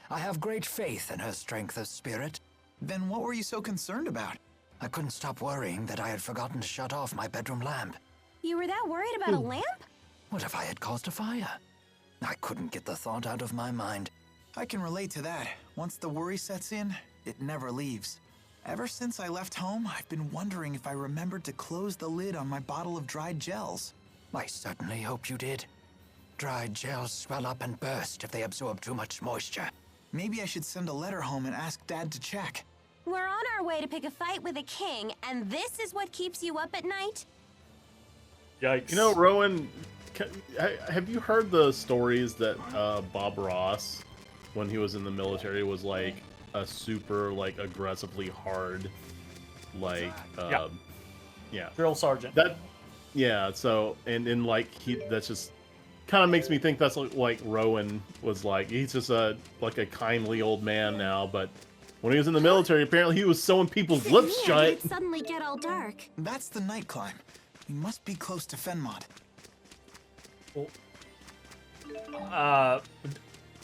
I have great faith in her strength of spirit. Then what were you so concerned about? I couldn't stop worrying that I had forgotten to shut off my bedroom lamp. You were that worried about a lamp? What if I had caused a fire? I couldn't get the thought out of my mind. I can relate to that. Once the worry sets in, it never leaves. Ever since I left home, I've been wondering if I remembered to close the lid on my bottle of dried gels. I certainly hope you did. Dried gels swell up and burst if they absorb too much moisture. Maybe I should send a letter home and ask Dad to check. We're on our way to pick a fight with a king, and this is what keeps you up at night? Yikes. You know, Rowan, have you heard the stories that Bob Ross, when he was in the military, was like a super, like, aggressively hard, like, yeah. Drill sergeant. So, and like, that's just kind of makes me think that's like Rowan was like. He's just like a kindly old man now, but when he was in the military, apparently he was sewing people's lips shut. It'd suddenly get all dark. That's the night climb. We must be close to Fenmont.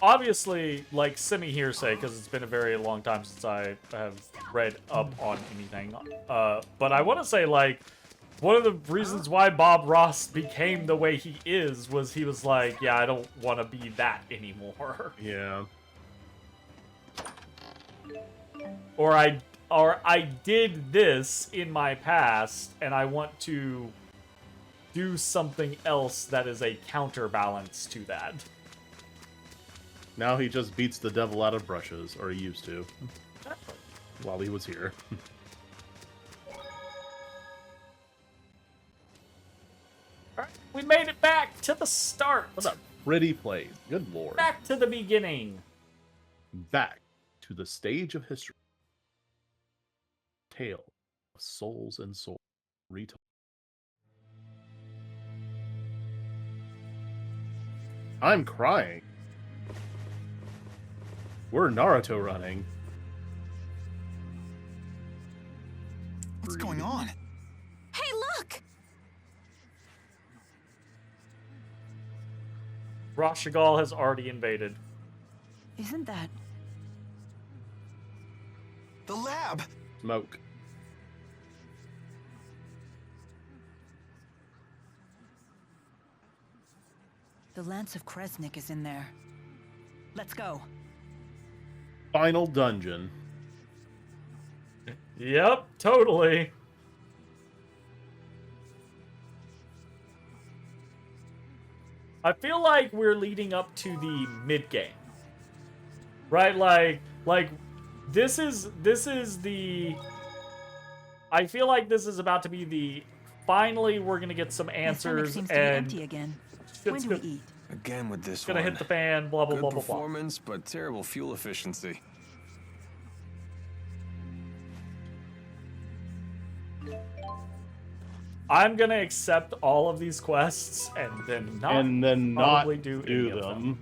Obviously, like, semi-hearsay, because it's been a very long time since I have read up on anything. But I want to say, like, one of the reasons why Bob Ross became the way he is was he was like, yeah, I don't want to be that anymore. Yeah. Or I did this in my past, and I want to do something else that is a counterbalance to that. Now he just beats the devil out of brushes, or he used to, while he was here. Alright, we made it back to the start. What's up? Pretty place. Good lord. Back to the beginning. Back to the stage of history. Tale of Souls and Souls retold. I'm crying. We're Naruto running. What's going on? Hey, look! Rashagal has already invaded. Isn't that... The lab! Smoke. The Lance of Kresnik is in there. Let's go. Final dungeon. Yep, totally. I feel like we're leading up to the mid game. Right? Like this is the I feel like this is about to be the finally we're going to get some answers seems and to be empty again. When do we eat? Again with this gonna one. hit the fan, blah blah Good blah blah blah. performance, but terrible fuel efficiency. I'm gonna accept all of these quests and then not probably do any of them.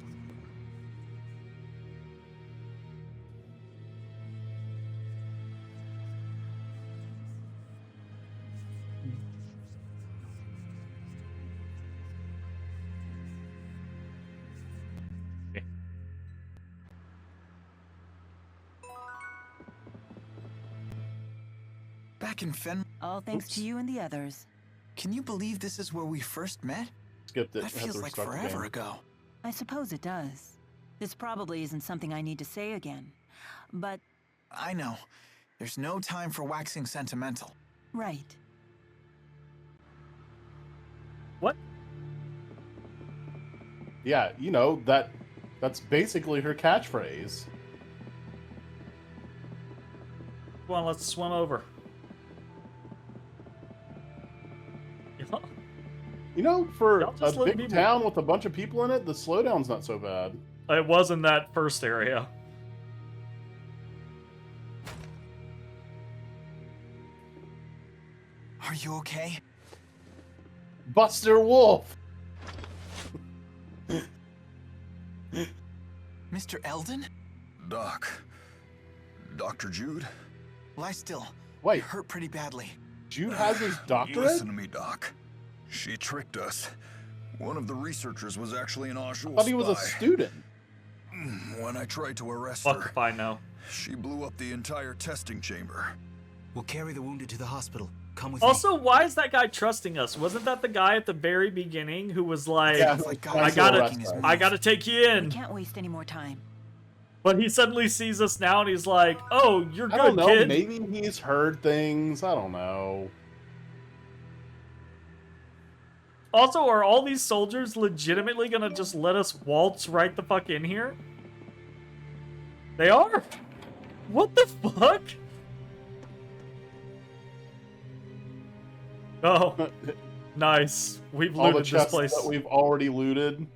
Back in Fen... All thanks to you and the others. Can you believe this is where we first met? Skipped it. That feels like forever ago. I suppose it does. This probably isn't something I need to say again. But... I know. There's no time for waxing sentimental. Right. What? Yeah, you know, that's basically her catchphrase. Come on, let's swim over. You know, for Y'all a just let big me- town with a bunch of people in it, the slowdown's not so bad. It was in that first area. Are you okay? Buster Wolf! Mr. Eldon? Doc. Dr. Jude? Lie still. Wait. You're hurt pretty badly. Jude has his doctorate? Listen to me, Doc. She tricked us. One of the researchers was actually an Ashul I thought he was a spy. student. When I tried to arrest Fuck her, if I know. she blew up the entire testing chamber. We'll carry the wounded to the hospital. Come with me. Also, why is that guy trusting us? Wasn't that the guy at the very beginning who was like, Yeah, I gotta take you We in. can't waste any more time. But he suddenly sees us now and he's like, oh, you're I don't good, know, kid. maybe he's heard things, I don't know. Also, are all these soldiers legitimately gonna just let us waltz right the fuck in here? They are? What the fuck? Oh, nice. We've All the looted this chests place. that we've already looted.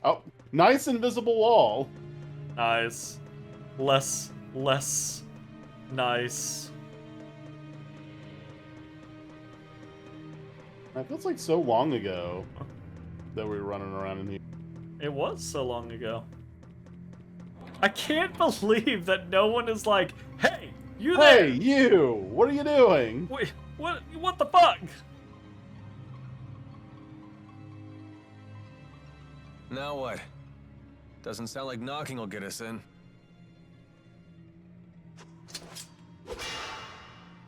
Oh, nice invisible wall. Nice. Less nice. That feels like so long ago that we were running around in here. It was so long ago. I can't believe that no one is like, hey, you there? Hey, you! What are you doing? Wait, what the fuck? Now what? Doesn't sound like knocking will get us in.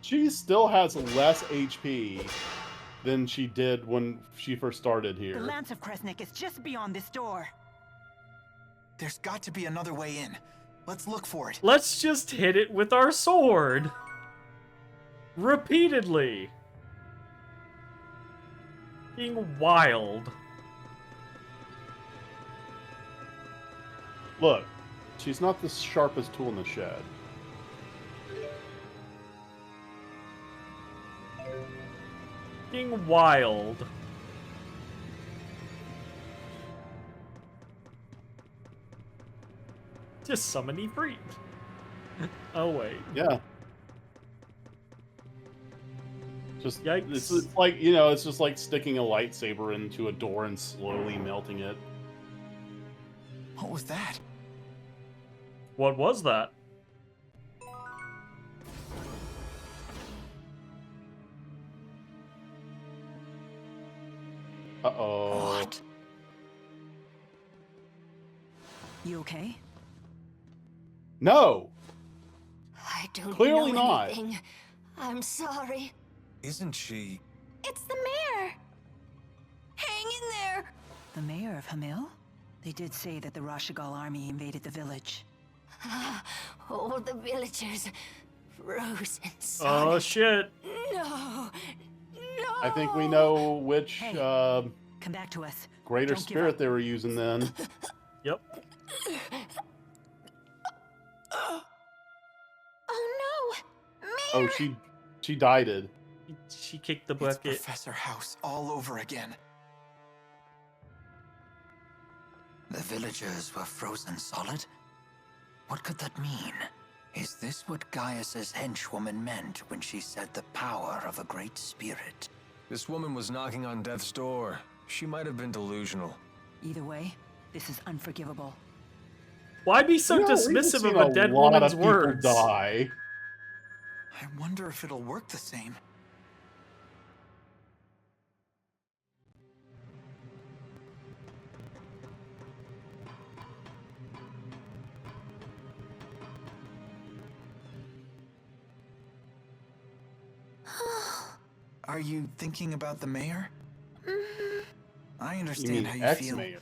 She still has less HP than she did when she first started The here. Lance of Kresnik is just beyond this door. There's got to be another way in. Let's look for it. Let's just hit it with our sword. Repeatedly. Being wild. Look, she's not the sharpest tool in the shed. Being wild. Just summon Ifrit. Oh wait. Yeah. Just Yikes. it's like, you know, it's just like sticking a lightsaber into a door and slowly melting it. What was that? What was that? Uh-oh. What? You okay? No! I don't Clearly know not. anything. I'm sorry. Isn't she? It's the mayor! Hang in there! The mayor of Hamil? They did say that the Rashigal army invaded the village. All the villagers frozen Oh solid. shit. No! No! I think we know which Hey, come back to us. greater Don't give spirit up. they were using then. Yep. Oh no! Oh, Mayor! she died it. She kicked the It's bucket. Professor House all over again. The villagers were frozen solid? What could that mean? Is this what Gaius's henchwoman meant when she said the power of a great spirit? This woman was knocking on death's door. She might have been delusional. Either way, this is unforgivable. Why be so You know, we've dismissive seen of a dead lot woman's of people words? die. I wonder if it'll work the same. Are you thinking about the mayor? I You understand mean how you feel. ex-mayor?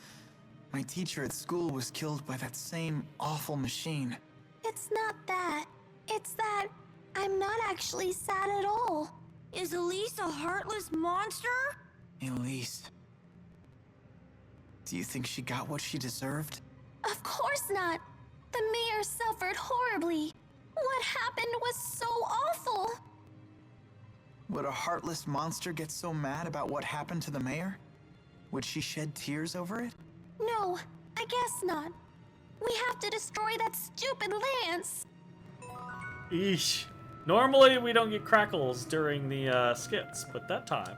My teacher at school was killed by that same awful machine. It's not that. It's that I'm not actually sad at all. Is Elise a heartless monster? Elise. Do you think she got what she deserved? Of course not. The mayor suffered horribly. What happened was so awful. Would a heartless monster get so mad about what happened to the mayor? Would she shed tears over it? No, I guess not. We have to destroy that stupid lance. Eesh. Normally we don't get crackles during the skits, but that time.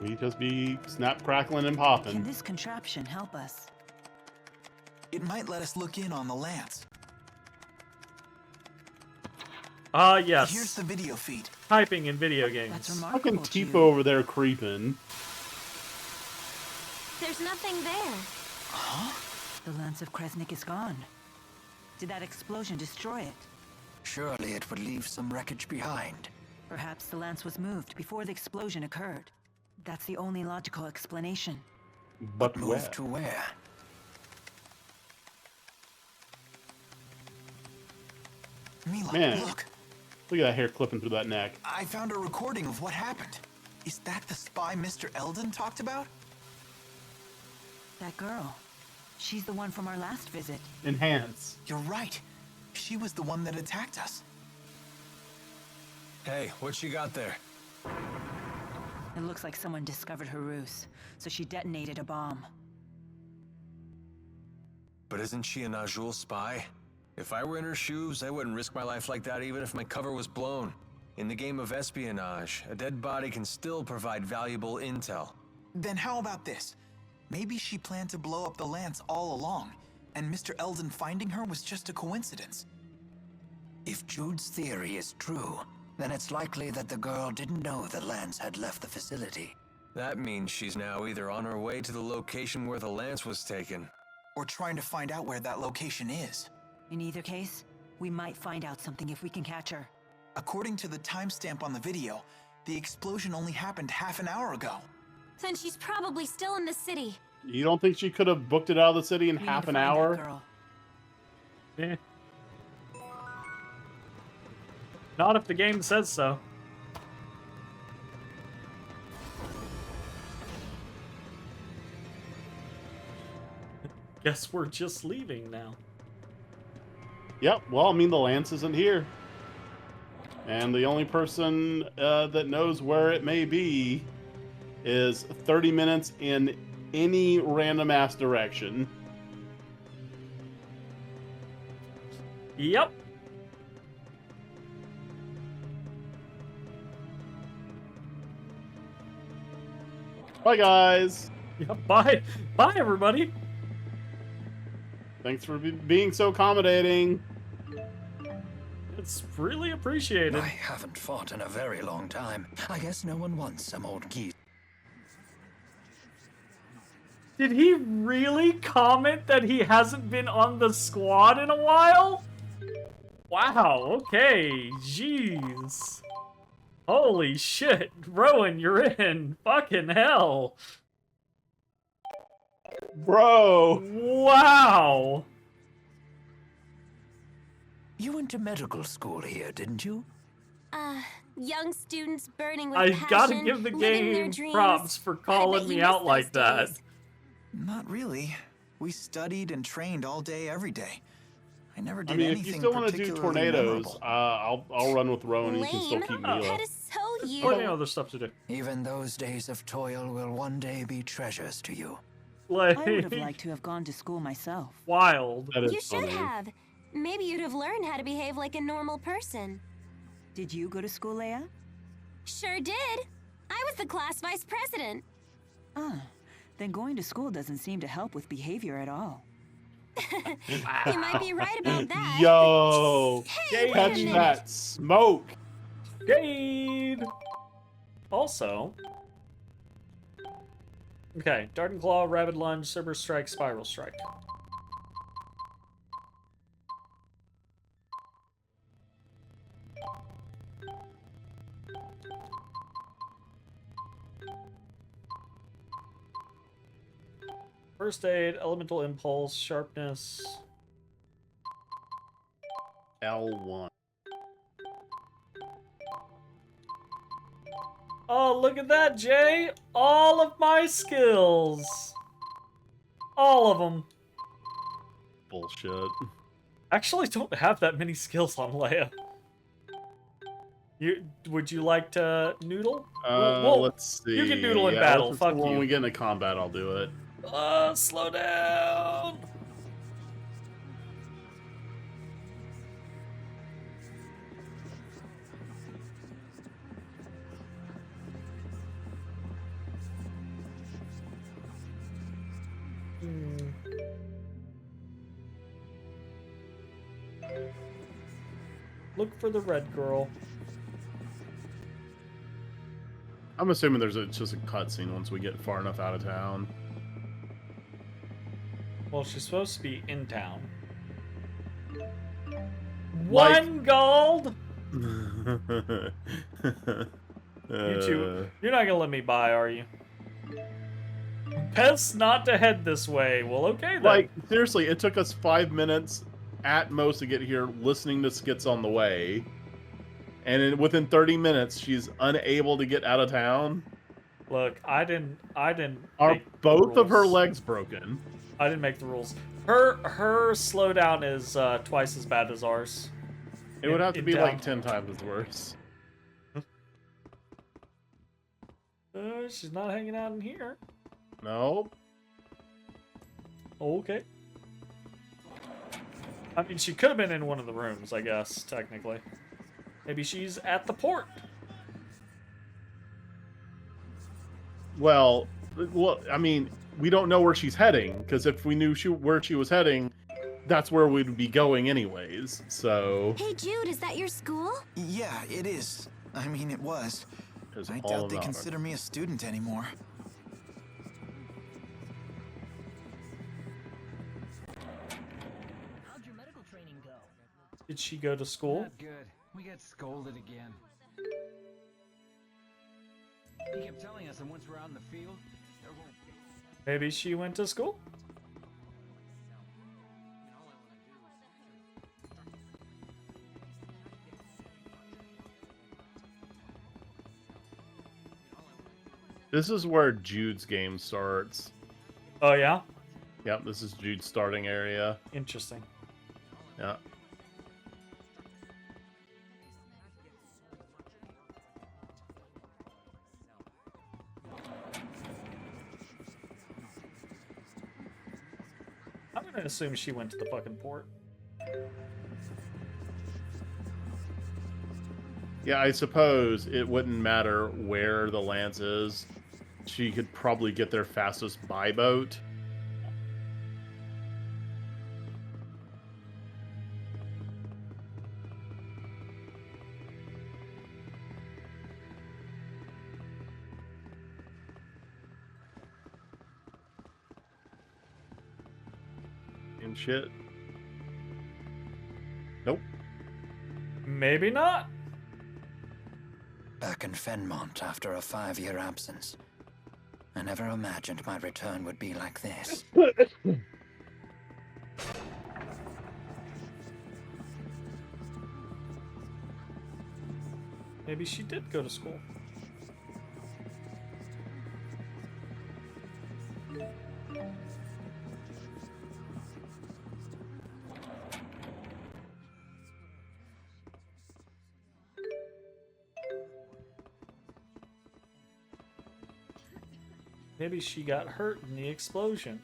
We just be snap, crackling, and Can popping. this contraption help us? It might let us look in on the lance. Ah, Here's yes. the video feed. Typing in video games. That's Fucking remarkable, Tipo Jude. over there creeping. There's nothing there. Huh? The Lance of Kresnik is gone. Did that explosion destroy it? Surely it would leave some wreckage behind. Perhaps the lance was moved before the explosion occurred. That's the only logical explanation. But Move where? to where? Mila, Man. look. Look at that hair clipping through that neck. I found a recording of what happened. Is that the spy Mr. Eldon talked about? That girl. She's the one from our last visit. Enhance. You're right. She was the one that attacked us. Hey, what you got there? It looks like someone discovered her ruse, so she detonated a bomb. But isn't she a Najul spy? If I were in her shoes, I wouldn't risk my life like that even if my cover was blown. In the game of espionage, a dead body can still provide valuable intel. Then how about this? Maybe she planned to blow up the lance all along, and Mr. Eldon finding her was just a coincidence. If Jude's theory is true, then it's likely that the girl didn't know the lance had left the facility. That means she's now either on her way to the location where the lance was taken, Or trying to find out where that location is. In either case, we might find out something if we can catch her. According to the timestamp on the video, the explosion only happened half an hour ago. Then she's probably still in the city. You don't think she could have booked it out of the city in We half need an to find hour? that girl. Eh. Not if the game says so. Guess we're just leaving now. Yep, well, I mean, the lance isn't here. And the only person that knows where it may be is 30 minutes in any random ass direction. Yep. Bye, guys. Yeah, bye. Bye, everybody. Thanks for being so accommodating. It's really appreciated. I haven't fought in a very long time. I guess no one wants some old geese. Did he really comment that he hasn't been on the squad in a while? Wow, okay, jeez. Holy shit, Rowan, you're in. Fucking hell. Bro. Wow. You went to medical school here, didn't you? Young students burning with I passion, gotta give the living their game dreams. props for I bet calling you me miss out those like that. days. Not really. We studied and trained all day, every day. I never I did mean, if anything you still want to do particularly tornadoes, memorable. I'll run with Rowan and you can still Lame. keep Oh. Mila. That is so you. Plenty of other stuff to do. Even those days of toil will one day be treasures to you. Like, I would have liked to have gone to school myself. wild. That is You should funny. have. Maybe you'd have learned how to behave like a normal person. Did you go to school, Leia? Sure did. I was the class vice president. Ah, then going to school doesn't seem to help with behavior at all. You might be right about that. Yo, Hey, catch wait a minute. that smoke. Jade! Also... Okay, Dart and Claw, Rabid Lunge, Silver Strike, Spiral Strike. First Aid, Elemental Impulse, Sharpness... L1. Oh, look at that, Jay! All of my skills! All of them. Bullshit. Actually, don't have that many skills on Leia. Would you like to noodle? Well, Let's see. You can noodle in Yeah, battle, let's- fuck when you. we get into combat, I'll do it. Slow down! Look for the red girl. I'm assuming there's just a cutscene once we get far enough out of town. Well, she's supposed to be in town. Like- 1 gold! Uh, You two, you're not gonna let me by, are you? Best not to head this way. Well, okay then. Like, seriously, it took us 5 minutes at most to get here listening to skits on the way. And within 30 minutes, she's unable to get out of town. Look, I didn't Are make the both of her rules. legs broken? I didn't make the rules. Her slowdown is twice as bad as ours. It would have to in be town. like 10 times as worse. She's not hanging out in here. No. Okay. I mean, she could have been in one of the rooms, I guess, technically. Maybe she's at the port. Well, I mean, we don't know where she's heading, because if we knew where she was heading, that's where we'd be going anyways, so... Hey, Jude, is that your school? Yeah, it is. I mean, it was. It's I all doubt they about her. consider me a student anymore. How'd your medical training go? Did she go to school? Not good. We got scolded again. He kept telling us that once we're out in the field, there won't be. Maybe she went to school? This is where Jude's game starts. Oh, yeah? Yep, this is Jude's starting area. Interesting. Yeah. I'm gonna assume she went to the fucking port. Yeah, I suppose it wouldn't matter where the lance is. She could probably get there fastest by boat. And shit. Nope. Maybe not. Back in Fenmont after a 5-year absence. I never imagined my return would be like this. Maybe she did go to school. Maybe she got hurt in the explosion.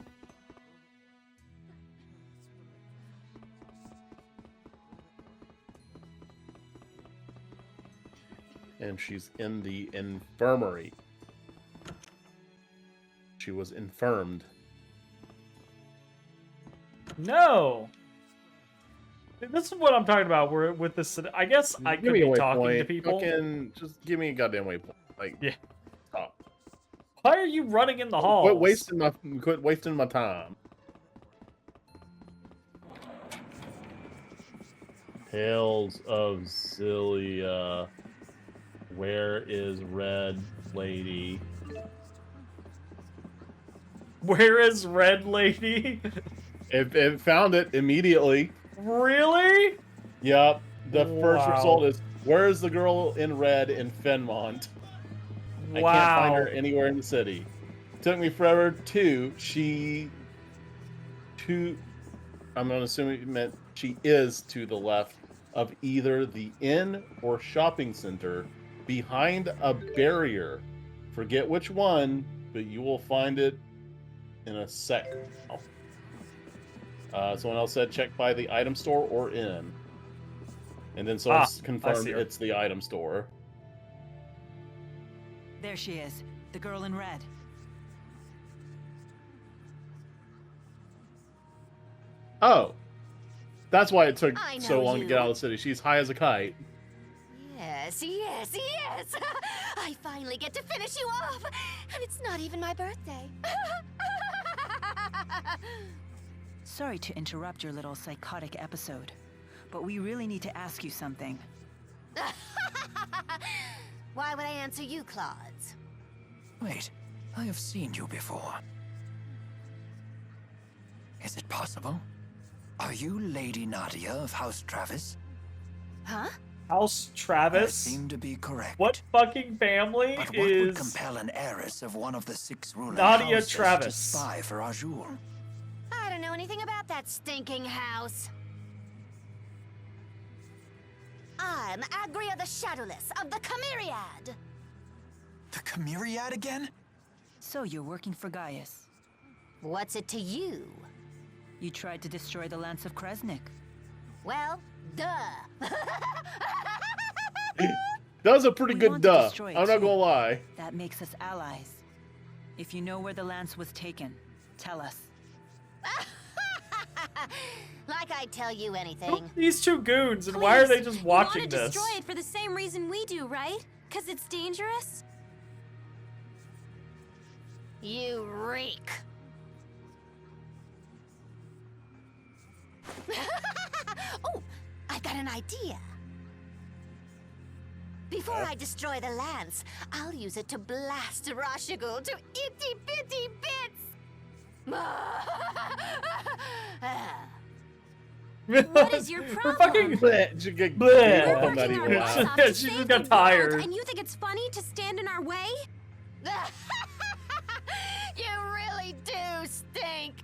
And she's in the infirmary. She was infirmed. No! This is what I'm talking about. We're with this. I guess I could be talking to people. Just give me a goddamn waypoint. Like, yeah. Stop. Why are you running in the halls? Quit wasting my time. Tales of Xillia. Where is Red Lady? Where is Red Lady? It found it immediately. Really? Yep. The first Wow. result is, where is the girl in red in Fenmont? I Wow. can't find her anywhere in the city. Took me forever to, I'm gonna assume it meant she is to the left of either the inn or shopping center behind a barrier. Forget which one, but you will find it in a sec. Someone else said check by the item store or inn. And then someone confirmed it's the item store. There she is, the girl in red. Oh, that's why it took I so know long to you. get out of the city. She's high as a kite. Yes, yes, yes! I finally get to finish you off! And it's not even my birthday. Sorry to interrupt your little psychotic episode, but we really need to ask you something. Why would I answer you, Claudes? Wait, I have seen you before. Is it possible? Are you Lady Nadia of House Travis? Huh? House Travis? I seem to be correct. What fucking family But what would is compel an heiress of one of the 6 ruling Nadia houses Travis? to spy for Azul? I don't know anything about that stinking house. I'm Agria the Shadowless of the Chimeriad. The Chimeriad again? So you're working for Gaius. What's it to you? You tried to destroy the Lance of Kresnik. Well, duh. That was a pretty We good want to duh. destroy it I'm not too. gonna lie. That makes us allies. If you know where the lance was taken, tell us. Like I'd tell you Who anything. are these two goons, and why are they just watching you want this? to destroy it for the same reason we do, right? Because it's dangerous? You reek. Oh, I've got an idea. Before I destroy the lance, I'll use it to blast Rashigul to itty-bitty bits. What is your Her problem? fucking Bleh. She get Bleh. I'm not even We're laughing. working our Yeah, butts she off just to got save the world, tired. And you think it's funny to stand in our way? You really do stink.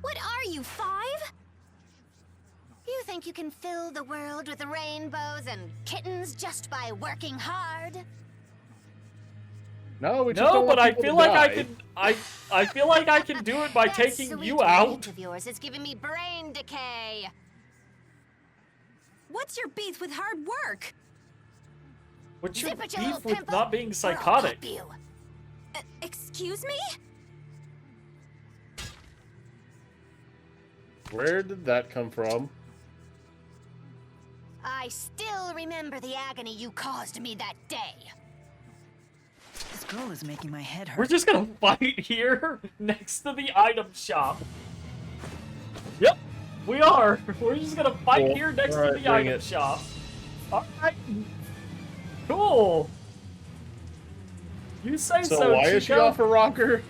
What are you, 5? You think you can fill the world with rainbows and kittens just by working hard? No, we just No, don't want but I people feel to like I die. can. I feel like I can do it by That taking sweet you out. rant of yours is giving me brain decay. What's your beef with hard work? What's your Zip it, you beef little with pimple, not being or I'll psychotic? pop you. Excuse me? Where did that come from? I still remember the agony you caused me that day. This girl is making my head hurt. We're just gonna fight here next to the item shop. Yep, we are. We're just gonna fight here next to the item shop. Alright. Cool. You say so, So why is she Chico. off her rocker?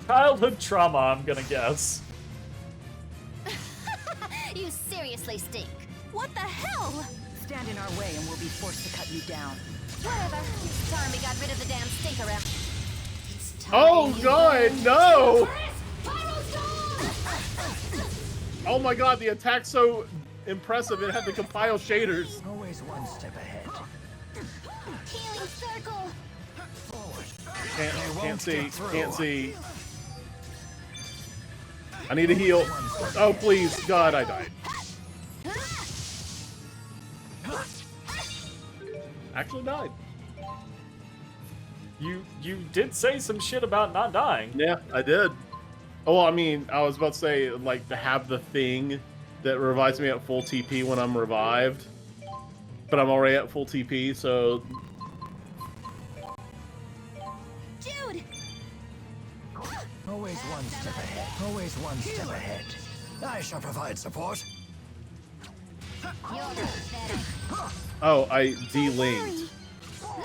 Childhood trauma, I'm gonna guess. You seriously stink. What the hell? Stand in our way and we'll be forced to cut you down. Whatever. It's time we got rid of the damn stinker. Oh god, no! Oh my god, the attack's so impressive it had to compile shaders. Always one step ahead. Healing circle. Can't see. I need a heal. Oh please, God, I died. Actually died. You did say some shit about not dying. Yeah, I did. Oh, I mean, I was about to say, like, to have the thing that revives me at full TP when I'm revived. But I'm already at full TP, so... Jude! Always one step ahead. Always one step ahead. I shall provide support. Oh, I de-linked.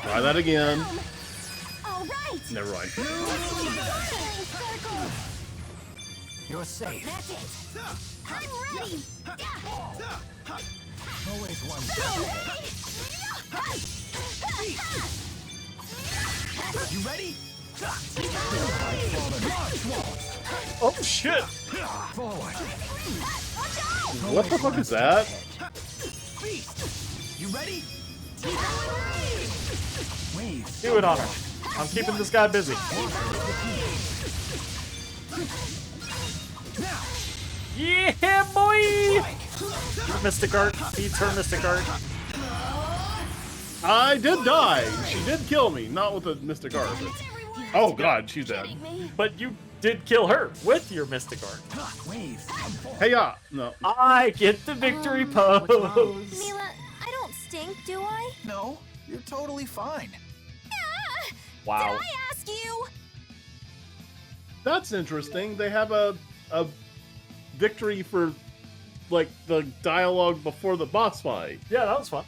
Try that again. All right. Never mind. You're safe. That's it. I'm ready. Always one step ahead. You ready? Oh shit! Forward. What the fuck is that? You ready? Wave. Do it on her. I'm keeping this guy busy. Yeah, boy! Mystic Art. Beats her Mystic Art. I did die. She did kill me. Not with a Mystic Art, but... Oh god, she's dead. But you did kill her with your Mystic Art. Hey, yeah. No. I get the victory pose. Mila, I don't stink, do I? No, you're totally fine. Wow. Did I ask you? That's interesting. They have a victory for, like, the dialogue before the boss fight. Yeah, that was fun.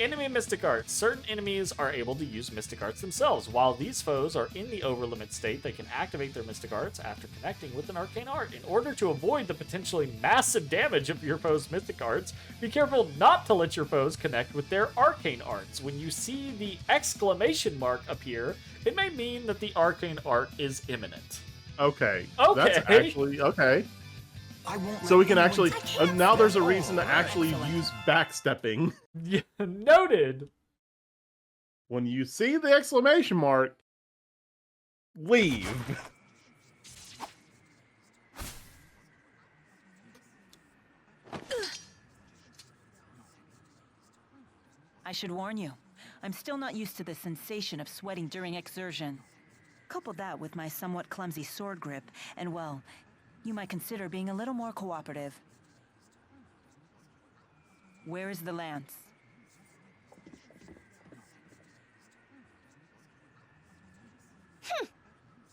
Enemy Mystic Arts. Certain enemies are able to use Mystic Arts themselves. While these foes are in the overlimit state, they can activate their Mystic Arts after connecting with an Arcane Art. In order to avoid the potentially massive damage of your foe's Mystic Arts, be careful not to let your foes connect with their Arcane Arts. When you see the exclamation mark appear, it may mean that the Arcane Art is imminent. Okay. Okay. That's actually... Okay. So we can actually... now there's a reason to actually use backstepping. Yeah, noted. When you see the exclamation mark, leave. I should warn you, I'm still not used to the sensation of sweating during exertion. Couple that with my somewhat clumsy sword grip, and well, you might consider being a little more cooperative. Where is the lance?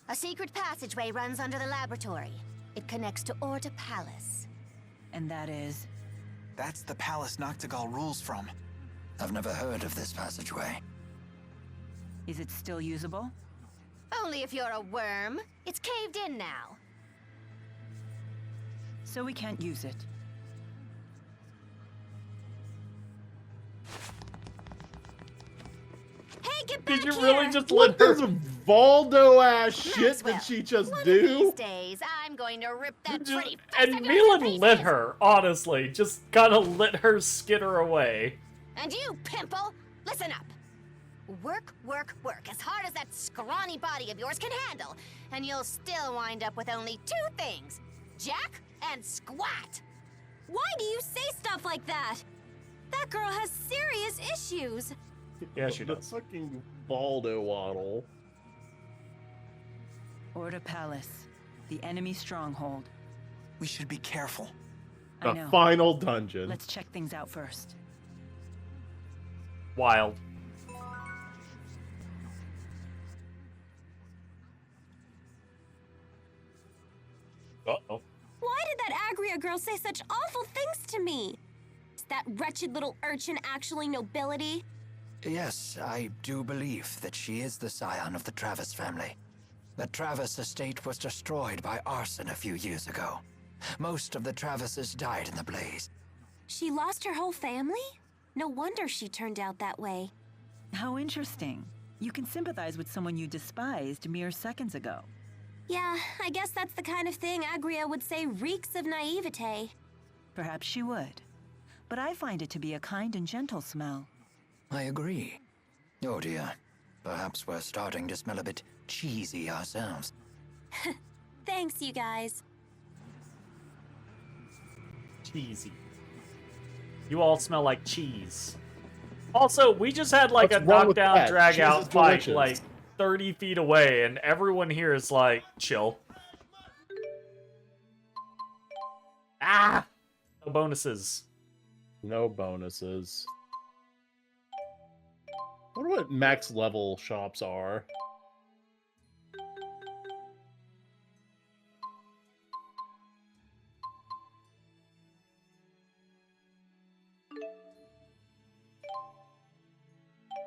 A secret passageway runs under the laboratory. It connects to Orta Palace. And that is? That's the palace Noctigal rules from. I've never heard of this passageway. Is it still usable? Only if you're a worm. It's caved in now. So we can't use it. Hey, get back Did you here! really just What let her... does Valdo-ass shit Maxwell, did she just one do? of these days, I'm going to rip that pretty face And of yours to Milan let pieces. her, honestly. Just kind of let her skitter away. And you, pimple, listen up. Work, work, work as hard as that scrawny body of yours can handle, and you'll still wind up with only two things: Jack and Squat. Why do you say stuff like that? That girl has serious issues. Yeah, she The does. fucking Baldo waddle. Order Palace, the enemy stronghold. We should be careful. I The know. final dungeon. Let's check things out first. Wild. Uh-oh. Why did that Agria girl say such awful things to me? Is that wretched little urchin actually nobility? Yes, I do believe that she is the scion of the Travis family. The Travis estate was destroyed by arson a few years ago. Most of the Travises died in the blaze. She lost her whole family? No wonder she turned out that way. How interesting. You can sympathize with someone you despised mere seconds ago. Yeah, I guess that's the kind of thing Agria would say reeks of naivete. Perhaps she would. But I find it to be a kind and gentle smell. I agree. Oh dear. Perhaps we're starting to smell a bit cheesy ourselves. Thanks, you guys. Cheesy. You all smell like cheese. Also, we just had like What's a wrong with knockdown, that? drag Cheese out is fight delicious. like 30 feet away, and everyone here is like, chill. Ah! No bonuses. No bonuses. I wonder what max level shops are.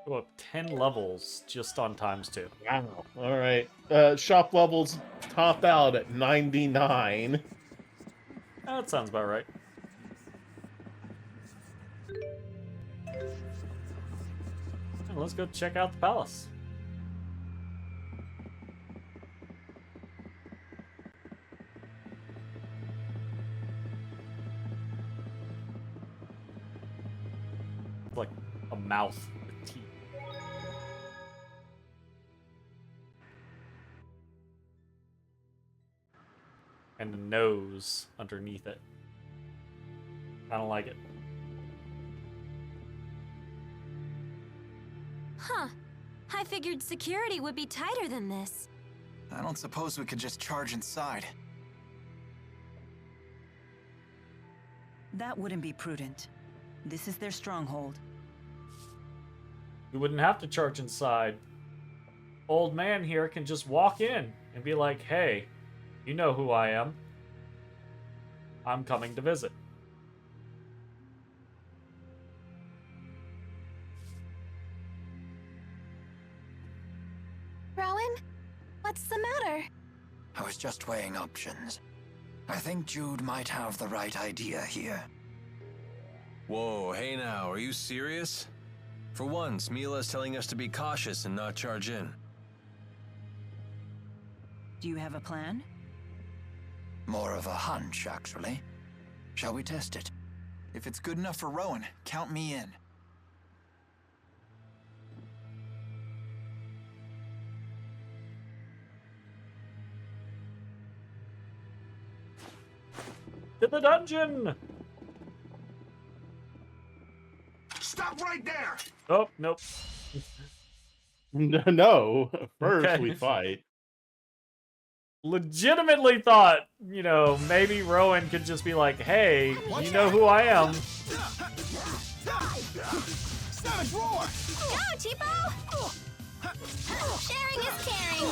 Go up 10 levels just on ×2. Wow. All right. Shop levels top out at 99. That sounds about right. And let's go check out the palace. Like a mouth with teeth. And a nose underneath it. I don't like it. Huh. I figured security would be tighter than this. I don't suppose we could just charge inside. That wouldn't be prudent. This is their stronghold. You wouldn't have to charge inside. Old man here can just walk in and be like, hey, you know who I am. I'm coming to visit. Rowan? What's the matter? I was just weighing options. I think Jude might have the right idea here. Whoa, hey now, are you serious? For once, Mila's telling us to be cautious and not charge in. Do you have a plan? More of a hunch, actually. Shall we test it? If it's good enough for Rowan, count me in. To the dungeon! Stop right there! Oh, nope. No. First Okay. we fight. Legitimately thought, you know, maybe Rowan could just be like, hey, you know who I am. Savage roar! Go, Tipo! Sharing is caring.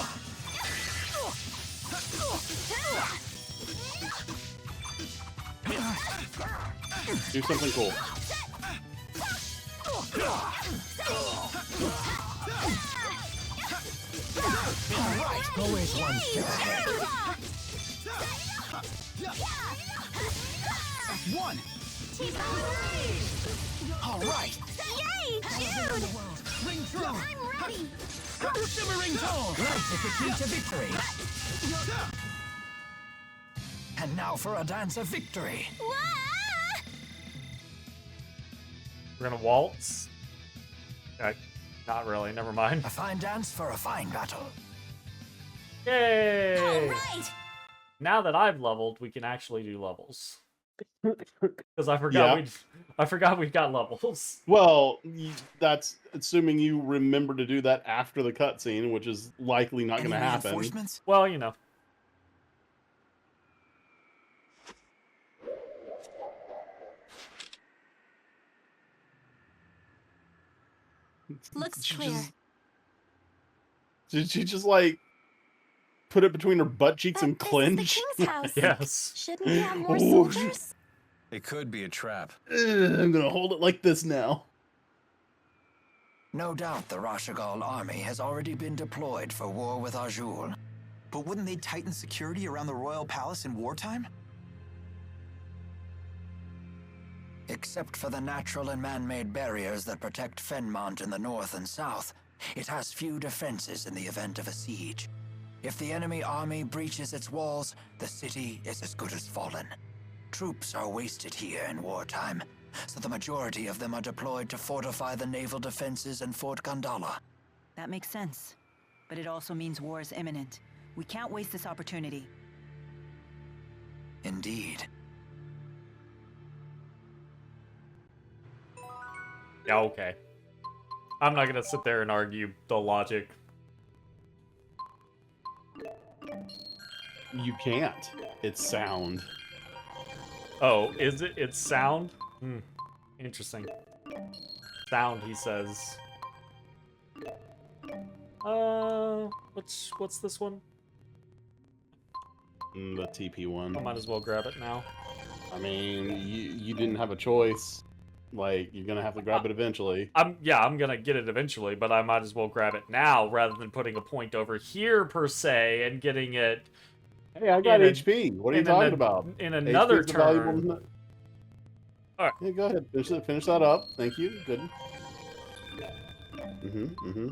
Do something cool. Always one step ahead. One! All right. Yay, Jude! Ring true! I'm ready. Shimmering tone! Light is the key to victory. And now for a dance of victory. Wah! We're gonna waltz. Not really, never mind. A fine dance for a fine battle. Yay! All right. Now that I've leveled, we can actually do levels. Because I forgot Yeah. I forgot we've got levels. Well, that's assuming you remember to do that after the cutscene, which is likely not Any going to happen. reinforcements? Well, you know. Looks She clear. just- Did she just like put it between her butt cheeks and This is the clench? king's house. Yes. Shouldn't we have more Oh, soldiers? It could be a trap. I'm gonna hold it like this now. No doubt the Rashagal army has already been deployed for war with Azul. But wouldn't they tighten security around the royal palace in wartime? Except for the natural and man-made barriers that protect Fenmont in the north and south, it has few defenses in the event of a siege. If the enemy army breaches its walls, the city is as good as fallen. Troops are wasted here in wartime, so the majority of them are deployed to fortify the naval defenses in Fort Gandala. That makes sense. But it also means war is imminent. We can't waste this opportunity. Indeed. Yeah, okay. I'm not gonna sit there and argue the logic. You can't. It's sound. Oh, is it? It's sound? Hmm. Interesting. Sound, he says. What's this one? The TP one. I might as well grab it now. I mean, you didn't have a choice. Like, you're gonna have to grab it eventually. I'm gonna get it eventually, but I might as well grab it now rather than putting a point over here per se and getting it. Hey, I got HP. What are you talking about? In another HP is a valuable- turn. All right. Yeah, go ahead. Finish that up. Thank you. Good.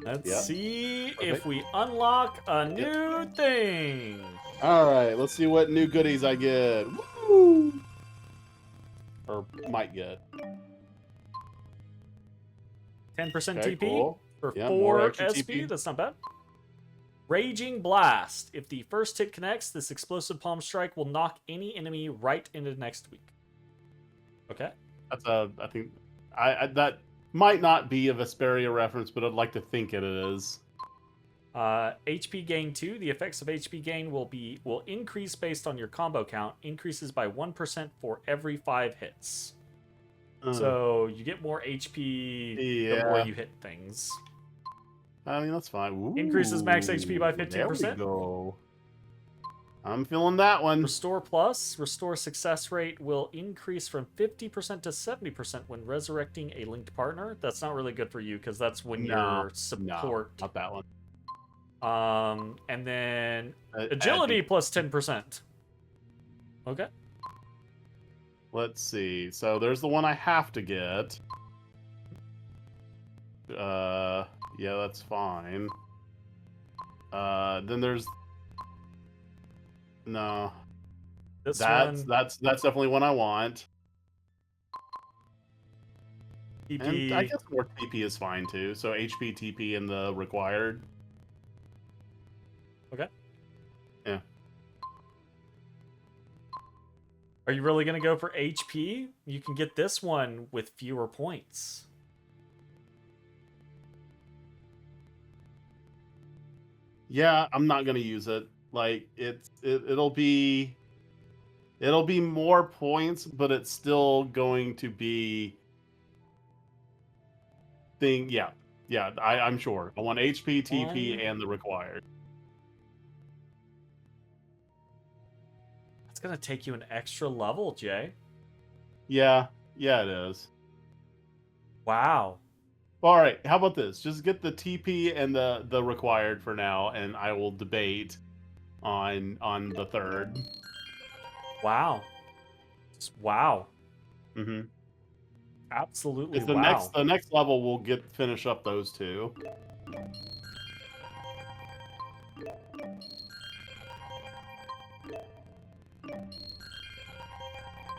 Let's see if we unlock a new thing. All right. Let's see what new goodies I get. Woo! Or might get. 10% Okay, TP cool. for Yeah, more 4 extra SP. TP. That's not bad. Raging Blast. If the first hit connects, this explosive palm strike will knock any enemy right into next week. Okay. That's I think that might not be a Vesperia reference, but I'd like to think it is. HP gain 2. The effects of HP gain will increase based on your combo count. Increases by 1% for every 5 hits. So you get more HP the more you hit things. I mean, that's fine. Ooh, Increases max HP by 15%. There we go. I'm feeling that one. Restore Plus. Restore success rate will increase from 50% to 70% when resurrecting a linked partner. That's not really good for you because that's when you're support. No, not that one. And then agility plus 10%. Okay. Let's see. So there's the one I have to get. Yeah, that's fine. Then there's no. That's definitely one I want. TP. And I guess more TP is fine too. So HP, TP, and the required. Okay. Yeah. Are you really going to go for HP? You can get this one with fewer points. Yeah, I'm not gonna use it. Like it'll be more points, but it's still going to be Yeah, I'm sure. I want HP, TP, and the required. It's going to take you an extra level, Jay. Yeah, it is. Wow. All right, how about this? Just get the TP and the required for now, and I will debate on the third. Wow. Wow. Mm-hmm. Absolutely. The next level we'll finish up those two.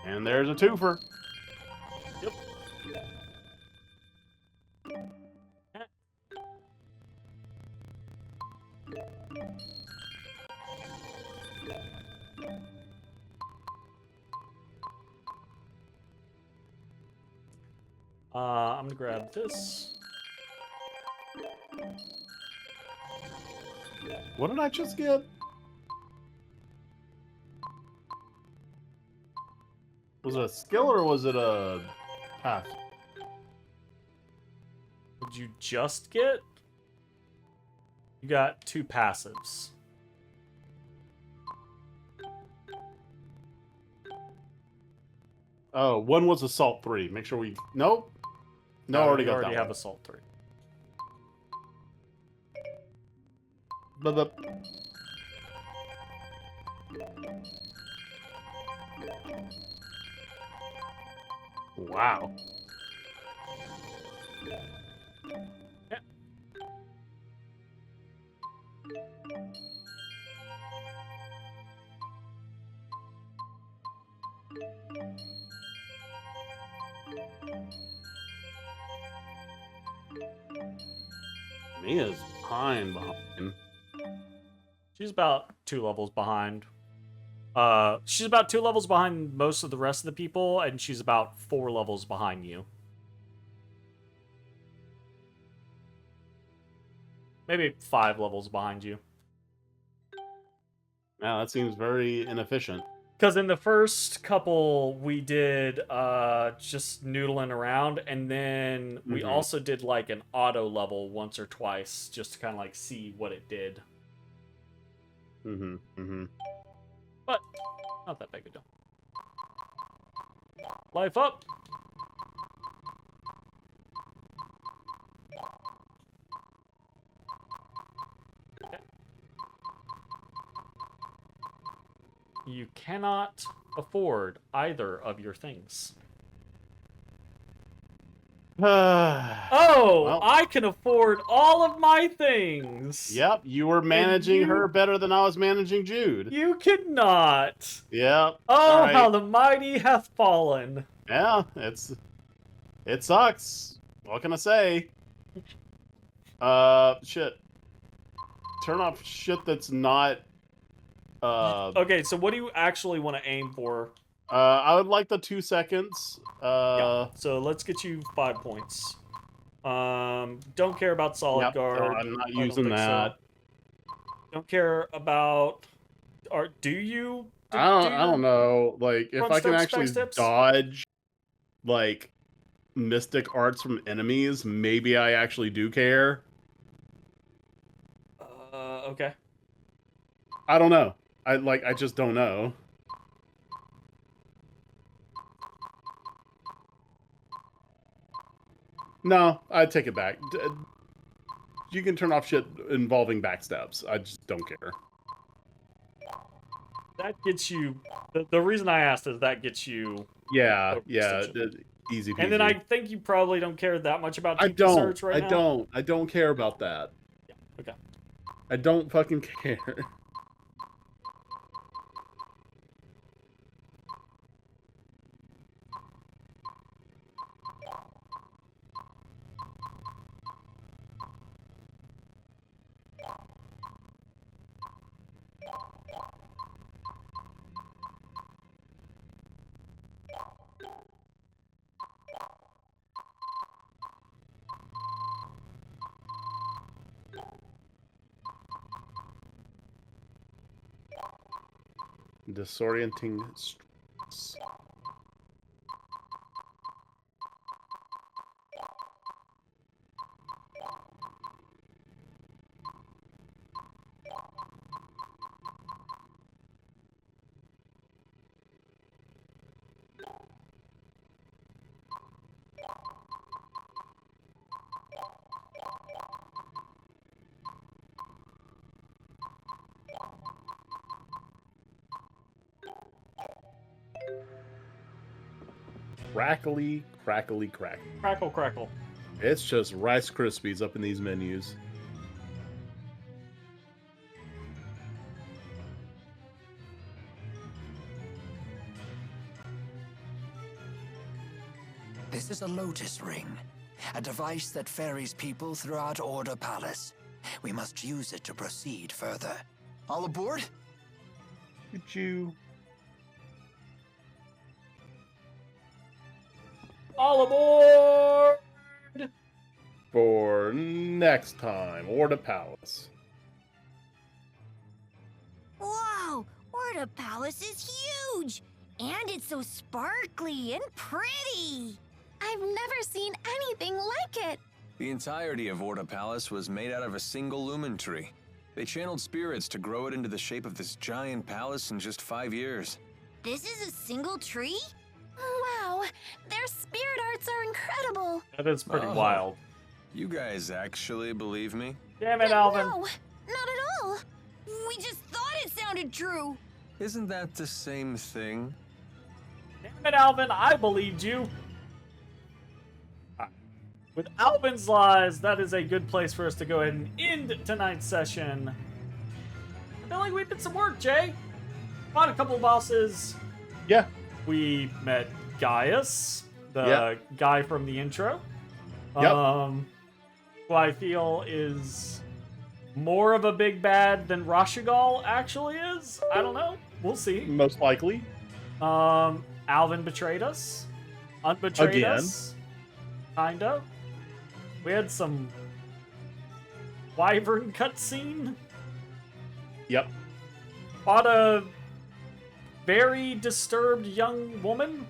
And there's a twofer. Yep. I'm gonna grab this. What did I just get? Was it a skill or was it a pass? What'd you just get? You got 2 passives. Oh, one was Assault 3. Make sure we... Nope. No, I already you got already that have one. Assault 3. Blah, blah. Wow. Yeah. Mia's behind. She's about 2 levels behind. She's about 2 levels behind most of the rest of the people, and she's about 4 levels behind you. Maybe 5 levels behind you. Now that seems very inefficient. Because in the first couple, we did just noodling around, and then we also did like an auto level once or twice, just to kind of like see what it did. But not that big a deal. Life up. Okay. You cannot afford either of your things. Oh, well, I can afford all of my things. Yep, you were managing her better than I was managing Jude. You cannot. Yep. Oh, how the mighty hath fallen. Yeah, it sucks. What can I say? Shit. Turn off shit that's not. Okay, so what do you actually want to aim for? I would like the 2 seconds. Yeah, so let's get you 5 points. Don't care about solid guard. I'm not I don't using think that. so. Don't care about. Or do you? I don't know. Like, if front I can steps, actually back steps? dodge, like, mystic arts from enemies, maybe I actually do care. Okay. I don't know. I just don't know. No, I take it back. You can turn off shit involving backstabs. I just don't care. That gets you. The reason I asked is that gets you. Yeah, easy peasy. And then I think you probably don't care that much about I TP don't. search right now. I don't care about that. Yeah. Okay. I don't fucking care. Disorienting stress. Crackly, crackly, crackly. Crackle, crackle. It's just Rice Krispies up in these menus. This is a lotus ring, a device that ferries people throughout Order Palace. We must use it to proceed further. All aboard? Could you? All aboard! for next time. Orta Palace. Wow, Orta Palace is huge! And it's so sparkly and pretty! I've never seen anything like it. The entirety of Orta Palace was made out of a single lumen tree. They channeled spirits to grow it into the shape of this giant palace in just 5 years. This is a single tree? Wow, their spirit arts are incredible. That is pretty Oh. wild. You guys actually believe me? Damn it, Alvin. No, not at all. We just thought it sounded true! Isn't that the same thing? Damn it, Alvin. I believed you. With Alvin's lies, that is a good place for us to go ahead and end tonight's session. I feel like we did some work, Jay. Fought a couple of bosses. Yeah. We met Gaius, the Yeah. guy from the intro. Yep. Who I feel is more of a big bad than Rashigal actually is. I don't know. We'll see. Most likely. Alvin betrayed us. Unbetrayed Again. us. Kinda. We had some wyvern cutscene. Yep. Fought a very disturbed young woman.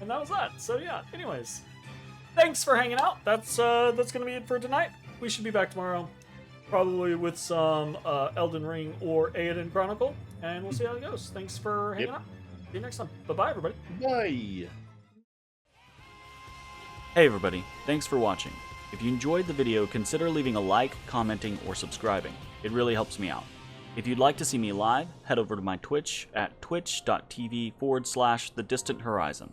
And that was that. So yeah, anyways. Thanks for hanging out. That's gonna be it for tonight. We should be back tomorrow. Probably with some Elden Ring or Aedan Chronicle. And we'll see how it goes. Thanks for hanging out. See you next time. Bye-bye, everybody. Bye. Hey everybody, thanks for watching. If you enjoyed the video, consider leaving a like, commenting, or subscribing. It really helps me out. If you'd like to see me live, head over to my Twitch at twitch.tv/thedistanthorizon.